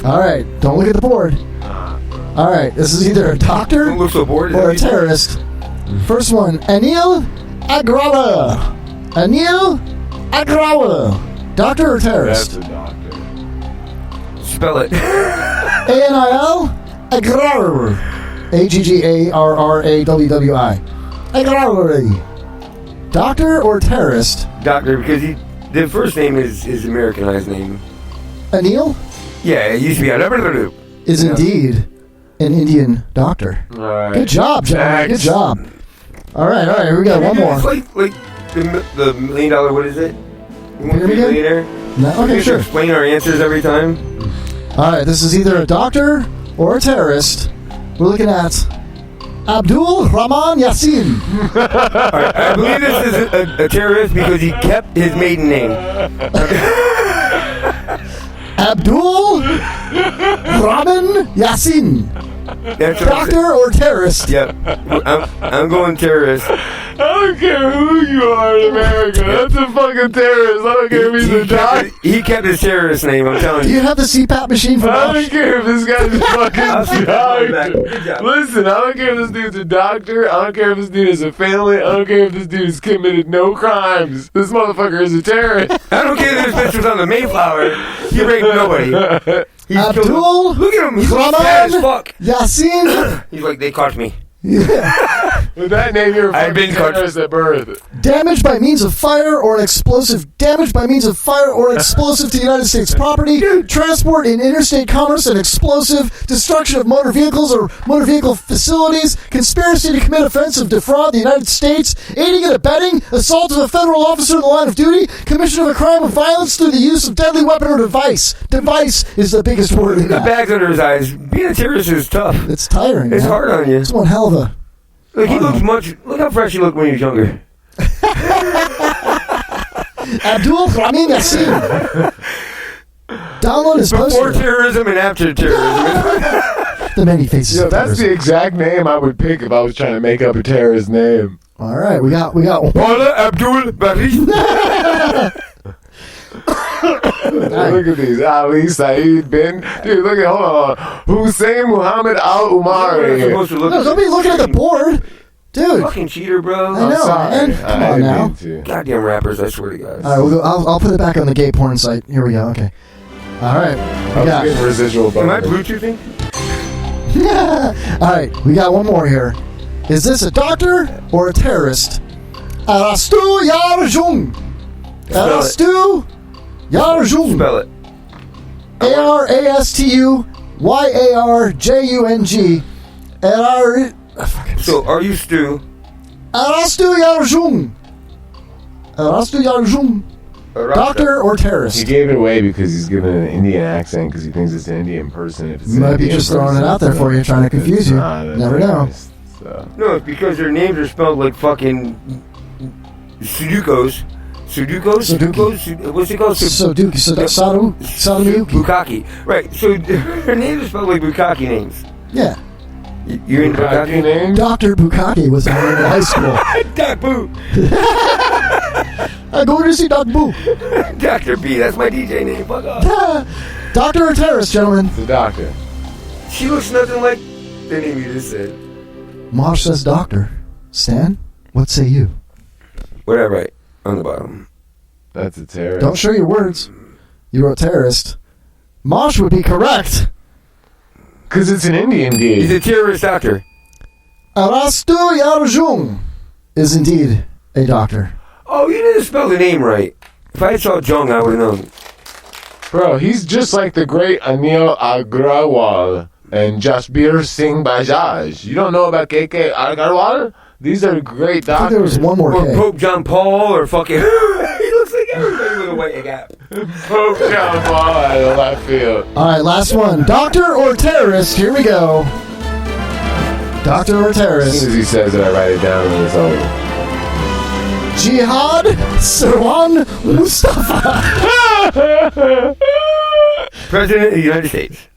All right. Don't look at the board. All right. This is either a doctor Don't look so bored. or a terrorist. First one. Anil Agrawal. Anil Agrawal. Doctor or terrorist? That's a doctor. Spell it. A-N-I-L Agrawal. A-G-G-A-R-R-A-W-W-I. Agrawal. Doctor or terrorist? Doctor, because the first name is his Americanized name. Anil? Yeah, it used to be is indeed an Indian doctor. All right. Good job, gentlemen. Good job. All right. Here we go. One more. It's like the $1 million, what is it? You want to be a Pyramid? millionaire? No, okay, We sure. Explain our answers every time. All right. This is either a doctor or a terrorist. We're looking at Abdul Rahman Yassin. All right, I believe this is a terrorist because he kept his maiden name. Abdul Rahman Yassin. That's Doctor or terrorist? Yep. I'm going terrorist. I don't care who you are in America. That's a fucking terrorist. I don't care if he's a doctor. He kept his terrorist name, I'm telling Do you. you have the CPAP machine from I Mosh? don't care if this guy's a fucking doctor. Listen, I don't care if this dude's a doctor. I don't care if this dude has a family. I don't care if this dude has committed no crimes. This motherfucker is a terrorist. I don't care if this bitch was on the Mayflower. He raped nobody. Abdul Look at him. He's Rahman fat as fuck. Yassin. He's like, they caught me. With that name, you're a I've been fucking terrorist at birth. Damage by means of fire or an explosive. Damage by means of fire or explosive to United States property. Transport in interstate commerce and explosive. Destruction of motor vehicles or motor vehicle facilities. Conspiracy to commit offense of defraud the United States. Aiding and abetting. Assault of a federal officer in the line of duty. Commission of a crime of violence through the use of deadly weapon or device. Device is the biggest word in The that. bags under his eyes. Being a terrorist is tough. It's tiring. It's man. hard on you. It's one hell of a... Look, he looks look how fresh he looked when he was younger. Abdul Rahman Yassin. Download his Before poster. terrorism and after terrorism. The many faces Yo, of that's the terrorism. exact name I would pick if I was trying to make up a terrorist name. All right, we got one. Paula Abdul Bari. Look at these. Ali Saeed bin. Dude, look at, hold on. Hussein Muhammad Al Umari. No, don't be looking at the board. Dude. Fucking cheater, bro. I know, man. Come on now. Goddamn rappers, I swear to God. All right, we'll go, I'll put it back on the gay porn site. Here we go. Okay. All right. I was getting residual Am I bonus. Bluetoothing? All right, we got one more here. Is this a doctor or a terrorist? Arastu Yarjung. Arastu Yarjung. Spell it. ARASTUYARJUNG. So, are you Stu? Arastu Yarjung. Arastu Yarjung. Doctor or terrorist? He gave it away because he's giving an Indian accent because he thinks it's an Indian person. If it's You might be just throwing it out there for you, trying to confuse you. Never know. So. No, it's because their names are spelled like fucking Sudukos. What's it called? Sudoku. Sodomu. Bukaki. Right. So their names are spelled like Bukaki names. Yeah. You're in Bukaki name? Dr. Bukaki was in high school. Doc Boo. I go to see Doc Boo. Dr. B, that's my DJ name. Fuck off. Doctor or terrorist, gentlemen? The doctor. She looks nothing like the name you just said. Mosh says doctor. Stan, what say you? What I write on the bottom? That's a terrorist. Don't show your words. You wrote terrorist. Mosh would be correct. Because it's an Indian dude. He's a terrorist doctor. Arastu Yarjung is indeed a doctor. Oh, you didn't spell the name right. If I saw Jung, I would have known. Bro, he's just like the great Anil Agrawal and Jasbir Singh Bajaj. You don't know about KK Agrawal? These are great doctors. I think there was one more Or K. Pope John Paul, or fucking... he looks like everybody with a white gap. Pope John Paul out of left field. All right, last one. Doctor or terrorist? Here we go. Doctor or As terrorist? soon as he says it, I write it down and it's over. Jihad Sirwan Mustafa. President of the United States.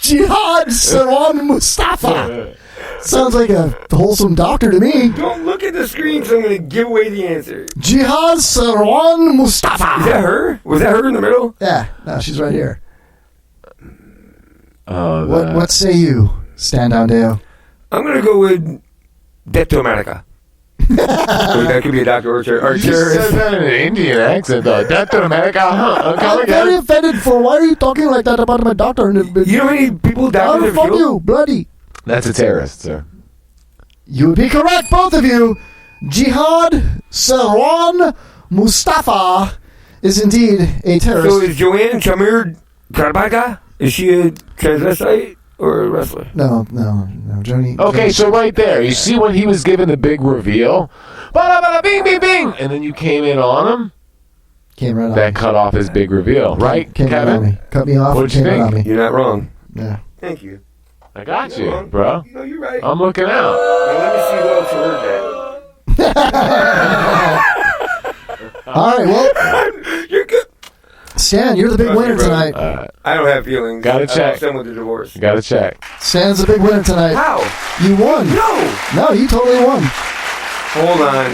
Jihad Sirwan Mustafa. Sounds like a wholesome doctor to me. Don't look at the screen because I'm going to give away the answer. Jihad Sirwan Mustafa. Is that her? Was that her in the middle? Yeah, no, she's right here. Oh, What say you? Stand down, Deyo. I'm going to go with Deto America. That could be a doctor or You just said that in an Indian accent, though. Doctor America, huh? I'm very offended for why are you talking like that about my doctor? You know how many people How doctors the fuck you, bloody? That's a terrorist, sir. You would be correct, both of you. Jihad Sirwan Mustafa is indeed a terrorist. So is Joanne Chamir Karbaka? Is she a transvestite or a wrestler? No, Joni. Okay, so right there, you see when he was given the big reveal? Bada bada bing bing bing! And then you came in on him? Came right on That me. cut off his big reveal, right, Came right on Kevin? me. Cut me off and What'd you came right think? on me. You're not wrong. Yeah. Thank you. I got you, bro. No, you're right. I'm looking out. Now let me see who else heard that. All right, well, You're good. Stan, you're the big winner tonight. I don't have feelings. Gotta check. I'm with the divorce. Gotta check. Stan's the big winner tonight. How? You won. No, you totally won. Hold on.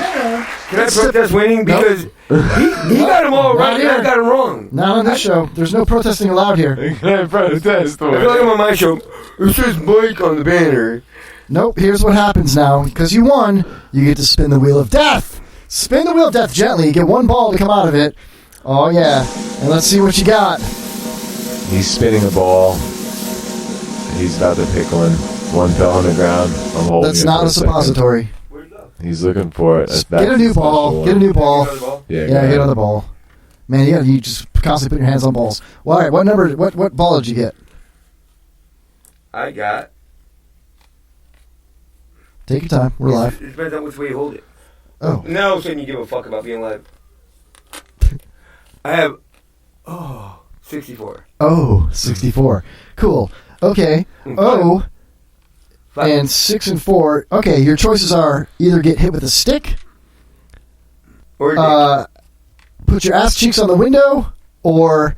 Can I protest winning? Because he got them all right and I got them wrong. Not on this show. There's no protesting allowed here. Can I protest? I feel like I'm on my show. It says Mike on the banner. Nope, here's what happens now. Because you won, you get to spin the wheel of death. Spin the wheel of death gently. You get one ball to come out of it. Oh, yeah. And let's see what you got. He's spinning a ball. He's about to pick one. One fell on the ground. I'm holding That's it not for a suppository. He's looking for it. Get a new ball. Get a new ball. Yeah, get another ball. Man, you just constantly put your hands on balls. Well, all right, what number? What ball did you get? I got. Take your time. We're live. It depends on which way you hold it. Oh. Now all of a sudden you give a fuck about being live. I have 64. Oh, 64. Cool. Okay. Oh, and 6 and 4. Okay, your choices are either get hit with a stick, or put your ass cheeks on the window, or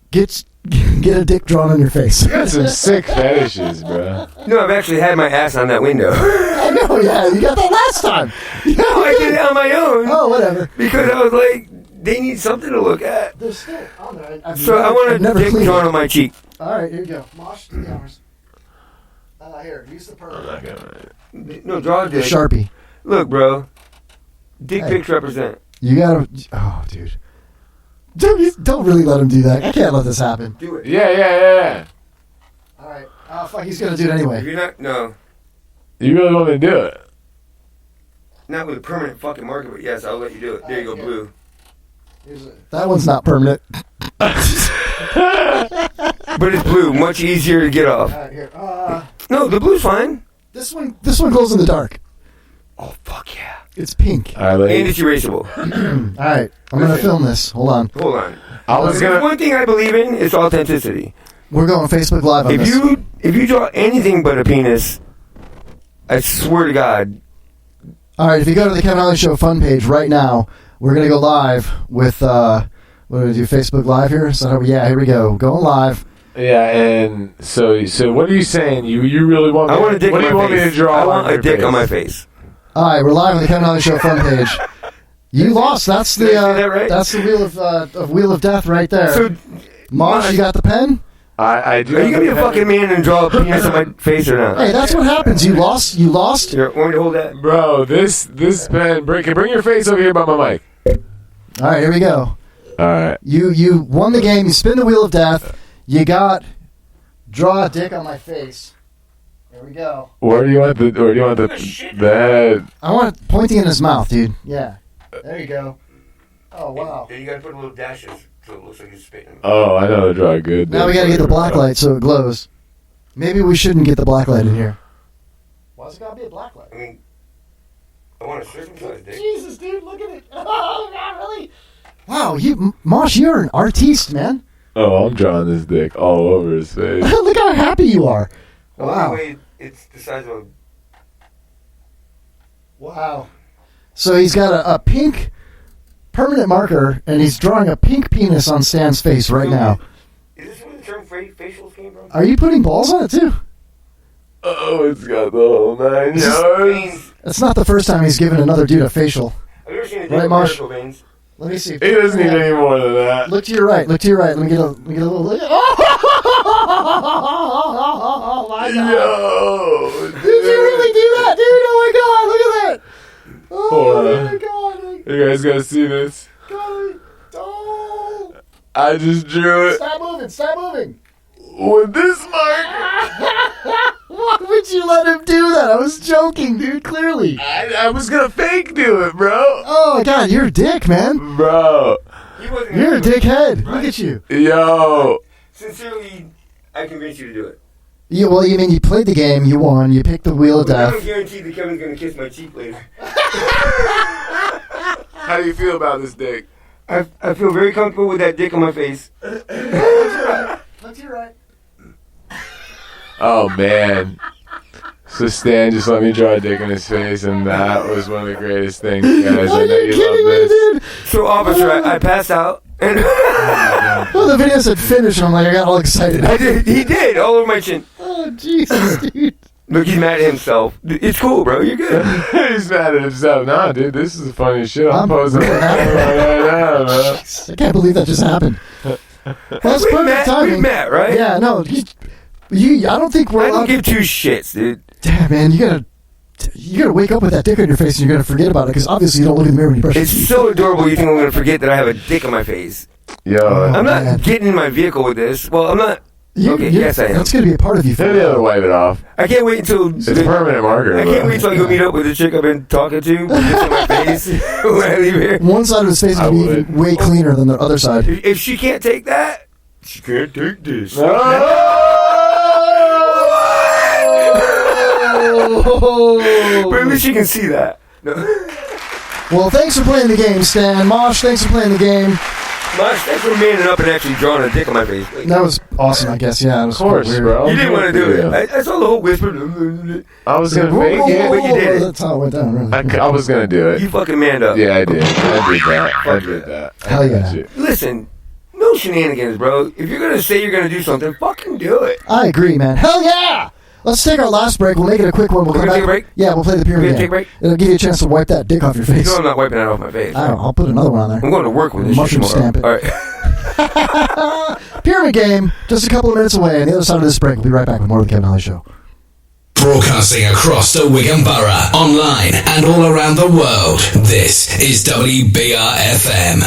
get a dick drawn on your face. You got some sick fetishes, bro. No, I've actually had my ass on that window. I know, yeah. You got that last time. No, I did it on my own. Oh, whatever. Because I was like, they need something to look at. They're still on there. So I want a dick drawn on my cheek. All right, here you go. Mosh, 3 hours. Here, use the pearl. No, draw a dick. Sharpie. Look, bro. Dick pics represent. You gotta. Oh, dude. Don't really let him do that. I can't let this happen. Do it. Yeah. All right. Oh, fuck, he's gonna do it anyway. If you're not, no. You really want me to do it? Not with a permanent fucking marker, but yes, I'll let you do it. There you go, blue. That one's not permanent. But it's blue, much easier to get off. Here. No, the blue's fine. This one glows in the dark. Oh, fuck yeah. It's pink. And it's erasable. All right, I'm going to film this. Hold on. Hold on. There's one thing I believe in, it's authenticity. We're going Facebook Live on this. If you draw anything but a penis, I swear to God. All right, if you go to the Kevin Holly Show fun page right now, we're going to go live with, what do we do, Facebook Live here? So, yeah, here we go. Going live. Yeah, and so what are you saying? You really want me? I want a dick what on do you my want me face. to draw? I want a dick face? on my face. All right, we're live on the Kevin Holly Show fun page. You lost. That's the that's the wheel of death right there. So, Mosh, you got the pen? I do. Are you gonna be a fucking man and draw a penis on my face or not? Hey, that's what happens. You lost. Here, want me to hold that? Bro, this pen. Bring your face over here by my mic. All right, here we go. All right. You won the game. You spin the wheel of death. You got draw a dick on my face. Here we go. Where do you want the head? I want it pointing in his mouth, dude. Yeah. There you go. Oh wow. Then you gotta put little dashes so it looks like he's spitting. Oh, I know how to draw good. Now we gotta get the black light so it glows. Maybe we shouldn't get the black light in here. Why's it gotta be a black light? I mean, I want a circumcised dick. Jesus, dude, look at it. Oh, God, really? Wow, Mosh, you're an artiste, man. Oh, I'm drawing this dick all over his face. Look how happy you are. Wow. Anyway, it's the size of a... Wow. So he's got a pink permanent marker, and he's drawing a pink penis on Stan's face right now. Is this where the term facials came from? Are you putting balls on it, too? Oh, it's got the whole 9 yards. It's not the first time he's given another dude a facial. I've never seen a dick Right, with Mosh? vertical veins. Let me see. He doesn't need any more than that. Look to your right. Look to your right. Let me get a little look. Oh my God! Yo, did you really do that, dude? Oh my God! Look at that! Oh my God! You guys gotta see this. Oh. I just drew it. Stop moving! Stop moving! With this marker. Why would you let him do that? I was joking, dude. Clearly. I was gonna fake do it, bro. Oh my God! You're a dick, man. Bro. You're a dickhead. Right? Look at you. Yo. Sincerely, I convinced you to do it. Yeah, well, you mean you played the game, you won, you picked the wheel of death. I don't guarantee that Kevin's gonna kiss my cheek later. How do you feel about this dick? I feel very comfortable with that dick on my face. Look to your right. Oh man. So Stan just let me draw a dick in his face, and that was one of the greatest things, guys. I know you love this. Dude? So, officer, I passed out. And well, the video said finish, and I'm like, I got all excited. I did. He did, all over my chin. Oh, Jesus, dude. Look, he's mad at himself. It's cool, bro. You're good. He's mad at himself. Nah, dude, this is the funniest shit. I'm posing right now, man. I can't believe that just happened. Well, that's perfect timing. We met, right? Yeah, no. I don't think we're I allowed don't give two shits, dude. Damn, man, you gotta wake up with that dick on your face and you're gonna forget about it because obviously you don't look in the mirror when you brush your teeth. It's so adorable you think I'm gonna forget that I have a dick on my face. Yo, I'm not getting in my vehicle with this. Well, I'm not. Okay, yes I am. That's gonna be a part of you. Maybe I'll wipe it off. I can't wait until... It's a permanent marker. I can't wait till I go meet up with the chick I've been talking to with this on my face when I leave here. One side of his face would be even way cleaner than the other side. If she can't take that, she can't take this. No! But at least she can see that. No. Well, thanks for playing the game, Stan. Mosh, thanks for playing the game. Mosh, thanks for manning up and actually drawing a dick on my face. That was awesome, I guess. Yeah, it was of course, weird. bro. You didn't want to do it. I saw the whole whisper. I was gonna fake it, but you did it. That's how it went down, really. I was gonna do it. You fucking manned up. Yeah, I did. I did that. Hell yeah. Listen, no shenanigans, bro. If you're gonna say you're gonna do something, fucking do it. I agree, man. Hell yeah! Let's take our last break. We'll make it a quick one. We'll come back. Take a break? Yeah, we'll play the pyramid game. Take a break? It'll give you a chance to wipe that dick off your You face. know I'm not wiping that off my face. I don't know. I'll put another one on there. I'm going to work with this Mushroom shit tomorrow. stamp it. All right. Pyramid game, just a couple of minutes away. On the other side of this break, we'll be right back with more of the Kevin Holly Show. Broadcasting across the Wigan Borough, online and all around the world. This is WBR-FM.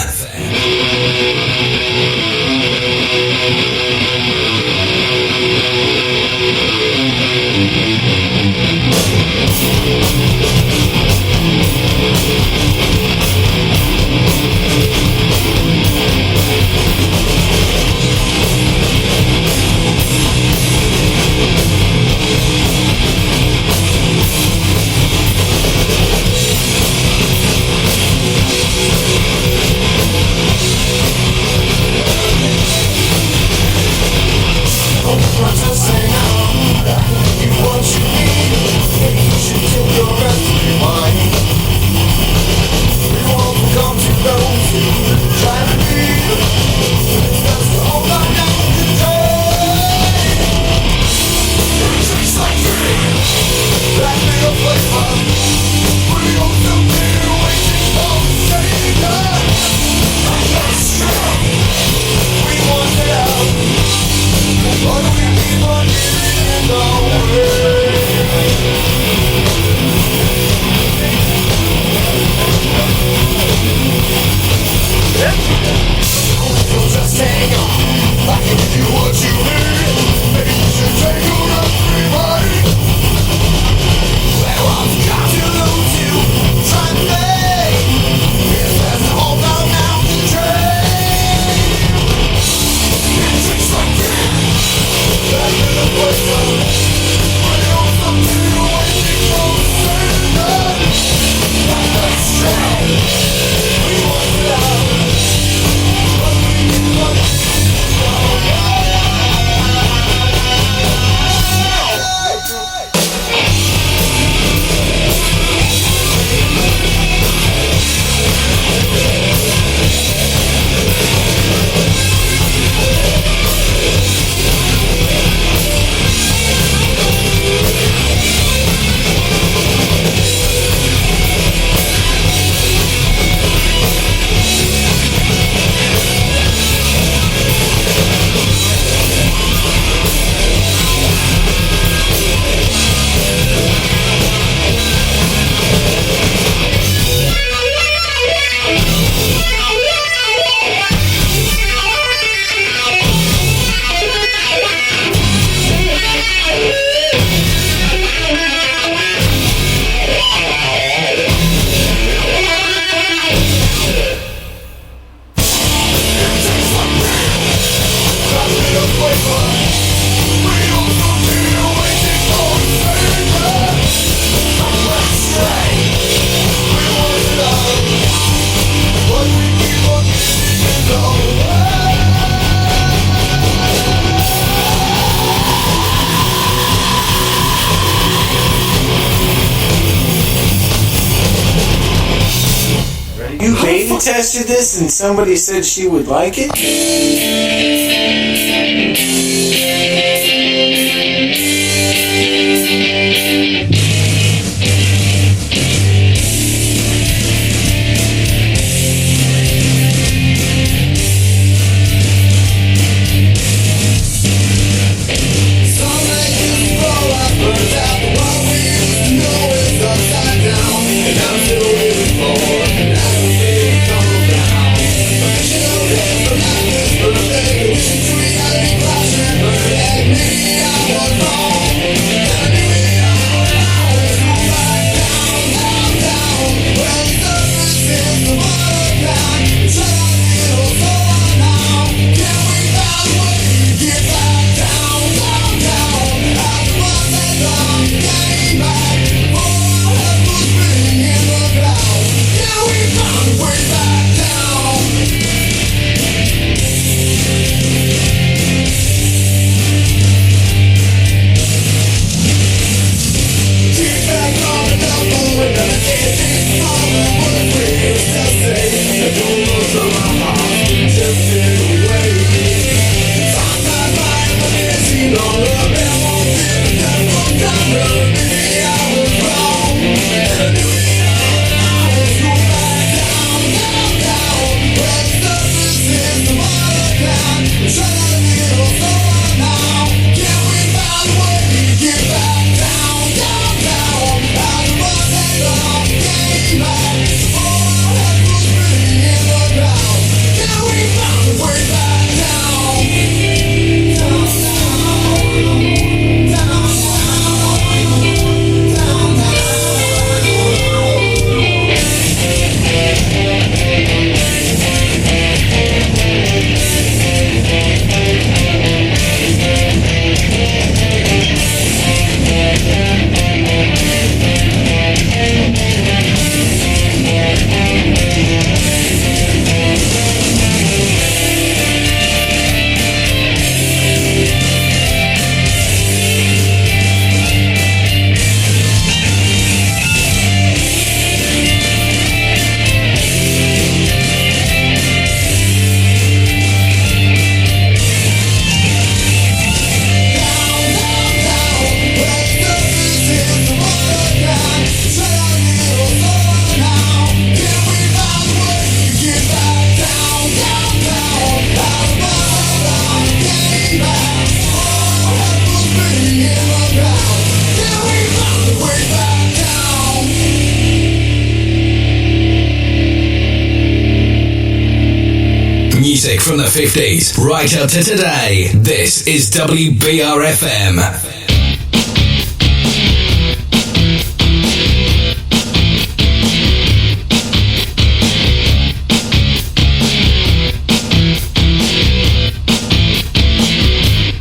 I tested this and somebody said she would like it? Music from the 50s right up to today. This is WBRFM.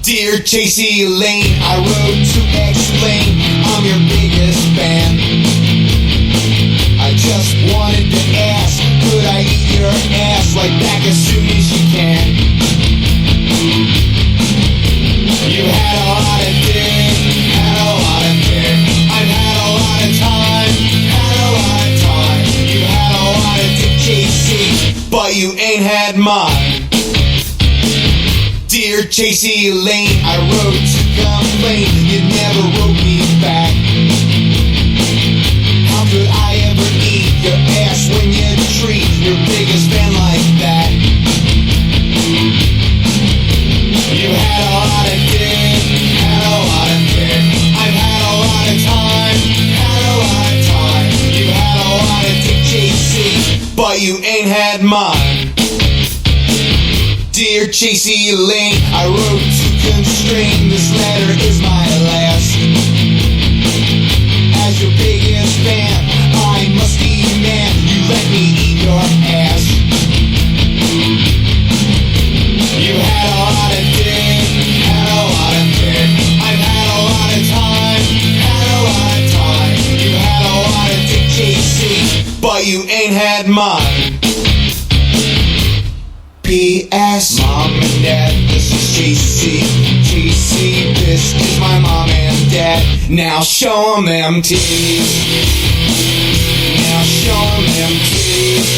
Dear Chasey Lane, I wrote to explain I'm your biggest fan. I just wanted to ask, could I eat your ass right back as soon as you can? You had a lot of dick, had a lot of dick. I've had a lot of time, had a lot of time. You had a lot of dick, JC, but you ain't had mine. Dear Chasey Lane, I wrote to complain, you never wrote me back. How could I ever eat your ass when you treat your biggest fan like that? You had a lot of dick, had a lot of dick. I've had a lot of time, had a lot of time. You had a lot of dick, JC, but you ain't had mine. Dear Chasey Lane, I wrote to constrain, this letter is my last. As your biggest fan, I must demand you let me eat your ass. You had a lot of dick, had a lot of dick. I've had a lot of time, had a lot of time. You had a lot of dick, JC, but you ain't had mine. P.S. Mom and Dad, this is JC. JC, this is my mom and dad. Now show 'em them titties. Now show 'em them titties.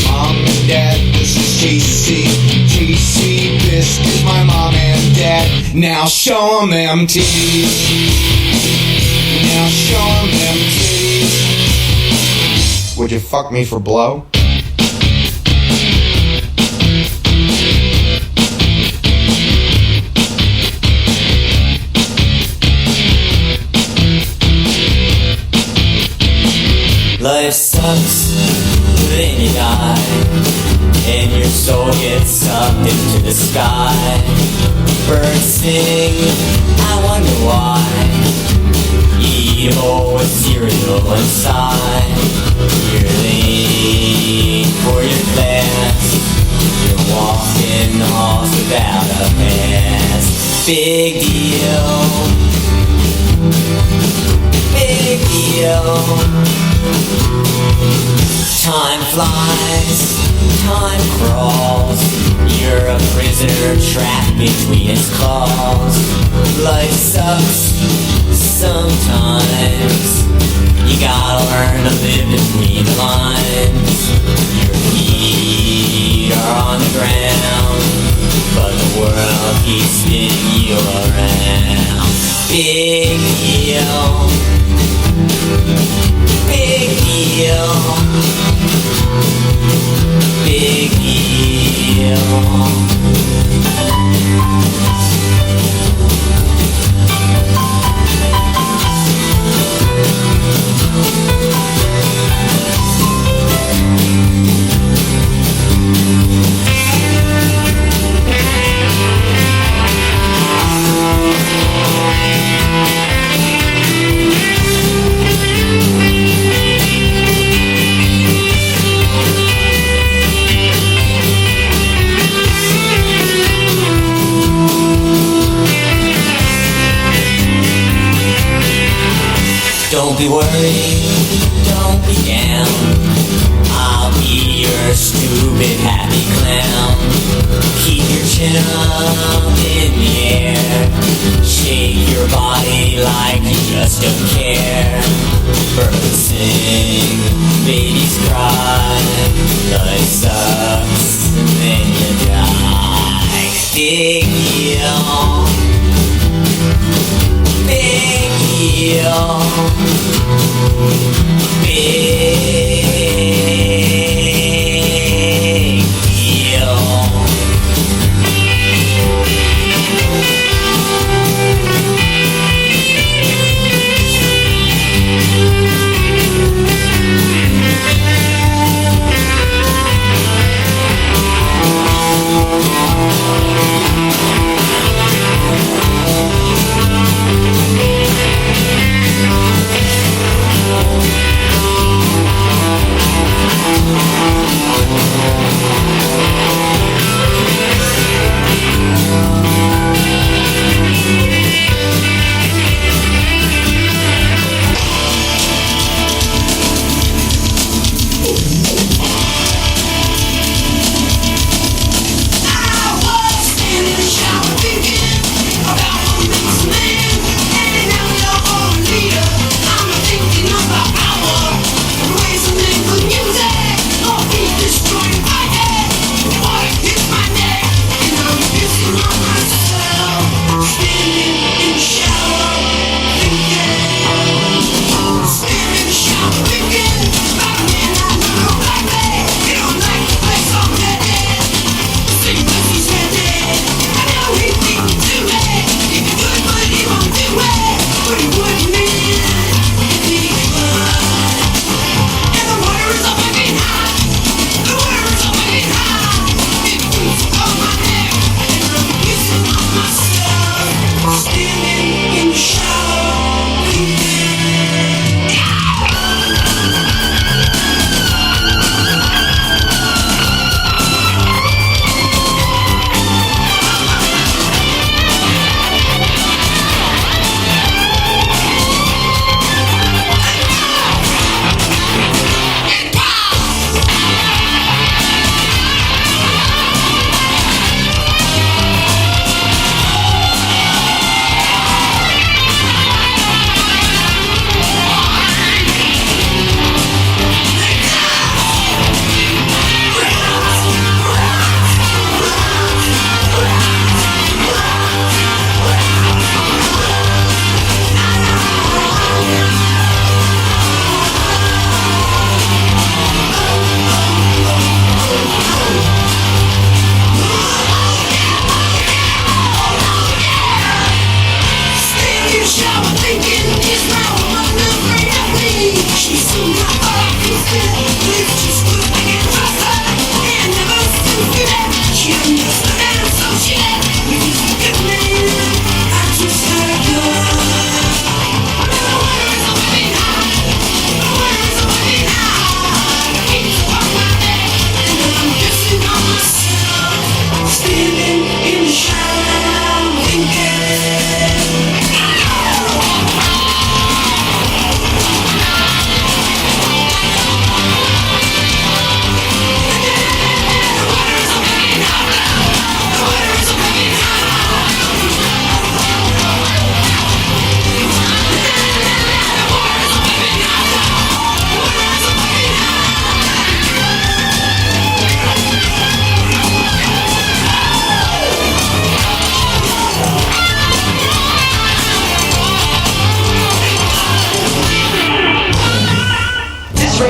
Mom and Dad, this is JC. JC, this is my mom and dad. Now show 'em them titties. Now show 'em them titties. Would you fuck me for blow? Life sucks, then you die, and your soul gets sucked into the sky. Birds sing, I wonder why. You eat a bowl with cereal inside. You're late for your class. You're walking the halls without a pass. Big deal. Big deal. Time flies, time crawls. You're a prisoner trapped between its claws. Life sucks sometimes. You gotta learn to live between the lines. Your feet are on the ground, but the world keeps spinning you around. Big deal. Big deal. Big deal. Don't be worried, don't be down. I'll be your stupid happy clown. Keep your chin up in the air. Shake your body like you just don't care. Birds sing, babies cry. Life sucks and then you die. Big deal. Big deal. Big deal.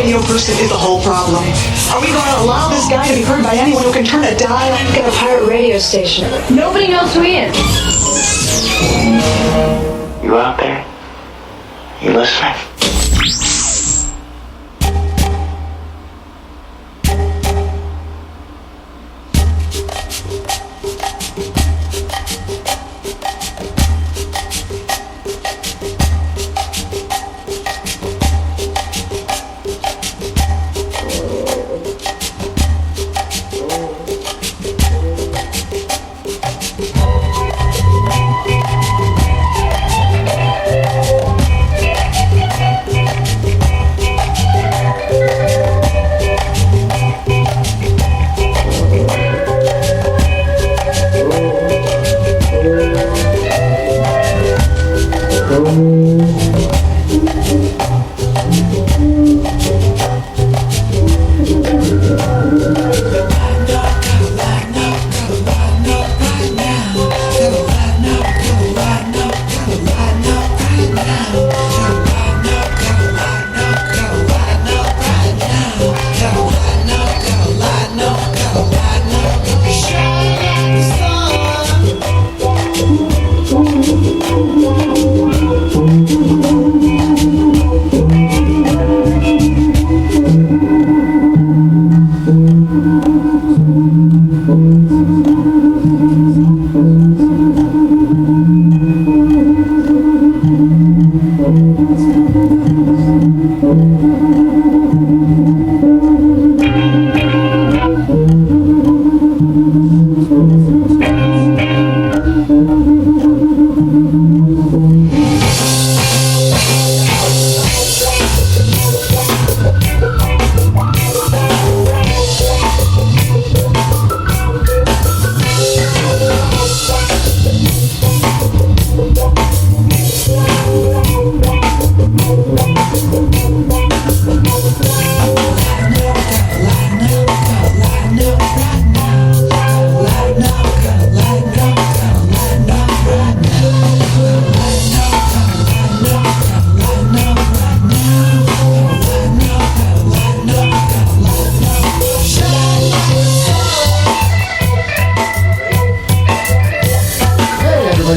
radio person is the whole problem. Are we going to allow this guy to be heard by anyone who can turn a dial? Got a pirate radio station. Nobody knows who he is. You out there? You listening?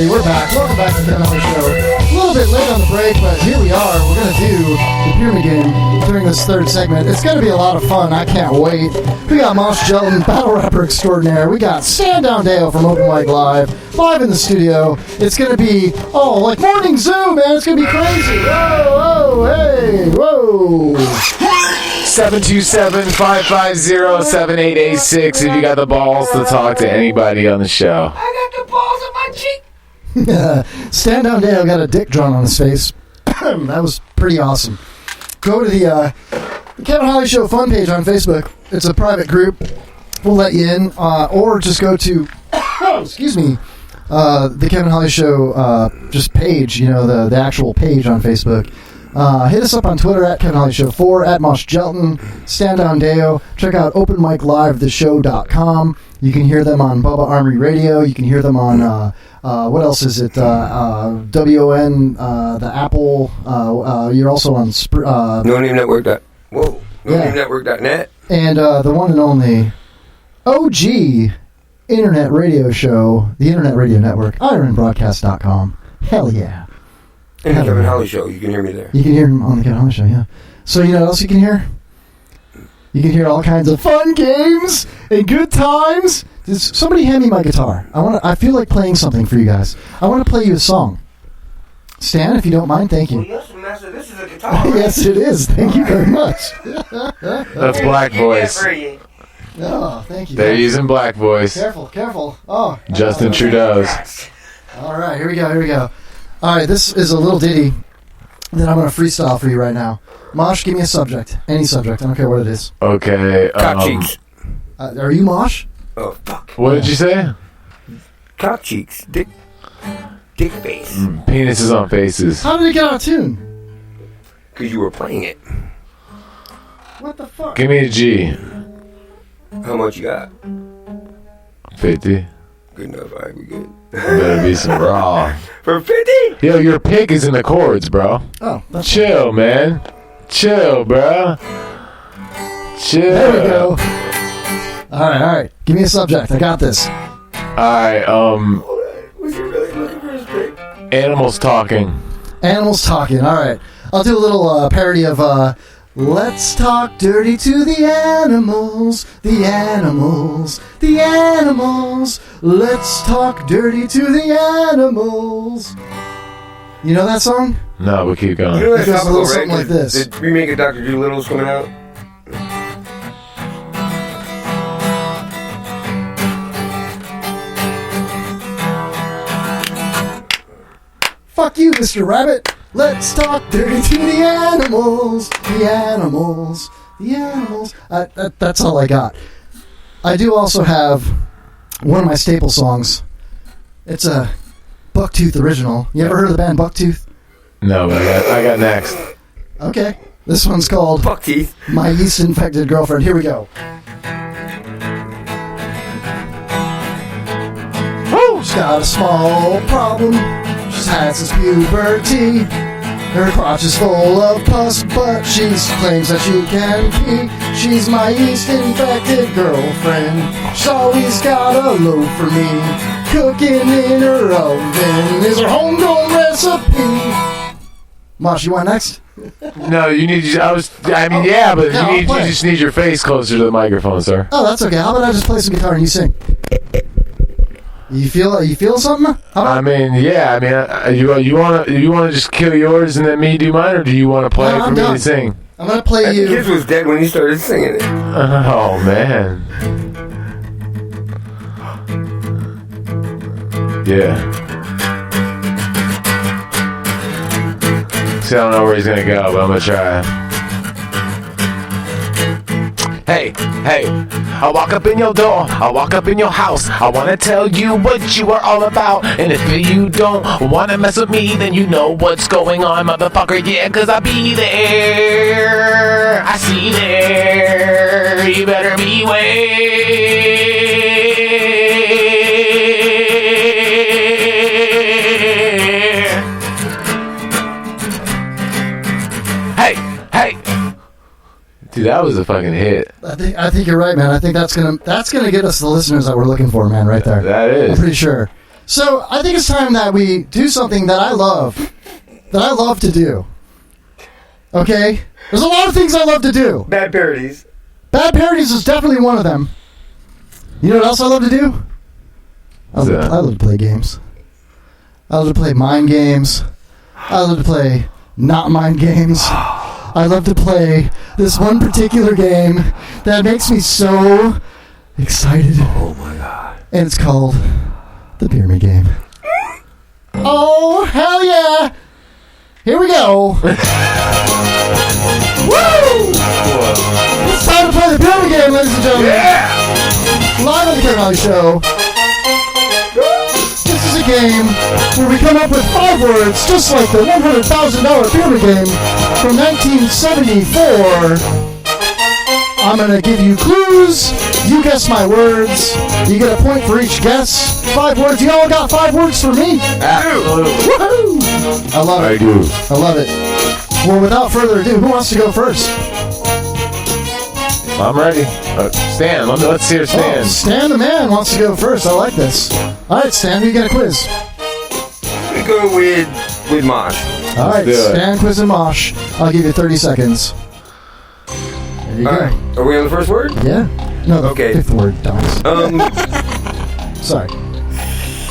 We're back. Welcome back to the Kevin Holly Show. A little bit late on the break, but here we are. We're going to do the Pyramid Game during this third segment. It's going to be a lot of fun. I can't wait. We got Mosh, Jelton, battle rapper extraordinaire. We got Stand Down Deyo from Open Mic Live in the studio. It's going to be, like Morning Zoo, man. It's going to be crazy. Whoa, whoa, hey, whoa. 727-550-7886 if you got the balls to talk to anybody on the show. I got the balls on my cheek. Stand Down Deyo got a dick drawn on his face. That was pretty awesome. Go to the Kevin Holly Show fun page on Facebook. It's a private group. We'll let you in. Or just go to, the Kevin Holly Show just page, the actual page on Facebook. Hit us up on Twitter at Kevin Holly Show 4, at Mosh Jelton, Stand Down Deyo. Check out openmiclivetheshow.com. You can hear them on Bubba Armory Radio. You can hear them on, what else is it? WON, the Apple. You're also on NoNameNetwork.net. And the one and only OG Internet Radio Show, the Internet Radio Network, ironbroadcast.com. Hell yeah. And the Kevin Holly Show, you can hear me there. You can hear him on the Kevin Holly Show, yeah. So you know what else you can hear? You can hear all kinds of fun games and good times. Somebody hand me my guitar. I feel like playing something for you guys. I want to play you a song. Stan, if you don't mind, thank you. Well, yes, Master, this is a guitar. Right? Yes, it is. Thank you very much. That's Black Voice. Oh, thank you. They're using Black Voice. Careful. Oh. Justin Trudeau's. All right, here we go. All right, this is a little ditty that I'm going to freestyle for you right now. Mosh, give me a subject. Any subject. I don't care what it is. Okay. Cock cheeks. Are you Mosh? Oh, fuck. What did you say? Cock cheeks. Dick face. Penises on faces. How did it get out of tune? Because you were playing it. What the fuck? Give me a G. How much you got? 50. Good enough. All right, we good. Better be some raw. For 50? Yo, your pick is in the chords, bro. Oh, that's chill, man. Chill, bro. Chill. There we go. All right. Give me a subject. I got this. All right. Was he really looking for his pick? Animals talking. Animals talking. All right. I'll do a little parody of Let's talk dirty to the animals, the animals, the animals. Let's talk dirty to the animals. You know that song? No, but keep going. You know that It goes a topical, little right? something like this. The remake of Dr. Doolittle's coming out. Fuck you, Mr. Rabbit. Let's talk dirty to the animals, the animals, the animals. That's all I got. I do also have one of my staple songs. It's a Bucktooth original. You ever heard of the band Bucktooth? No, but I got next. Okay. This one's called Bucktooth. My Yeast-Infected Girlfriend. Here we go. She's got a small problem. She's had since puberty. Her crotch is full of pus, but she claims that she can pee. She's my yeast-infected girlfriend. She's always got a loaf for me. Cooking in her oven is her homegrown recipe. Mosh, you want next? No, you need. Yeah, but you just need your face closer to the microphone, sir. Oh, that's okay. How about I just play some guitar and you sing? You feel something? You want to just kill yours and then me do mine, or do you want to play for me to sing? I'm gonna play you. Kids was dead when you started singing it. Oh man. Yeah. See, I don't know where he's gonna go, but I'm gonna try. Hey, I walk up in your door, I walk up in your house, I wanna tell you what you are all about. And if you don't wanna mess with me, then you know what's going on, motherfucker, yeah, cause I be there, I see there, you better beware. Hey. Dude, that was a fucking hit. I think you're right, man. I think that's gonna get us the listeners that we're looking for, man. Right there. That is. I'm pretty sure. So I think it's time that we do something that I love to do. Okay, there's a lot of things I love to do. Bad parodies. Bad parodies is definitely one of them. You know what else I love to do? I love to play games. I love to play mind games. I love to play not mind games. I love to play this one particular game that makes me so excited. Oh my god. And it's called the Pyramid Game. Oh, hell yeah! Here we go. Woo! It's time to play the Pyramid Game, ladies and gentlemen. Yeah! Live on the Kevin Holly Show. This is a game where we come up with 5 words, just like the $100,000 Pyramid Game from 1974. I'm going to give you clues. You guess my words. You get a point for each guess. 5 words. You all got 5 words for me? Absolutely. Woohoo! I love it. I do. I love it. Well, without further ado, who wants to go first? I'm ready. Stan, let's hear Stan. Oh, Stan the man wants to go first. I like this. All right, Stan, you get a quiz. We go with Mosh. All right, Stan, quiz, and Mosh. I'll give you 30 seconds. There you go. Right. Are we on the first word? Yeah. No, the okay. 5th word, dumbass. Sorry.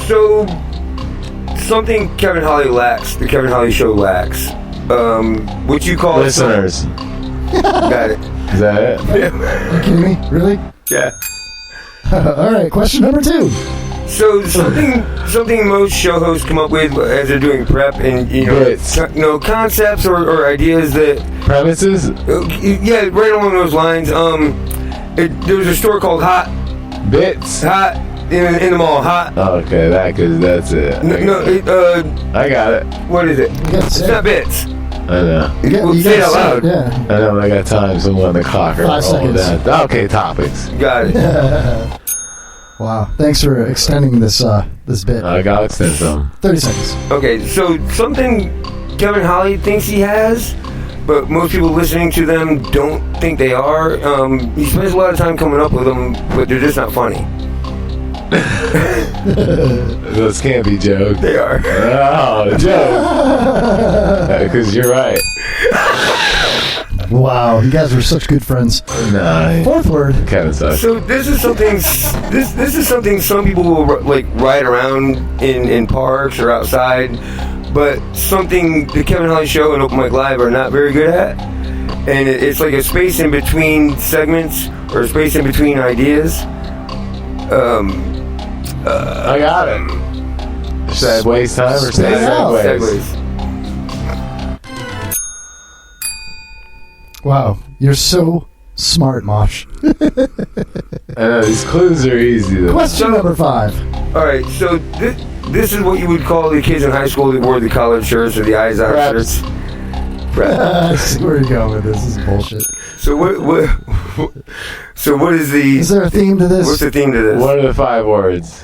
So, something Kevin Holly lacks, the Kevin Holly Show lacks. What you call listeners. Got it. Is that it? Yeah. Are you kidding me? Really? Yeah. All right, question number 2. So something most show hosts come up with as they're doing prep, and concepts or ideas that premises. Yeah, right along those lines. There's a store called Hot Bits. Hot in the mall. Hot. Okay, that's it. I got it. What is it? It's not Bits. I know. You say it out loud. Yeah. I know. I got time. Someone on the clock. 5 seconds. That. Okay, topics. Got it. Wow. Thanks for extending this bit. I got to extend some. 30 seconds. Okay, so something Kevin Holly thinks he has, but most people listening to them don't think they are. He spends a lot of time coming up with them, but they're just not funny. Those can't be jokes. They are. Oh, joke. Because you're right. Wow, you guys are such good friends. Nice. Fourth word. Kind of sucks. So this is something. This is something some people will like ride around in parks or outside, but something the Kevin Holly Show and Open Mic Live are not very good at. And it's like a space in between segments or a space in between ideas. I got it. Segways time or segways? Wow, you're so smart, Mosh. I know, these clues are easy though. Question number 5. Alright, so this is what you would call the kids in high school that wore the collared shirts or the eyes out shirts. I see where you're going with this. This is bullshit. So what is the... Is there a theme to this? What's the theme to this? What are the 5 words?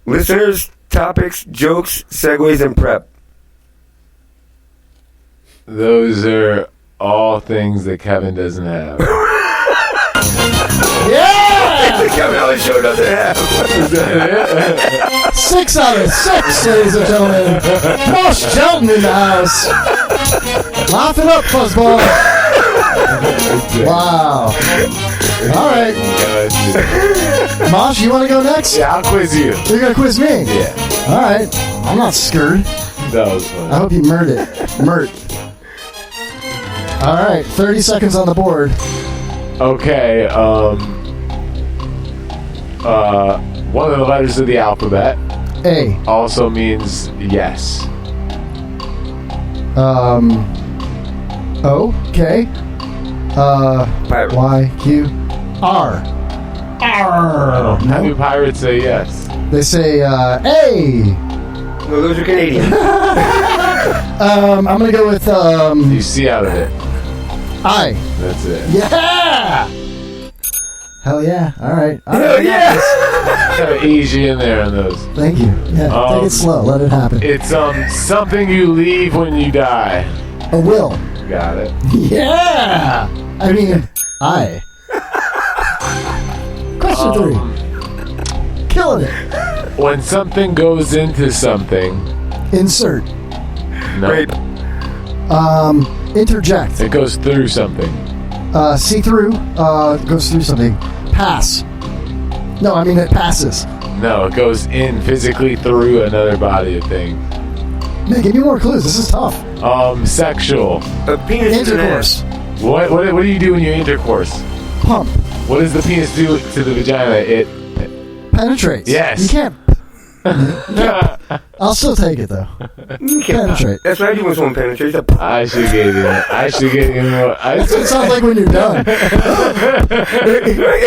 Listeners, topics, jokes, segues, and prep. Those are all things that Kevin doesn't have. Yeah! The Kevin Holly Show doesn't have. 6 out of 6, ladies and gentlemen. Mosh Jelton in the house. Laugh it up, fuzzball. Wow. All right. Mosh, you want to go next? Yeah, I'll quiz you. You're going to quiz me? Yeah. All right. I'm not scared. That was fun. I hope you murd it. All right. 30 seconds on the board. Okay. One of the letters of the alphabet. A. Also means yes. O. K. Y. Q. R. R. How do pirates say yes? They say A. No, those are Canadian. I'm gonna go with You see out of it. I. That's it. Yeah. Hell yeah! All right. Hell yeah! Kind of ease you in there on those. Thank you. Yeah, take it slow. Let it happen. It's something you leave when you die. A will. Got it. Yeah. I mean, I. Question 3. Killing it. When something goes into something. Insert. No. Rape. Interject. It goes through something. See through. Goes through something. Pass. No, I mean it passes. No, it goes in physically through another body of things. Man, give me more clues. This is tough. Sexual. A penis. Intercourse. What do you do when you intercourse? Pump. What does the penis do to the vagina? It penetrates. Yes. You can't. I'll still take it though. Penetrate. That's what I do when someone penetrates. I should get you. That's what it sounds like when you're done. At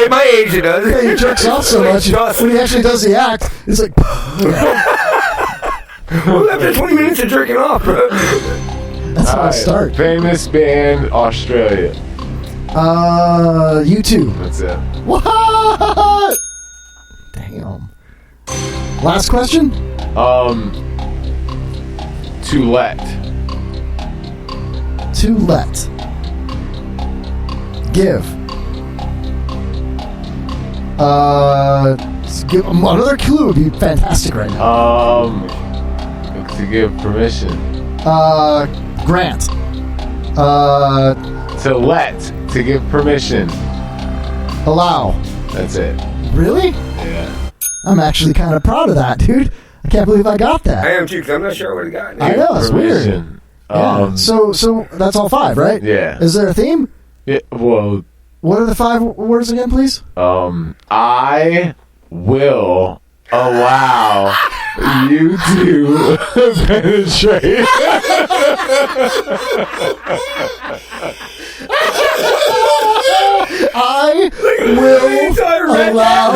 my age, it does. Yeah, he jerks off so much. When he actually does the act, it's like. Well, after 20 minutes of jerking off, bro. That's how I start. Famous band, Australia. U2. That's it. What? Damn. Last question? To let. To let. Give. Another clue would be fantastic right now. To give permission. Grant. To let. To give permission. Allow. That's it. Really? Yeah. I'm actually kind of proud of that, dude. I can't believe I got that. I am too, because I'm not sure what I got. I know, it's weird. Yeah. So that's all 5, right? Yeah. Is there a theme? Yeah. Well. What are the 5 words again, please? I will allow you to penetrate. I will allow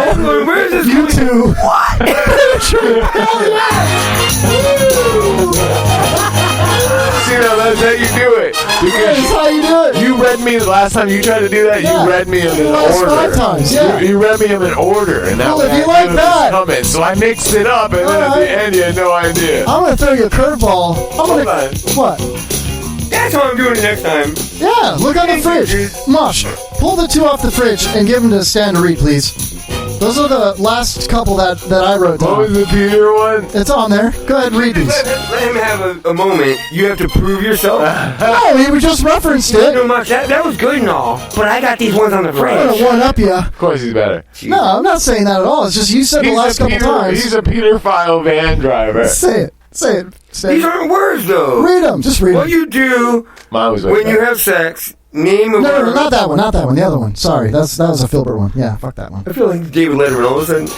you to penetrate. See, now that's how you do it. That's how you do it. You read me the last time you tried to do that. Yeah. You read me in an Last order. 5 times, yeah. You read me in an order, and Well, that if you like that. coming. So I mixed it up, and then at the end, you had no idea. I'm gonna throw you a curveball. Hold on. What? That's how I'm doing it next time. Yeah, look on the fridge. Mosh, pull the 2 off the fridge and give them to Stan to read, please. Those are the last couple that I wrote down. What was the Peter one? It's on there. Go ahead and read these. Let him have a moment. You have to prove yourself. No, we just referenced it. No, Mosh, that was good and all, but I got these ones on the I'm fridge. going to one-up you. Of course he's better. No, I'm not saying that at all. It's just you said the last couple times. He's a pedophile van driver. Say it. Say it. These aren't words, though. Read them. Just read them. What you do when you have sex, name of No, not that one. Not that one. The other one. Sorry. That was a Filbert one. Yeah, fuck that one. I feel like David Letterman all of a sudden.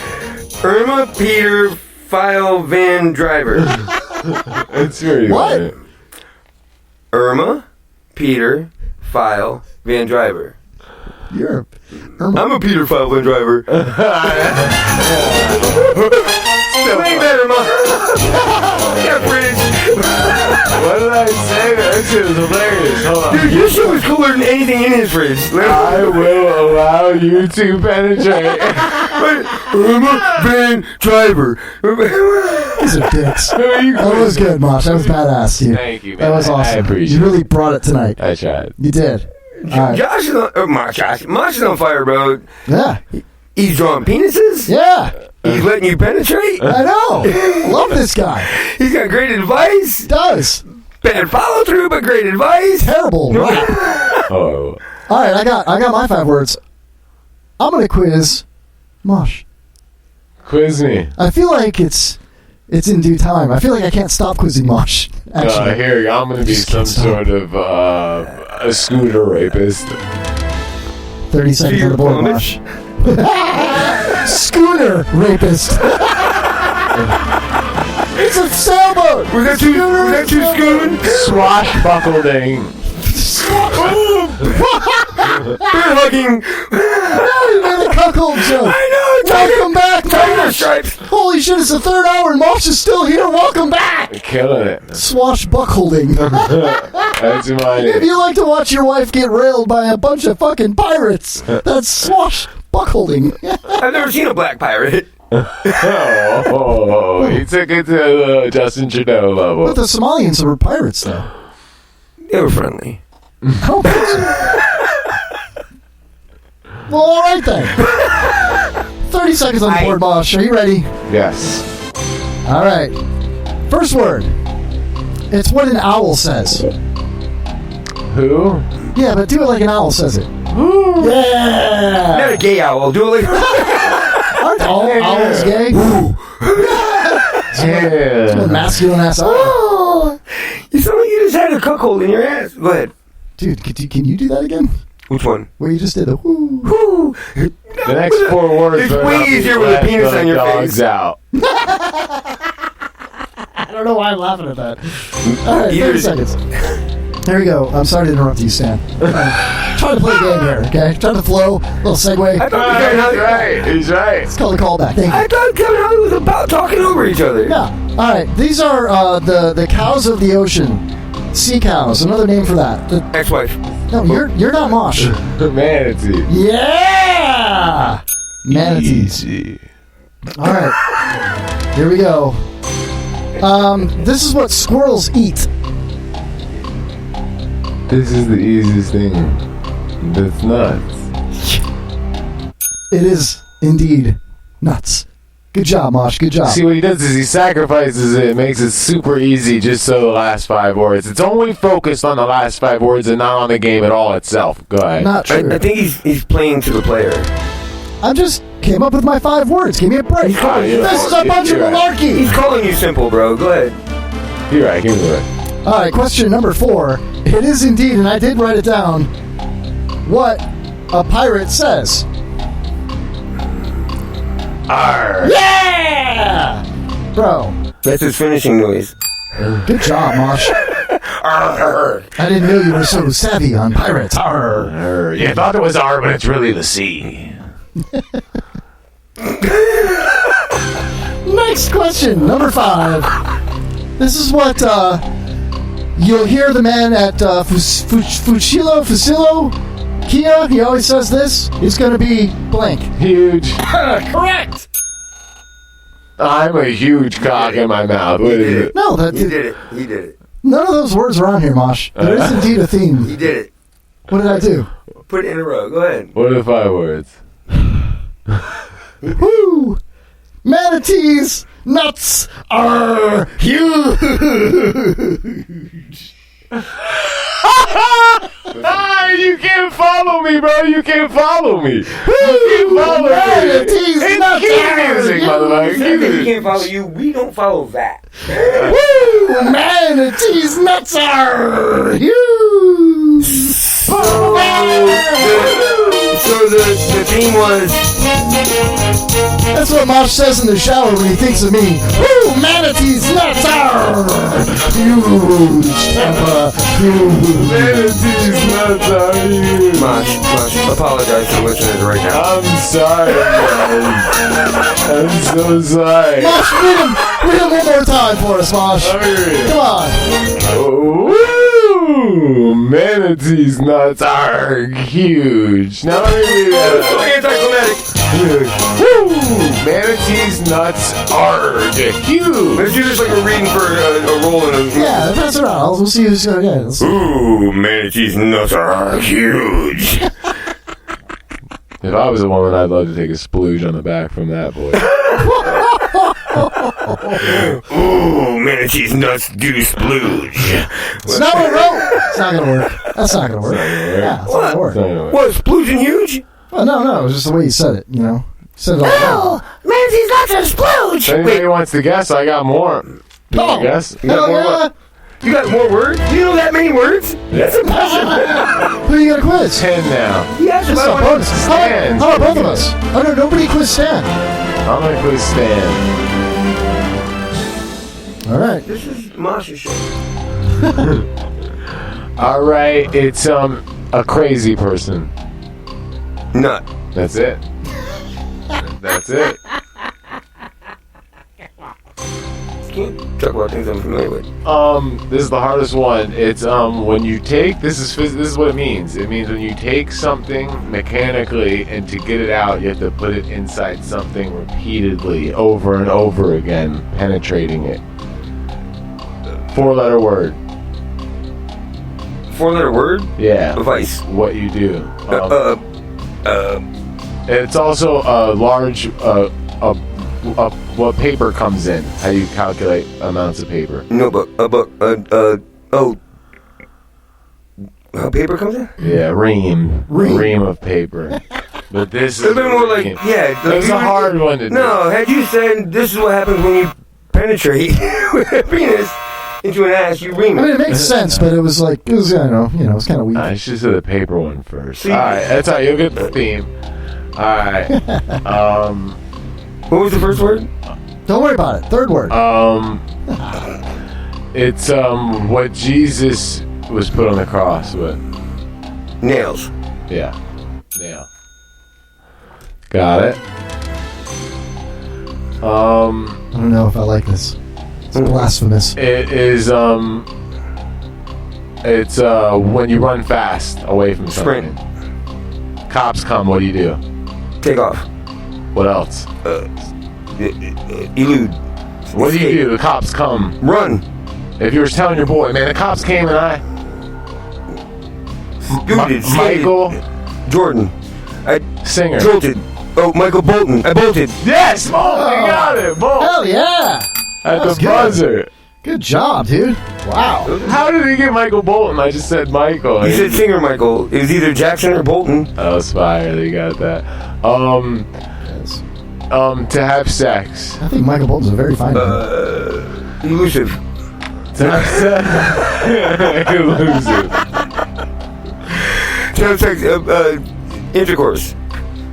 Irma Peter File Van Driver. It's very What? Funny. Irma Peter File Van Driver. You're I'm a Peter File Van Driver. Way better, Mom. Yeah, British. What did I say? That shit was hilarious. Hold on. Dude, your shit was cooler than anything in his fridge. I will allow you to penetrate. Irma Van Driver. These are dicks. That was good, Mosh. That was badass, dude. Thank you, man. That was awesome. I appreciate You really brought it tonight. I tried. You did. Right. Josh is on. Mosh is on fire, bro. Yeah. He's drawing penises. Yeah. He's letting you penetrate. I know. Love this guy. He's got great advice. He does. Bad follow through, but great advice. Terrible. Right. Oh. All right. I got my 5 words. I'm gonna quiz Mosh. Quiz me. I feel like it's in due time. I feel like I can't stop quizzing Mosh. Actually, Here, I'm going to be some sort of a scooter rapist. 30 seconds on the board, Mosh. Schooner rapist. It's a sailboat. Was that too scoon? Swashbuckling. Bear hugging. No, you made a cuckold joke. I know. Welcome back, Tiger Mosh. stripes. Holy shit, it's the 3rd hour and Mosh is still here. Welcome back. Killing it. Swashbuckling. That's mine. If you like to watch your wife get railed by a bunch of fucking pirates, that's swashbuckling. I've never seen a black pirate. He took it to the Justin Trudeau level. But the Somalians were pirates, though. They were friendly. I don't think so. Well, all right then. 30 seconds on the board, Mosh. Are you ready? Yes. All right. First word. It's what an owl says. Who? Yeah, but do it like an owl says it. Yeah. Not a gay owl. Do it like. Aren't all owls gay? Yeah. A masculine ass owl. You sound like you just had a cuckold in your ass. Go ahead. Dude, can you do that again? Which one? Where you just did a whoo. Whoo. The next 4 words It's are way not easier with a let penis the on your dogs face. out. I don't know why I'm laughing at that. All right, 30 seconds. There we go. I'm sorry to interrupt you, Stan. Trying to play a game here, okay? Trying to flow. Little segue. I thought He's right. He's right. It's called a callback. Thank you. I thought Kevin Holly was about talking over each other. Yeah. All right. These are the cows of the ocean. Sea cows. Another name for that. Ex-wife. No, you're not Mosh. Manatee. Yeah. Manatees. Easy. All right. Here we go. This is what squirrels eat. This is the easiest thing. That's nuts. It is indeed nuts. Good job, Mosh. Good job. See, what he does is he sacrifices it, makes it super easy just so the last 5 words. It's only focused on the last 5 words and not on the game at all itself. Go ahead. Not true. I think he's playing to the player. I just came up with my 5 words. Give me a break. This is a bunch of malarkey. He's calling you simple, bro. Go ahead. You're right. Give me the All right, question number 4. It is indeed, and I did write it down, what a pirate says. Arr. Yeah! Bro. That's his finishing noise. Good job, Mosh. Arr. I didn't know you were so savvy on pirates. Arr. You thought it was R, but it's really the C. Next question, number 5. This is what you'll hear the man at Fusillo, Kia. He always says this. He's going to be blank. Huge. Correct. I'm a huge cock in my mouth. What is it? No, He did it. He did it. None of those words are on here, Mosh. There is indeed a theme. You did it. What did I do? Put it in a row. Go ahead. What are the 5 words? Woo! Manatees nuts are huge. You can't follow me, bro. You can't follow me. Manatees nuts are music, motherfucker. You can't follow you. We don't follow that. Woo! Manatees nuts are huge. So the theme was. That's what Mosh says in the shower when he thinks of me. Woo! Manatees nuts are huge. Huge. Manatees nuts are huge. Mosh, apologize to the listeners right now. I'm sorry, guys. I'm so sorry. Mosh, read him one more time for us, Mosh. Come on. Woo! Manatees nuts are huge. Now let me read that. So anticlimactic. Woo! Manatees nuts are huge. Let's do this like we're reading for a roll in a. Yeah, pass it around. We'll see who's going to get it. Ooh, manatees nuts are huge. If I was a woman, I'd love to take a splooge on the back from that boy. Ooh, manatees nuts do splooge. It's not what I wrote. It's not going to work. That's not going to work. Yeah, it's not going to work. What, splooging huge? Well, no, it was just the way you said it, you know. You said it all wrong. Manatees nuts are splooge. If anybody wants to guess, I got more. Oh, guess? You got more what? You got more words? You know that many words? That's impressive. Who are you going to quiz? 10 now. Yes, This is a bonus. How about both of us? Oh, no, nobody quiz Stan. I'm going to quiz Stan. All right. This is Mosh's show. All right, it's a crazy person. Nut. That's it. That's it. Can't talk about things I'm familiar with. This is the hardest one. It's when you take this is what it means. It means when you take something mechanically and to get it out, you have to put it inside something repeatedly, over and over again, penetrating it. 4-letter word. 4-letter word? Yeah. Vice. What you do. It's also a large what paper comes in. How you calculate amounts of paper. Notebook. How paper comes in? Yeah, ream of paper. But this is a bit more like, yeah. It's a hard one to do. No, had you said this is what happens when you penetrate with a penis into an ass, you ream it. I mean, it makes sense, but it was like, it was, it's kind of weak. I should say the paper one first. See, alright, that's how you'll get the theme. Alright. What was the first word? Don't worry about it. Third word. It's what Jesus was put on the cross with. Nails. Yeah. Nail. Got it. I don't know if I like this. It's blasphemous. It is it's when you run fast away from something. Sprint. Cops come, what do? Take off. What else? Elude. What do? The cops come. Run. If you were telling your boy, man, the cops came and I Scooted. Michael Jordan. Singer. Jolted. Oh, Michael Bolton. I bolted. Yes! Oh, you got it! Bolt. Hell yeah! At the buzzer. Good job, dude. Wow. How did he get Michael Bolton? I just said Michael. You said Singer Michael. It was either Jackson or Bolton. Oh, it's fire. You got that. To have sex. I think Michael Bolton's a very fine man. Elusive. To have sex. Elusive. To have sex. Intercourse.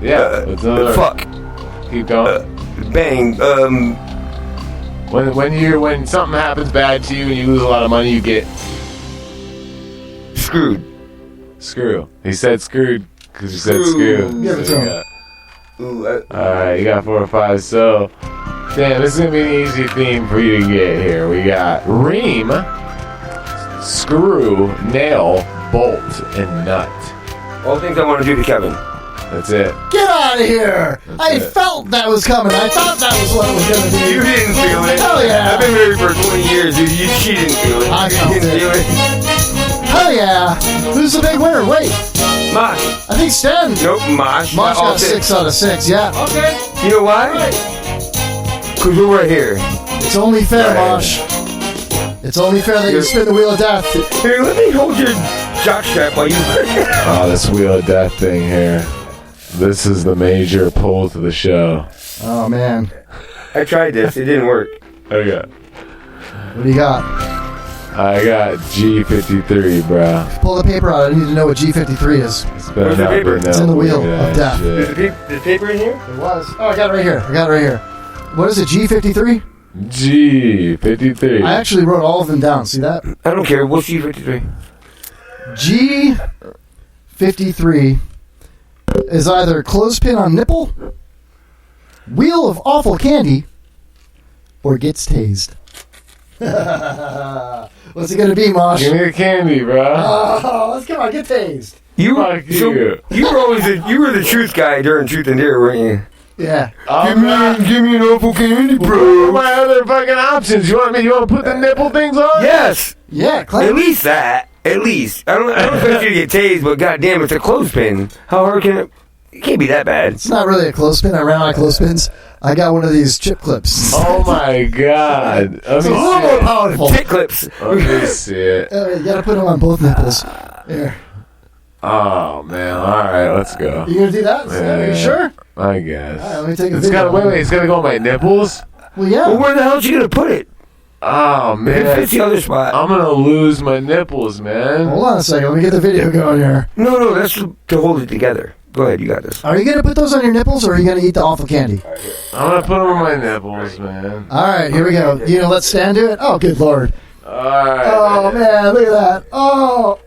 Yeah. Fuck. Keep going. Bang. When something happens bad to you and you lose a lot of money, you get screwed. Screw. He said screwed because you said screw. Give it to him. Alright, you got 4 or 5. So, damn, this is going to be an easy theme for you to get here. We got ream, screw, nail, bolt, and nut. All things I want to do to Kevin. That's it. Get out of here! I felt that was coming. I thought that was what it was going to be. You didn't feel it. Hell yeah. I've been married for 20 years, dude. She didn't feel it. I felt didn't it. feel it. Hell yeah. Who's the big winner? Wait. Mosh. I think Stan. Nope, Mosh. Mosh got 6 out of 6, yeah. Okay. You know why? Because we're right here. It's only fair, Mosh. It's only fair that you spin the wheel of death. Here, let me hold your jockstrap while you... Oh, this wheel of death thing here. This is the major pull to the show. Oh, man. I tried this. It didn't work. Okay. What do you got? I got G53, bro. Pull the paper out. I need to know what G53 is. Where's the paper? It's in the wheel of death. Is the paper in here? It was. Oh, I got it right here. What is it, G53? G53. I actually wrote all of them down. See that? I don't care. What's G53? G53 is either clothespin on nipple, wheel of awful candy, or gets tased. What's it gonna be, Mosh? Give me the candy, bro. Oh, let's come on, get tased. You were always you were the truth guy during Truth and Dare, weren't you? Yeah. Give me an awful candy, bro. What are my other fucking options? You want to put the nipple things on? Yes. Yeah, at least that. At least. I don't expect you to get tased, but goddamn, it's a clothespin. How hard can it? It can't be that bad. It's not really a clothespin. I ran out of clothespins. I got one of these chip clips. Oh my god. It's a little more powerful. Tick clips. Let me see it. You gotta put them on both nipples. Here. Oh man. Alright, let's go. You gonna do that? Are you sure? I guess. All right, let me take a It's video. gotta, wait, it's gotta go on my nipples? Well, yeah. Well, where the hell are you gonna put it? Oh man. It fits the other spot. I'm gonna lose my nipples, man. Hold on a second. Let me get the video going here. No, that's to hold it together. Go ahead, you got this. Are you gonna put those on your nipples, or are you gonna eat the awful candy? I'm gonna put them on my nipples, man. All right, here we go. You gonna let Stan do it? Oh, good lord. Alright. Oh man, look at that. Oh.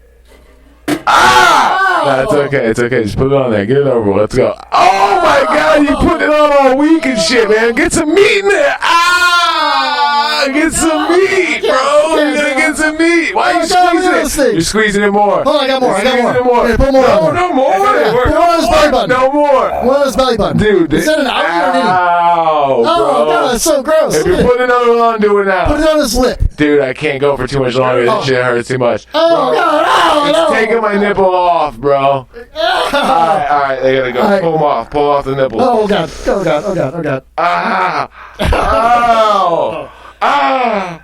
That's okay. It's okay. Just put it on there. Get it over with. Let's go. Oh my god, you put it on all week and shit, man. Get some meat in there. Get some meat, bro. You gotta get some meat. Why are you squeezing it? You're squeezing it more. Hold on, I got more. Here, Put more on there. No more. Put one on his belly button. No more. One on his belly button. Dude, is that an outie or an innie? Ow, bro. Oh, God, that's so gross. If you put another one on, do it now. Put it on his lip. Dude, I can't go for too much longer. This shit hurts too much. Oh, God. Oh, It's no. taking my nipple off, bro. All right, they gotta go. All right. Pull them off. Pull off the nipples. Oh, God. Oh, God. Oh, God. Oh, God. Ah! Ow! Ah!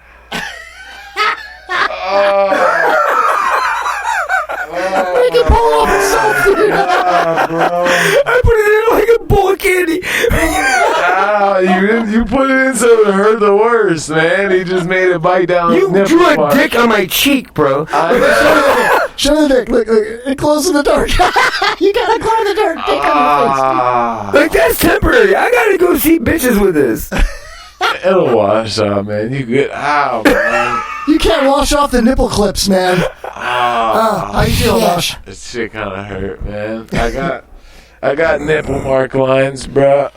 He can pull off himself, dude. bro. I put it in like a bowl of candy. You put it in so it hurt the worst, man. He just made it bite down You his nipple drew a part. dick on my cheek, bro. Show the dick. Look, it glows in the dark. You gotta glow in the dark. Dick on your face. Like, that's temporary. I gotta go see bitches with this. It'll wash out, man. You good? Ow, man. You can't wash off the nipple clips, man. How you feel, Mosh? This shit kind of hurt, man. I got nipple mark lines, bro.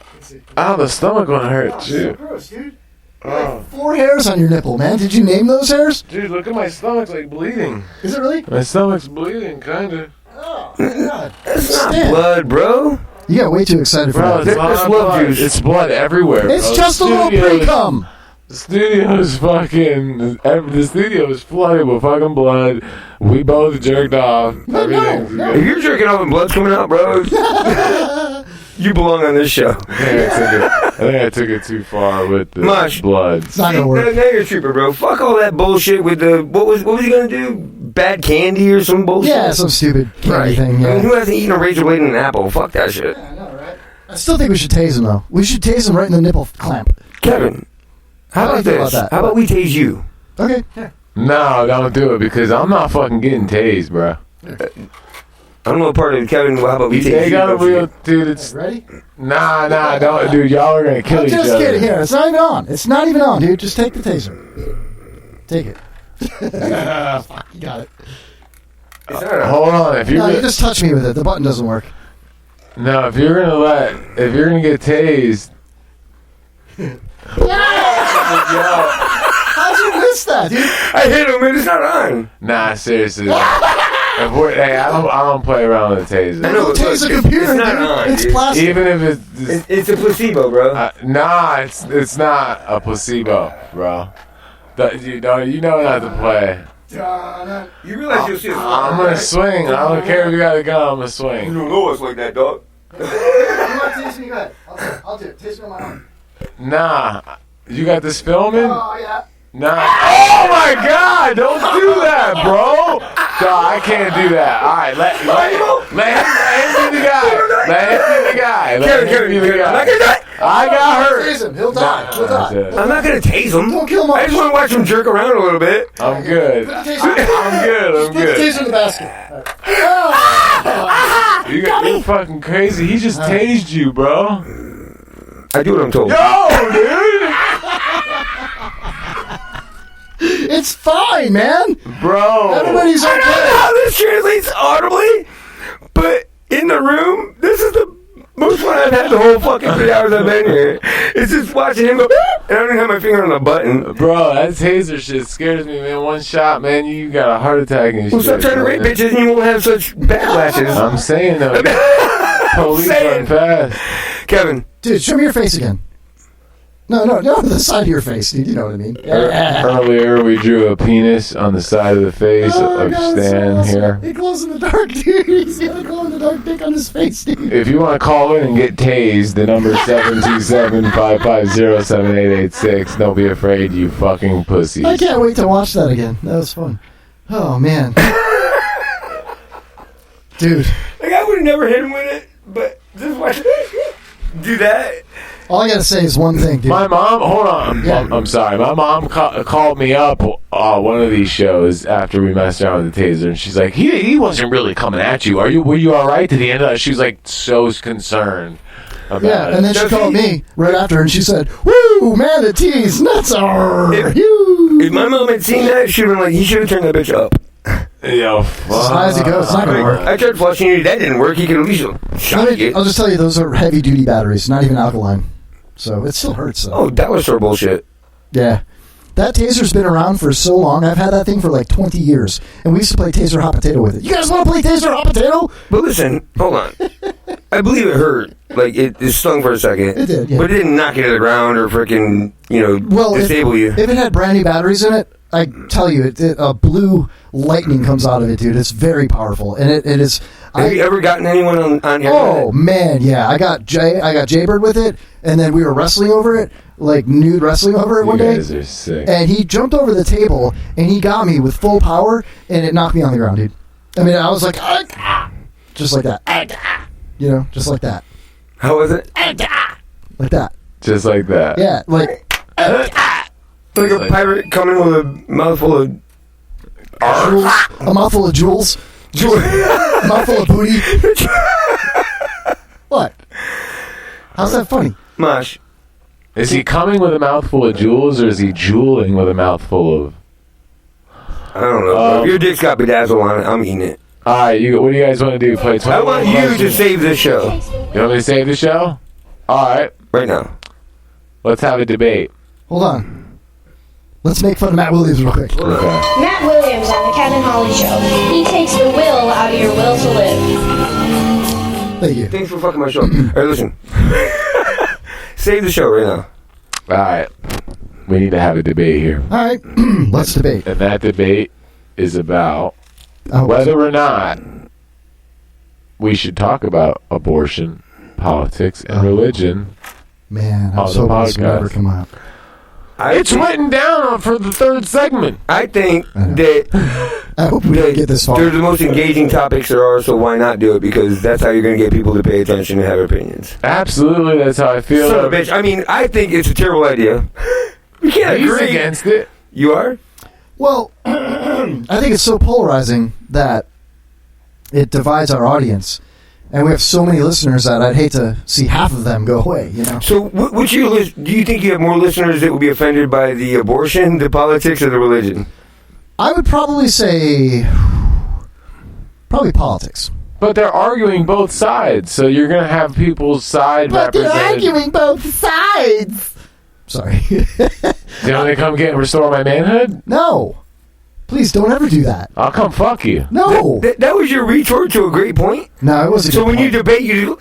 Ow, the stomach one hurt too. Gross, dude. Oh. 4 hairs on your nipple, man. Did you name those hairs? Dude, look at my stomach, like bleeding. Is it really? My stomach's bleeding, kinda. Oh, God. That's not blood, bro. You got way too excited for Bro, that. it's not blood. It's blood everywhere. It's bro. just a little pre-cum. The studio is fucking. The studio is flooded with fucking blood. We both jerked off. Everything's good. If you're jerking off and blood's coming out, bro, you belong on this show. I think I took it too far with the Mosh. blood. It's not gonna work. Now you're a trooper, bro. Fuck all that bullshit with the what was he gonna do? Bad candy or some bullshit? Yeah, some stupid candy thing. I Yeah. mean, who hasn't eaten a razor blade and an apple? Fuck that shit. I still think we should tase him, though. We should tase him right in the nipple clamp. Kevin, how about do you feel this? about that? How about we tase you? Okay. Yeah. No, don't do it because I'm not fucking getting tased, bro. I don't know what part of Kevin. How about we tase They you? got a real dude. It's Ready? nah, don't, dude. Y'all are gonna kill I'm each just other. kidding. Here, it's not even on. It's not even on, dude. Just take the taser. Take it. Fuck, you got it. Hold on, if you're No, gonna, you just touch me with it. The button doesn't work. no, if you're gonna get tased. How'd you miss that, dude? I hit him and it's not on. Nah, seriously. Hey, I don't play around with a taser. I know, It's a taser computer, it's not dude. on, It's dude. plastic. Even if It's a placebo, bro. Nah, it's not a placebo, bro. You know not to play. You realize you'll see a I'm gonna swing. I don't care if you got a gun. I'm gonna swing. You don't know us like that, dog. You want to taste me? Go ahead. I'll do it. Taste me on my arm. Nah, you got this filming? Oh, yeah. Nah. Oh my God! Don't do that, bro. Nah, I can't do that. All right, let him be the guy. Let him be the guy. Let him be the guy. I got hurt. Tase him. He'll die. He'll die. I'm not gonna tase him. Don't kill him. I just want to watch him jerk around a little bit. I'm good. I'm good. I'm Put the good. taser in the basket. You're fucking crazy. He just tased you, bro. I do what I'm told. Yo, dude. It's fine, man. Bro. Everybody's I don't know okay. how this translates audibly, but in the room, this is the most fun I've had the whole fucking 3 hours I've been here. It's just watching him go, and I don't even have my finger on the button. Bro, that taser shit scares me, man. One shot, man, you got a heart attack and Well, shit. stop trying to rape bitches and you won't have such backlashes. I'm saying, though. Police run fast. Kevin. Dude, show me your face again. No, the side of your face, dude. You know what I mean. Earlier, we drew a penis on the side of the face of God, Stan it's so here. awesome. He glows in the dark, dude. He's got a glow in the dark dick on his face, dude. If you want to call in and get tased, the number is 727-550-7886. Don't be afraid, you fucking pussies. I can't wait to watch that again. That was fun. Oh, man. Dude. Like, I would have never hit him with it, but just watch do that. All I gotta say is one thing, dude. My mom, hold on. Yeah. I'm sorry. My mom called me up one of these shows after we messed around with the taser, and she's like, he wasn't really coming at you. Were you all right to the end of that? She was like so concerned about it. And then she called me right after, and she said, "Woo, manatees, nuts are huge." If my mom had seen that, she'd been like, he should have turned that bitch up. Yo, As high as it goes, it's not gonna work. I tried flushing it. That didn't work. He could at least shot it. I'll just tell you, those are heavy-duty batteries, not even alkaline. So it still hurts, though. Oh, dollar store bullshit. Yeah. That taser's been around for so long. I've had that thing for like 20 years. And we used to play Taser Hot Potato with it. You guys want to play Taser Hot Potato? But listen, hold on. I believe it hurt. Like, it stung for a second. It did, yeah. But it didn't knock you to the ground or freaking, disable you. If it had brand new batteries in it, I tell you, a blue lightning comes out of it, dude. It's very powerful. And it is... Have you ever gotten anyone on here? Oh, man, yeah. I got Jaybird with it, and then we were wrestling over it, like nude wrestling over it one day. You guys are sick. And he jumped over the table, and he got me with full power, and it knocked me on the ground, dude. I mean, I was like, just like that. You know, just like that. How was it? Like that. Just like that. Yeah, like... Like a pirate coming with a mouthful of... Jewels. A mouthful of jewels. A mouthful of booty. What? How's that funny? Mosh. Is he coming with a mouthful of jewels, or is he jeweling with a mouthful of... I don't know. If your dick's got bedazzle on it, I'm eating it. Alright, what do you guys want to do? Play 20 I want you to save this show. You want me to save the show? Alright. Right now. Let's have a debate. Hold on. Let's make fun of Matt Williams real quick. Okay. Matt Williams on the Kevin Holly Show. He takes the will out of your will to live. Thank you. Thanks for fucking my show. Alright, listen. Save the show right now. Alright. We need to have a debate here. Alright. Let's debate. And that debate is about whether or not we should talk about abortion, politics, and religion. Man, I'm on so the glad this will never podcast. come out. It's written down for the third segment. I think that I hope we don't get this far. they're the most engaging topics there are, so why not do it? Because that's how you're going to get people to pay attention and have opinions. Absolutely, that's how I feel. Son of a bitch. I mean, I think it's a terrible idea. We can't He's agree. against it. You are? Well, I think it's so polarizing that it divides our audience. And we have so many listeners that I'd hate to see half of them go away, you know? So, do you think you have more listeners that will be offended by the abortion, the politics, or the religion? I would probably say... probably politics. But they're arguing both sides, so you're going to have people's side represented. both sides! Sorry. You want me to come get and restore my manhood? No. Please don't ever do that. I'll come fuck you. No. That was your retort to a great point? No, it wasn't. So when you debate, you do...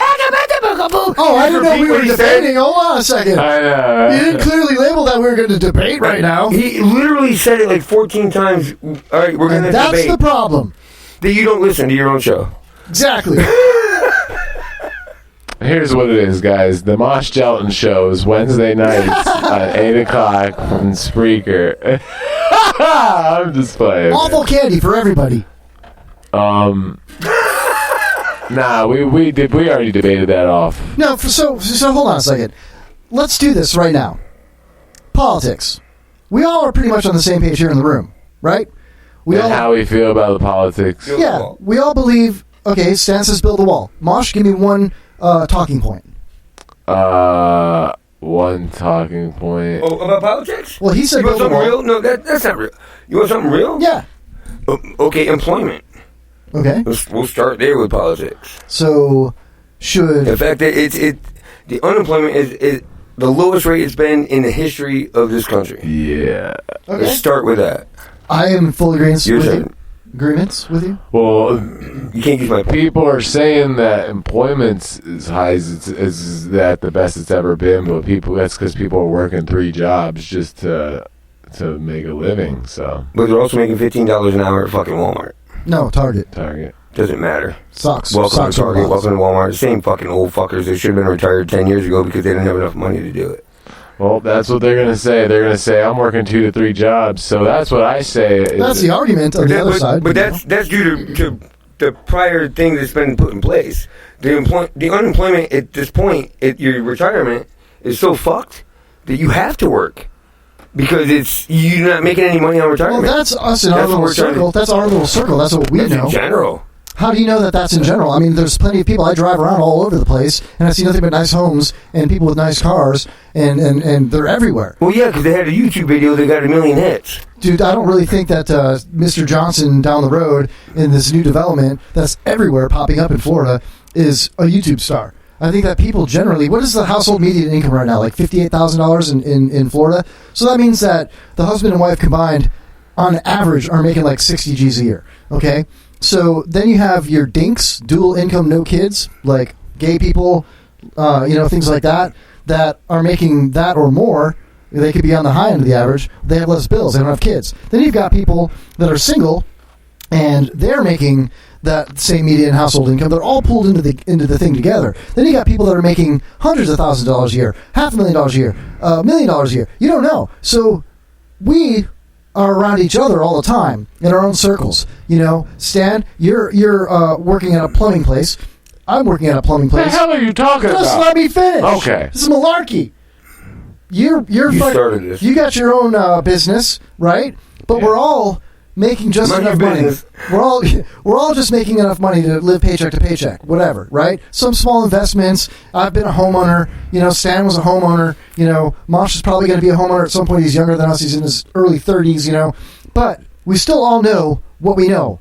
Oh, I didn't know we were debating. Hold on a second. I know. You didn't clearly label that we were going to debate right now. He literally said it like 14 times. All right, we're going to debate. That's the problem. That you don't listen to your own show. Exactly. Here's what it is, guys. The Mosh Jelton show is Wednesday nights at 8 o'clock from Spreaker. I'm just playing. Awful candy for everybody. Nah, we already debated that off. No, so hold on a second. Let's do this right now. Politics. We all are pretty much on the same page here in the room, right? How we feel about the politics. Yeah, we all believe. Okay, Stan says build a wall. Mosh, give me one talking point. One talking point. Oh, about politics? Well, he said you want build a something wall. real? No, that's not real. You want something real? Yeah. Okay, employment. Okay. We'll start there with politics. So, should... The fact that the unemployment is the lowest rate it's been in the history of this country. Yeah. Okay. Let's start with that. I am in full agreement with turn. you. Agreements with you? Well, you can't use my people are saying that employment's as high as is that the best it's ever been, but that's because people are working 3 jobs just to make a living. So, but they're also making $15 an hour at fucking Walmart. No, Target. Doesn't matter. Sucks. Welcome Sucks to Target. Welcome to Walmart. Same fucking old fuckers that should have been retired 10 years ago because they didn't have enough money to do it. Well, that's what they're going to say. They're going to say, I'm working 2 to 3 jobs. So that's what I say. That's the argument on the other side. But that's due to the prior thing that's been put in place. The unemployment at this point, your retirement, is so fucked that you have to work. Because you're not making any money on retirement. Well, that's us in our little circle. That's our little circle. That's what we know. In general. How do you know that that's in general? I mean, there's plenty of people. I drive around all over the place, and I see nothing but nice homes and people with nice cars, and they're everywhere. Well, yeah, because they had a YouTube video that got 1 million hits. Dude, I don't really think that Mr. Johnson down the road in this new development that's everywhere popping up in Florida is a YouTube star. I think that people generally, what is the household median income right now? Like $58,000 in Florida? So that means that the husband and wife combined, on average, are making like 60 G's a year. Okay? So then you have your dinks, dual income, no kids, like gay people, things like that are making that or more. They could be on the high end of the average. They have less bills. They don't have kids. Then you've got people that are single, and they're making that same median household income. They're all pulled into the thing together. Then you got people that are making hundreds of thousands of dollars a year, $500,000 a year, $1 million a year. You don't know. So we are around each other all the time in our own circles. You know, Stan, you're working at a plumbing place. I'm working at a plumbing place. What the hell are you talking about? Just let me finish. Okay. This is malarkey. You started this. You got your own business, right? But we're all making just enough money. We're all just making enough money to live paycheck to paycheck, whatever, right? Some small investments. I've been a homeowner. You know, Stan was a homeowner. You know, Mosh is probably going to be a homeowner at some point. He's younger than us. He's in his early 30s. You know, but we still all know what we know.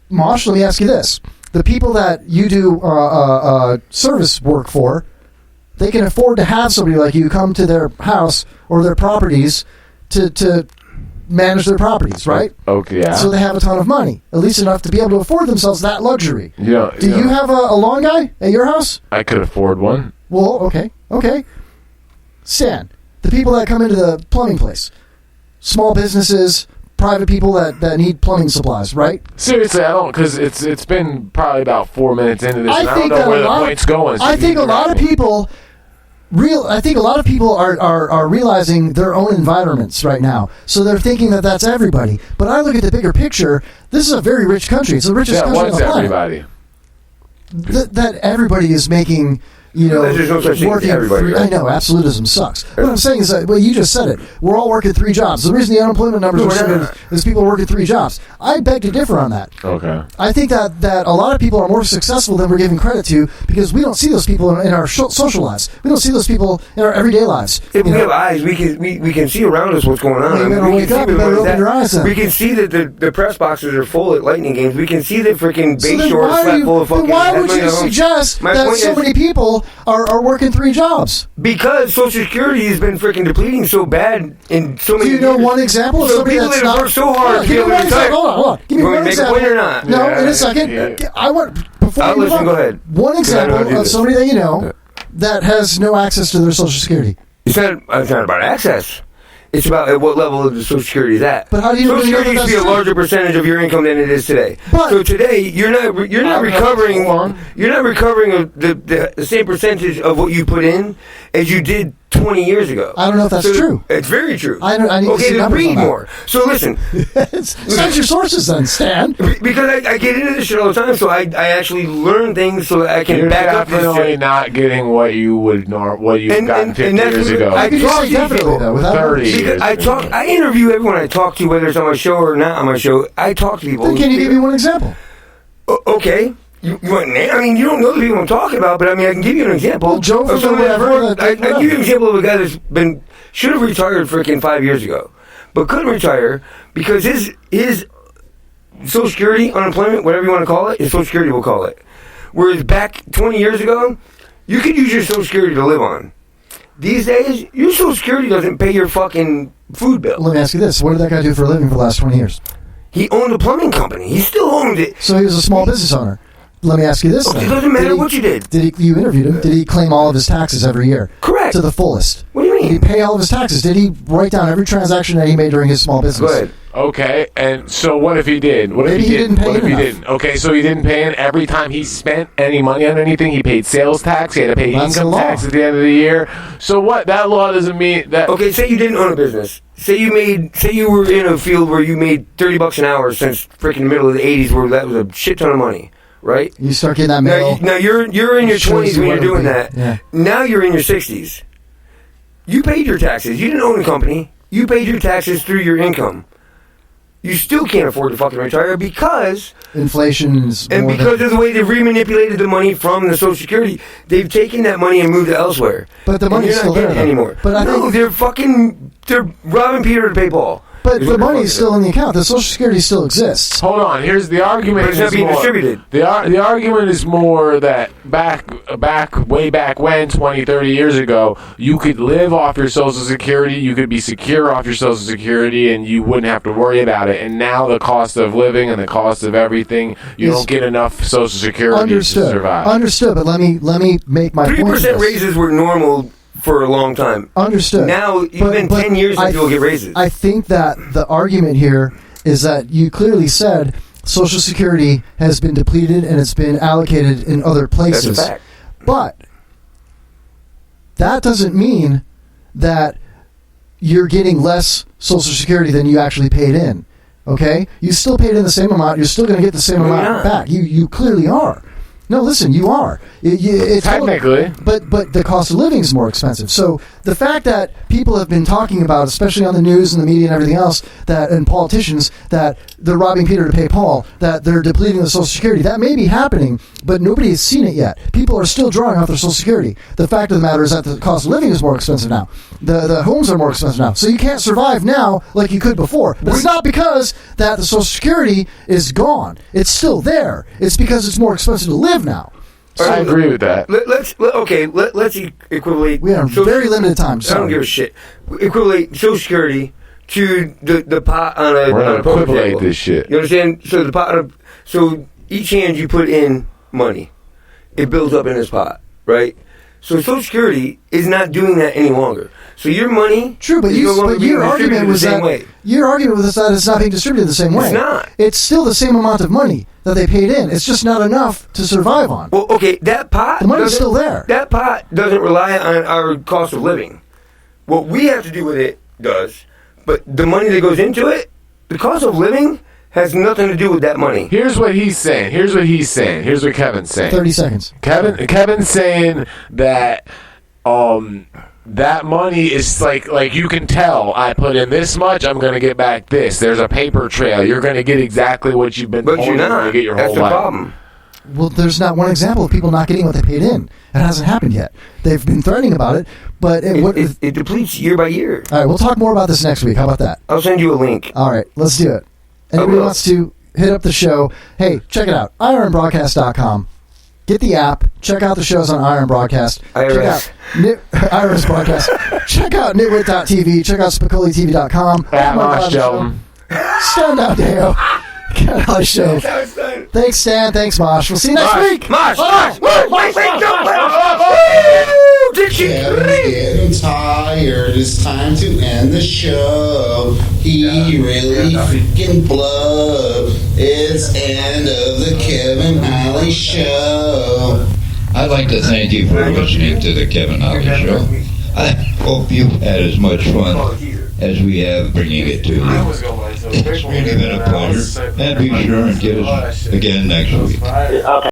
Mosh, let me ask you this: the people that you do service work for, they can afford to have somebody like you come to their house or their properties to manage their properties, right? Okay, yeah. So they have a ton of money, at least enough to be able to afford themselves that luxury. Do you have a lawn guy at your house? I could afford one. Well, okay. Stan, the people that come into the plumbing place, small businesses, private people that need plumbing supplies, right? Seriously, I don't, because it's been probably about 4 minutes into this, and I don't know where the point's going. So I think a lot of people are realizing their own environments right now. So they're thinking that that's everybody. But I look at the bigger picture. This is a very rich country. It's the richest country on the planet. Everybody? That everybody is making, there's no such thing as everybody, right? I know, absolutism sucks. What I'm saying is that, well, you just said it. We're all working 3 jobs. The reason the unemployment numbers are so good is people working 3 jobs. I beg to differ on that. Okay. I think that a lot of people are more successful than we're giving credit to because we don't see those people in our social lives. We don't see those people in our everyday lives. If we have eyes, we can see around us what's going on. You better wake up. You better open your eyes then. We can see that the press boxes are full at Lightning games. We can see that freaking base shorts flat full of fucking... Why would you suggest that so many people people are working 3 jobs. Because Social Security has been freaking depleting so bad in so many Do you know years. one example of so somebody people that's that have not... worked so hard to be able to retire. Hold on. Give me one make example. a point or not? No, in a second. I want... Before I'll you move listen, on, go ahead. One example of somebody that you know that has no access to their Social Security. It's not about access. It's about at what level of the Social Security is at. But how do you Social know Security used to be a larger percentage of your income than it is today. So today you're not recovering. You're not recovering the same percentage of what you put in as you did 20 years ago. I don't know if that's true. It's very true. I need to see then numbers read on that. more. So listen. Cite your sources then, Stan. Because I get into this shit all the time, so I actually learn things so that I can You're back up this definitely shit. not getting what you would what you've gotten 50 years ago. I talk to people. 30 years. I interview everyone I talk to, whether it's on my show or not on my show. I talk to people. Then can you give me one example? Okay. You want I mean, you don't know the people I'm talking about, but I mean, I can give you an example. Well, Joe, of someone I give you an example of a guy that's should have retired freaking 5 years ago, but couldn't retire because his Social Security, unemployment, whatever you want to call it, his Social Security will call it. Whereas back 20 years ago, you could use your Social Security to live on. These days, your Social Security doesn't pay your fucking food bill. Let me ask you this. What did that guy do for a living for the last 20 years? He owned a plumbing company. He still owned it. So he was a small business owner. Let me ask you this. It doesn't matter what you did. You interviewed him. Did he claim all of his taxes every year? Correct. To the fullest. What do you mean? Did he pay all of his taxes? Did he write down every transaction that he made during his small business? Go ahead. Okay, and so what if he did? What Maybe if he didn't pay What if he enough. didn't? Okay, so he didn't pay in every time he spent any money on anything. He paid sales tax. He had to pay That's income the law. tax at the end of the year. So what? That law doesn't mean that. Okay, say you didn't own a business. Say you were in a field where you made $30 an hour since freaking the middle of the '80s, where that was a shit ton of money, right? You start getting that mail. Now you're in your shows 20s you when what you're it doing would be. that. Yeah. Now you're in your 60s. You paid your taxes. You didn't own a company. You paid your taxes through your income. You still can't afford to fucking retire because inflation is and more because of the way they've remanipulated the money from the Social Security. They've taken that money and moved it elsewhere. But the And money's you're not still there, getting it though. anymore. But I think- they're robbing Peter to pay Paul. But the money's still in the account. The Social Security still exists. Hold on. Here's the argument. But it's not is being more- distributed. The argument is more that way back when, 20, 30 years ago, you could live off your Social Security, you could be secure off your Social Security, and you wouldn't have to worry about it. And now the cost of living and the cost of everything, you don't get enough Social Security to survive. Understood. But let me make my point. 3% raises were normal for a long time. Understood. Now, it's been 10 years since people get raises. I think that the argument here is that you clearly said Social Security has been depleted and it's been allocated in other places. That's a fact. But that doesn't mean that you're getting less Social Security than you actually paid in. Okay? You still paid in the same amount. You're still going to get the same No, you're amount not. back. You clearly are. No, listen, you are. It's Technically. but the cost of living is more expensive. So the fact that people have been talking about, especially on the news and the media and everything else, and politicians, that they're robbing Peter to pay Paul, that they're depleting the Social Security, that may be happening, but nobody has seen it yet. People are still drawing off their Social Security. The fact of the matter is that the cost of living is more expensive now. The homes are more expensive now. So you can't survive now like you could before. But it's not because that the Social Security is gone. It's still there. It's because it's more expensive to live now. I agree with that. Let's equivalate. We have very limited time. I don't give a shit. Equivalate Social Security to the pot on a. We're on gonna a poker equivalate table. this shit. You understand? So the pot. So each hand you put in money, it builds up in this pot, right? So Social Security is not doing that any longer. So your money, True, but is no longer being your argument distributed was the same that way. your argument was that it's not being distributed the same way. It's not. It's still the same amount of money that they paid in. It's just not enough to survive on. Well, okay, that pot. The money's doesn't- still there. That pot doesn't rely on our cost of living. What we have to do with it does, but the money that goes into it, the cost of living has nothing to do with that money. Here's what he's saying. Here's what Kevin's saying. 30 seconds. Kevin's saying that that money is like you can tell I put in this much, I'm going to get back this. There's a paper trail. You're going to get exactly what you've been But told you're you're not. going to get your That's whole the life. problem. Well, there's not one example of people not getting what they paid in. It hasn't happened yet. They've been threatening about it, but It depletes year by year. all right, we'll talk more about this next week. How about that? I'll send you a link. All right, let's do it. Anybody will. wants to hit up the show, hey, check it out, ironbroadcast.com. Get the app. Check out the shows on Iron Broadcast. Iris. Check out Iris Broadcast. Check out nitwit.tv. Check out SpiculiTV.com. At Mosh, Jelton. Stand down, Deyo. Cat Holly Show. Thanks, Stan. Thanks, Mosh. We'll see you next week. Mosh! Getting tired. It's time to end the show. He really freaking blow. It's end of the Kevin Holly Show. I'd like to thank you for listening to the Kevin Holly Show. I hope you had as much fun as we have bringing it to you. It's really been a pleasure. And be sure and get us again next week.